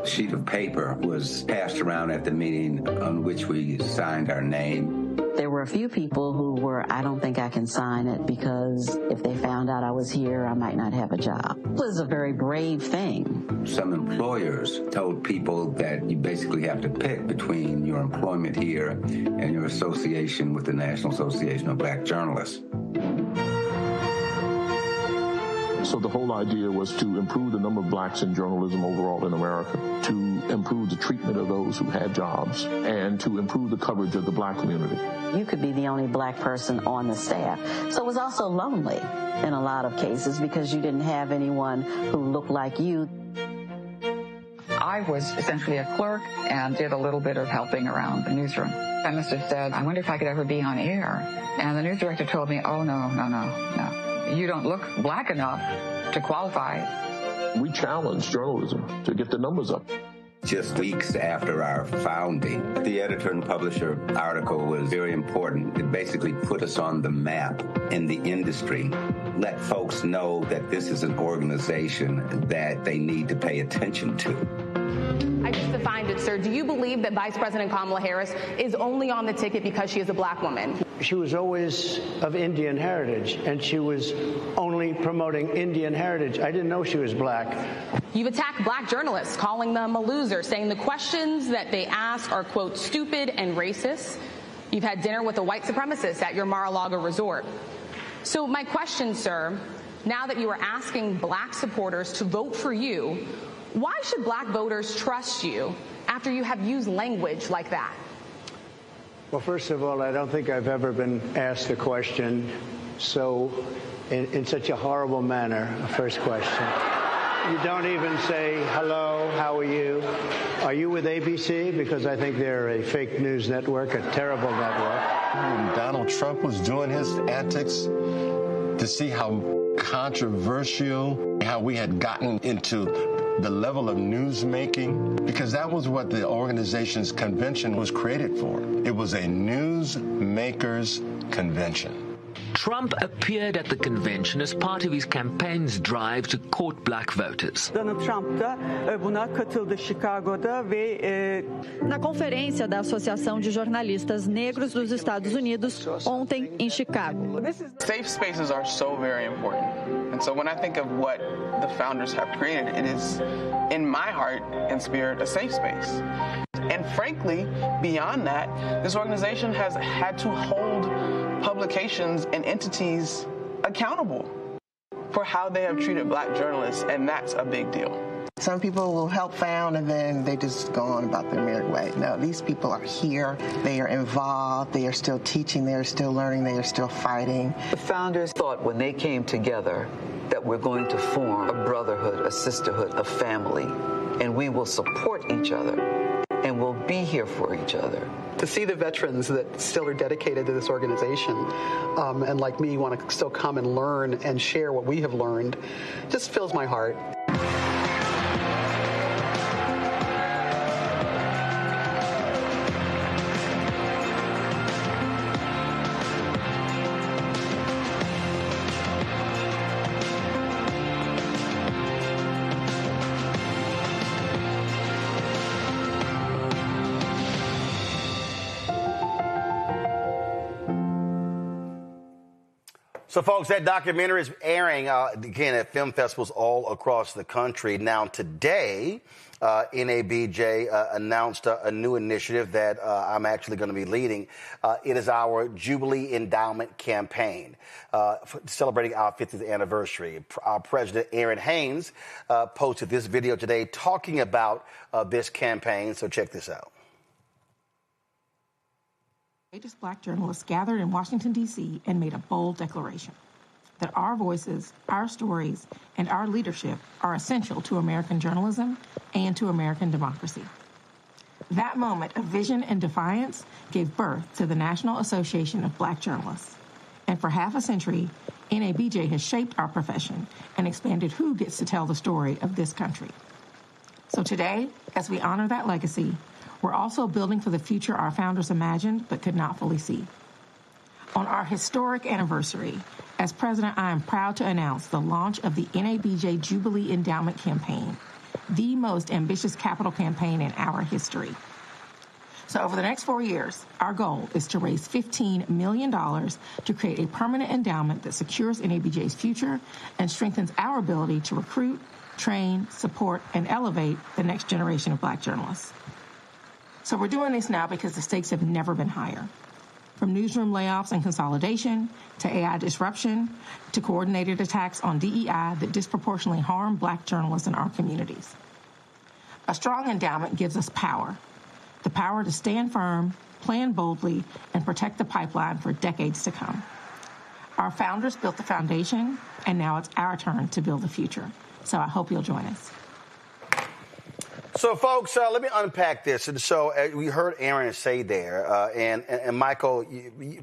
S5: A sheet of paper was passed around at the meeting on which we signed our name.
S25: There were a few people who were, I don't think I can sign it because if they found out I was here, I might not have a job. It was a very brave thing.
S5: Some employers told people that you basically have to pick between your employment here and your association with the National Association of Black Journalists.
S24: So the whole idea was to improve the number of blacks in journalism overall in America, to improve the treatment of those who had jobs, and to improve the coverage of the black community.
S25: You could be the only black person on the staff. So it was also lonely in a lot of cases because you didn't have anyone who looked like you.
S10: I was essentially a clerk and did a little bit of helping around the newsroom. I must have said, I wonder if I could ever be on air. And the news director told me, oh, no. You don't look black enough to qualify.
S24: We challenged journalism to get the numbers up.
S5: Just weeks after our founding, the editor and publisher article was very important. It basically put us on the map in the industry, let folks know that this is an organization that they need to pay attention to.
S17: I just defined it, sir. Do you believe that Vice President Kamala Harris is only on the ticket because she is a black woman?
S14: She was always of Indian heritage, and she was only promoting Indian heritage. I didn't know she was black.
S17: You've attacked black journalists, calling them a loser, saying the questions that they ask are, quote, stupid and racist. You've had dinner with a white supremacist at your Mar-a-Lago resort. So my question, sir, now that you are asking black supporters to vote for you, why should black voters trust you after you have used language like that?
S14: Well, first of all, I don't think I've ever been asked a question so in such a horrible manner. First question. You don't even say, hello, how are you? Are you with ABC? Because I think they're a fake news network, a terrible network.
S18: When Donald Trump was doing his antics, to see how controversial, how we had gotten into the level of news making, because that was what the organization's convention was created for. It was a news makers convention.
S19: Trump appeared at the convention as part of his campaign's drive to court black voters.
S27: Donald Trump da buna katıldı Chicago'da ve
S28: na conferência da Associação de Jornalistas Negros dos Estados Unidos ontem em Chicago.
S29: Safe spaces are so very important. And so when I think of what the founders have created, it is, in my heart and spirit, a safe space. And frankly, beyond that, this organization has had to hold publications and entities accountable for how they have treated black journalists, and that's a big deal.
S30: Some people will help found and then they just go on about their merry way. No, these people are here, they are involved, they are still teaching, they are still learning, they are still fighting.
S31: The founders thought when they came together that we're going to form a brotherhood, a sisterhood, a family, and we will support each other and we'll be here for each other.
S32: To see the veterans that still are dedicated to this organization and like me want to still come and learn and share what we have learned just fills my heart.
S2: So, folks, that documentary is airing, again, at film festivals all across the country. Now, today, NABJ announced a new initiative that I'm actually going to be leading. It is our Jubilee Endowment Campaign, celebrating our 50th anniversary. Our president, Aaron Haynes, posted this video today talking about this campaign. So check this out.
S33: Courageous black journalists gathered in Washington, D.C. and made a bold declaration that our voices, our stories, and our leadership are essential to American journalism and to American democracy. That moment of vision and defiance gave birth to the National Association of Black Journalists. And for half a century, NABJ has shaped our profession and expanded who gets to tell the story of this country. So today, as we honor that legacy, we're also building for the future our founders imagined but could not fully see. On our historic anniversary, as president, I am proud to announce the launch of the NABJ Jubilee Endowment Campaign, the most ambitious capital campaign in our history. So over the next 4 years, our goal is to raise $15 million to create a permanent endowment that secures NABJ's future and strengthens our ability to recruit, train, support, and elevate the next generation of Black journalists. So we're doing this now because the stakes have never been higher. From newsroom layoffs and consolidation, to AI disruption, to coordinated attacks on DEI that disproportionately harm Black journalists in our communities. A strong endowment gives us power. The power to stand firm, plan boldly, and protect the pipeline for decades to come. Our founders built the foundation, and now it's our turn to build the future. So I hope you'll join us.
S2: So, folks, let me unpack this. And so we heard Aaron say there, and Michael,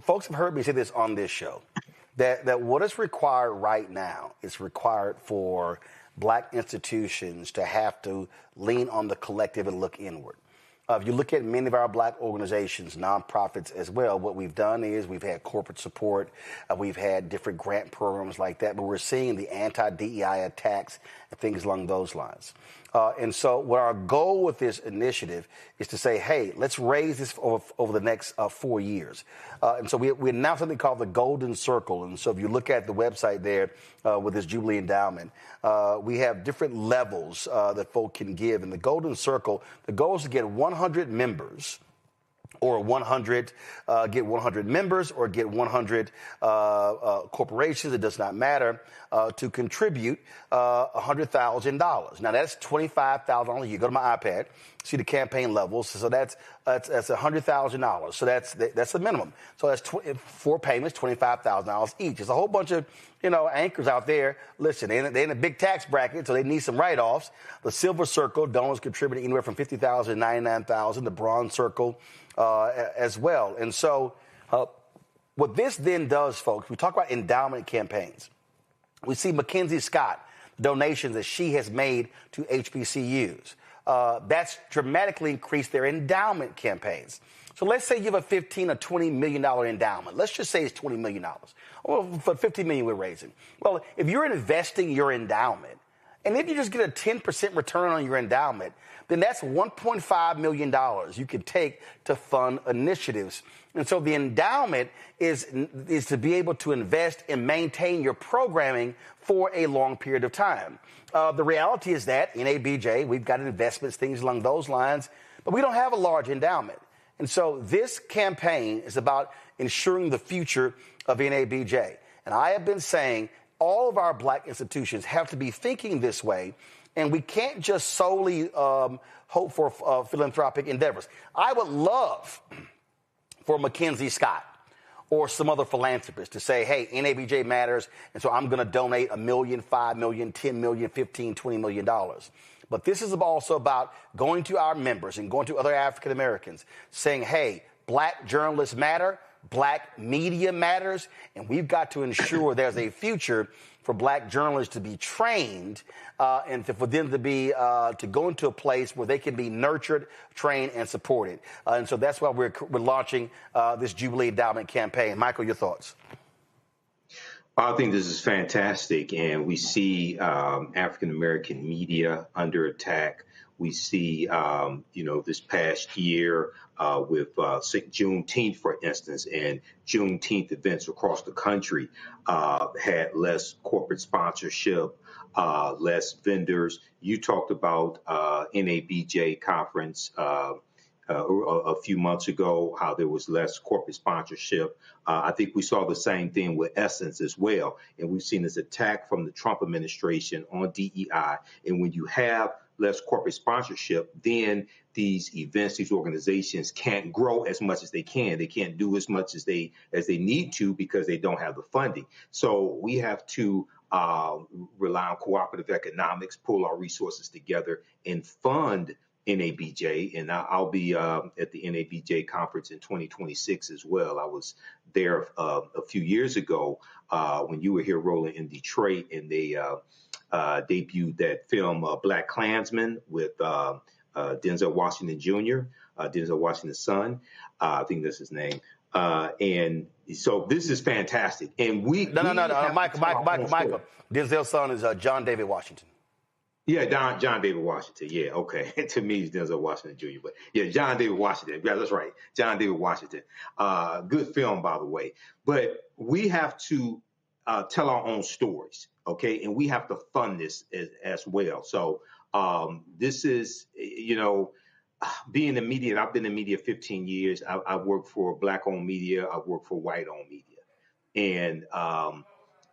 S2: folks have heard me say this on this show, that what is required right now is required for Black institutions to have to lean on the collective and look inward. If you look at many of our Black organizations, nonprofits as well, what we've done is we've had corporate support, we've had different grant programs like that, but we're seeing the anti-DEI attacks and things along those lines. And so what our goal with this initiative is to say, hey, let's raise this over the next 4 years. And so we announced something called the Golden Circle. And so if you look at the website there with this Jubilee Endowment, we have different levels that folk can give. And the Golden Circle, the goal is to get 100 members, or get 100 members, or get 100 corporations, it does not matter, to contribute $100,000. Now, that's $25,000. You go to my iPad, see the campaign levels. So that's $100,000. So that's the minimum. So that's 4 payments, $25,000 each. There's a whole bunch of anchors out there. Listen, they're in a big tax bracket, so they need some write-offs. The Silver Circle, donors contribute anywhere from $50,000 to $99,000. The Bronze Circle as well. And so what this then does, folks, we talk about endowment campaigns. We see Mackenzie Scott, donations that she has made to HBCUs. That's dramatically increased their endowment campaigns. So let's say you have a $15 or $20 million endowment. Let's just say it's $20 million. Or for $50 million we're raising. Well, if you're investing your endowment, and if you just get a 10% return on your endowment, then that's $1.5 million you can take to fund initiatives. And so the endowment is to be able to invest and maintain your programming for a long period of time. The reality is that in NABJ, we've got investments, things along those lines, but we don't have a large endowment. And so this campaign is about ensuring the future of NABJ. And I have been saying all of our Black institutions have to be thinking this way, and we can't just solely hope for philanthropic endeavors. I would love for Mackenzie Scott or some other philanthropist to say, hey, NABJ matters, and so I'm going to donate $1 million, $5 million, $10 million, $15, $20 million. But this is also about going to our members and going to other African Americans saying, hey, Black journalists matter, Black media matters, and we've got to ensure there's a future for Black journalists to be trained and for them to be to go into a place where they can be nurtured, trained, and supported. And so that's why we're launching this Jubilee Endowment campaign. Michael, your thoughts?
S1: I think this is fantastic, and we see African American media under attack. We see, this past year with Juneteenth, for instance, and Juneteenth events across the country had less corporate sponsorship, less vendors. You talked about NABJ conference a few months ago, how there was less corporate sponsorship. I think we saw the same thing with Essence as well. And we've seen this attack from the Trump administration on DEI. And when you have less corporate sponsorship, then these events, these organizations can't grow as much as they can. They can't do as much as they need to because they don't have the funding. So we have to rely on cooperative economics, pull our resources together, and fund NABJ, and I'll be at the NABJ conference in 2026 as well. I was there a few years ago when you were here, Roland, in Detroit, and they debuted that film Black Klansman with Denzel Washington Jr., Denzel Washington's son. I think that's his name. And so this is fantastic. And
S2: No, Michael. Denzel's son is John David Washington.
S1: Yeah, John David Washington. Yeah, okay. To me, it's Denzel Washington Jr. But yeah, John David Washington. Yeah, that's right. John David Washington. Good film, by the way. But we have to tell our own stories, okay? And we have to fund this as well. So this is, being in media, and I've been in media 15 years. I've worked for Black-owned media. I've worked for white-owned media. And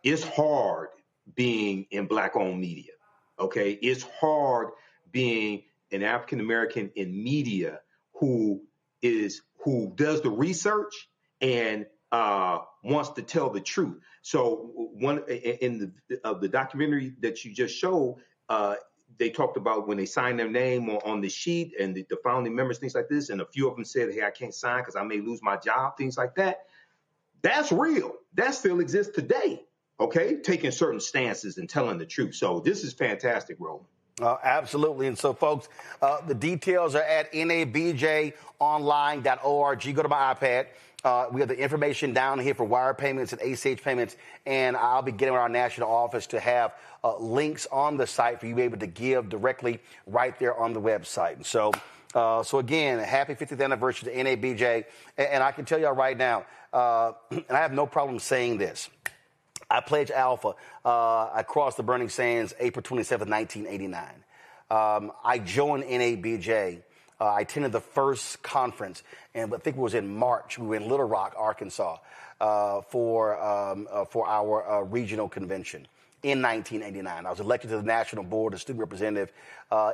S1: it's hard being in Black-owned media. Okay, it's hard being an African American in media who does the research and wants to tell the truth. So one in the documentary that you just showed, they talked about when they signed their name on the sheet and the founding members, things like this, and a few of them said, "Hey, I can't sign because I may lose my job," things like that. That's real. That still exists today. Okay, taking certain stances and telling the truth. So this is fantastic, Roland.
S2: Absolutely. And so, folks, the details are at nabjonline.org. Go to my iPad. We have the information down here for wire payments and ACH payments. And I'll be getting with our national office to have links on the site for you to be able to give directly right there on the website. And so again, happy 50th anniversary to NABJ. And I can tell y'all right now, and I have no problem saying this, I pledged Alpha. I crossed the burning sands April 27, 1989. I joined NABJ. I attended the first conference, and I think it was in March. We were in Little Rock, Arkansas, for our regional convention in 1989. I was elected to the National Board as student representative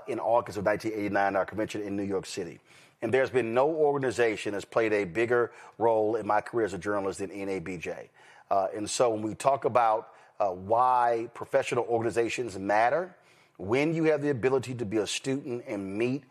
S2: in August of 1989, our convention in New York City. And there's been no organization that's played a bigger role in my career as a journalist than NABJ. And so when we talk about why professional organizations matter, when you have the ability to be a student and meet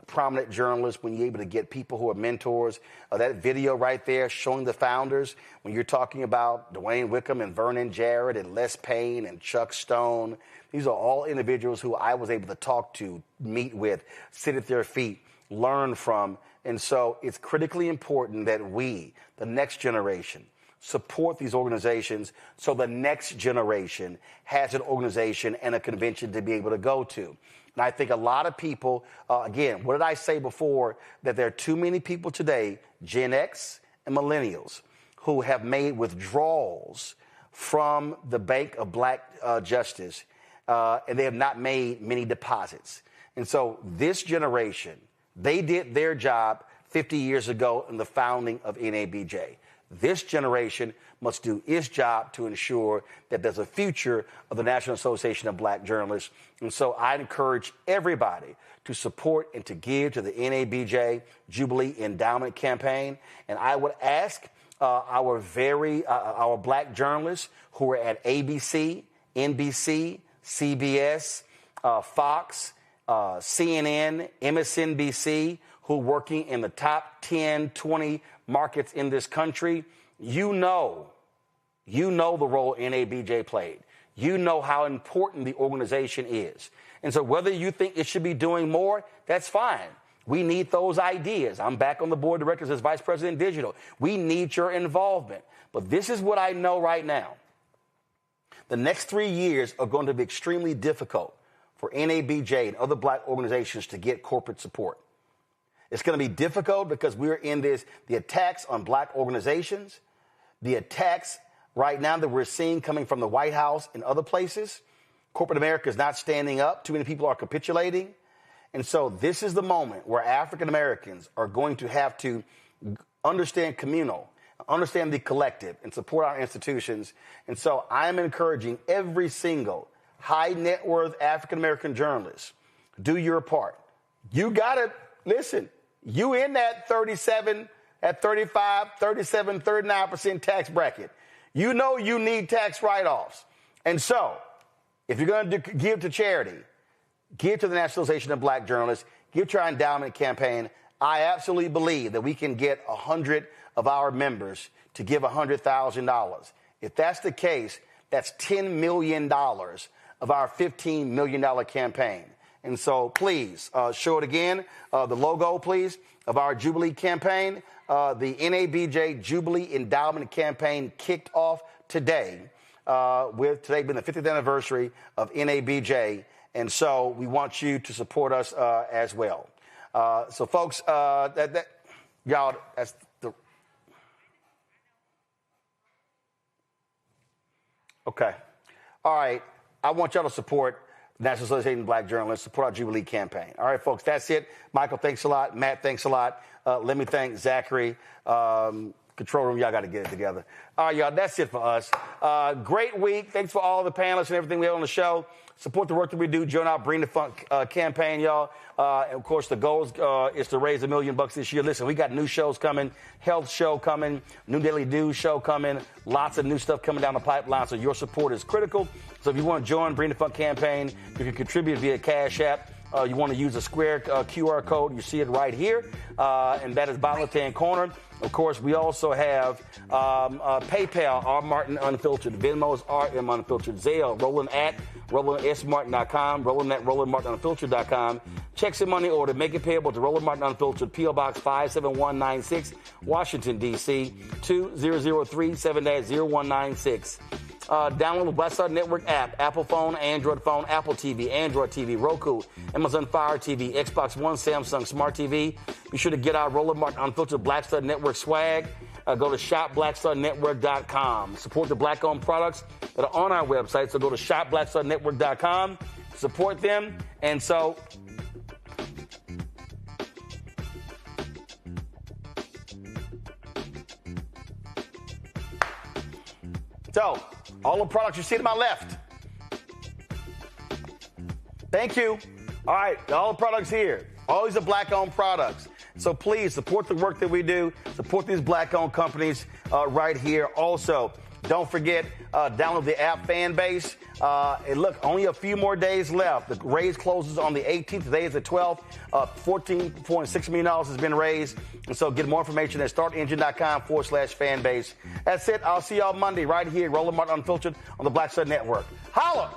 S2: prominent journalists, when you're able to get people who are mentors, that video right there showing the founders, when you're talking about Dwayne Wickham and Vernon Jarrett and Les Payne and Chuck Stone, these are all individuals who I was able to talk to, meet with, sit at their feet, learn from. And so it's critically important that we, the next generation, support these organizations so the next generation has an organization and a convention to be able to go to. And I think a lot of people, again, what did I say before? That there are too many people today, Gen X and millennials, who have made withdrawals from the Bank of Black Justice, and they have not made many deposits. And so this generation, they did their job 50 years ago in the founding of NABJ. This generation must do its job to ensure that there's a future of the National Association of Black Journalists. And so I encourage everybody to support and to give to the NABJ Jubilee Endowment Campaign. And I would ask our Black journalists who are at ABC, NBC, CBS, Fox, CNN, MSNBC, who are working in the top 10, 20 markets in this country, you know the role NABJ played. You know how important the organization is. And so whether you think it should be doing more, that's fine. We need those ideas. I'm back on the board of directors as Vice President Digital. We need your involvement. But this is what I know right now. The next 3 years are going to be extremely difficult for NABJ and other Black organizations to get corporate support. It's going to be difficult because we're in the attacks on Black organizations, the attacks right now that we're seeing coming from the White House and other places. Corporate America is not standing up. Too many people are capitulating. And so this is the moment where African Americans are going to have to understand communal, understand the collective, and support our institutions. And so I'm encouraging every single high net worth African American journalist, do your part. You got to listen. You in that 37, at 35, 37, 39% tax bracket. You know you need tax write-offs. And so if you're going to give to charity, give to the National Association of Black Journalists, give to our endowment campaign. I absolutely believe that we can get 100 of our members to give $100,000. If that's the case, that's $10 million of our $15 million campaign. And so please show it again, the logo, please, of our Jubilee campaign. The NABJ Jubilee Endowment Campaign kicked off today, with today being the 50th anniversary of NABJ. And so we want you to support us as well. So, folks, y'all, that's the. Okay. All right. I want y'all to support the National Association of Black Journalists, support our Jubilee campaign. All right, folks, that's it. Michael, thanks a lot. Matt, thanks a lot. Let me thank Zachary. Control room, y'all got to get it together. All right, y'all, that's it for us. Great week. Thanks for all the panelists and everything we have on the show. Support the work that we do. Join our Bring the Funk campaign, y'all. And, of course, the goal is to raise $1 million this year. Listen, we got new shows coming, health show coming, new daily news show coming, lots of new stuff coming down the pipeline, so your support is critical. So if you want to join Bring the Funk campaign, you can contribute via Cash App. You want to use a square QR code. You see it right here, and that is bottom left-hand corner. Of course, we also have PayPal, R. Martin Unfiltered, Venmo's RM Unfiltered, Zelle, Roland at RolandSMartin.com, Roland at RolandMartinUnfiltered.com. Checks and money order, make it payable to Roland Martin Unfiltered, P.O. Box 57196, Washington, D.C., 20037-0196. Download the Black Star Network app, Apple phone, Android phone, Apple TV, Android TV, Roku, Amazon Fire TV, Xbox One, Samsung Smart TV. Be sure to get our Roland Martin Unfiltered Black Star Network swag. Go to shopblackstarnetwork.com. Support the black-owned products that are on our website. So go to shopblackstarnetwork.com. Support them. And so... So, all the products you see to my left. Thank you. All right, all the products here. All these are black-owned products. So please support the work that we do. Support these black-owned companies right here. Also, don't forget, download the app Fanbase. And look, only a few more days left. The raise closes on the 18th. Today is the 12th. $14.6 million has been raised. And so get more information at startengine.com/fanbase. That's it. I'll see y'all Monday right here, Roland Martin Unfiltered on the Black Star Network. Holla!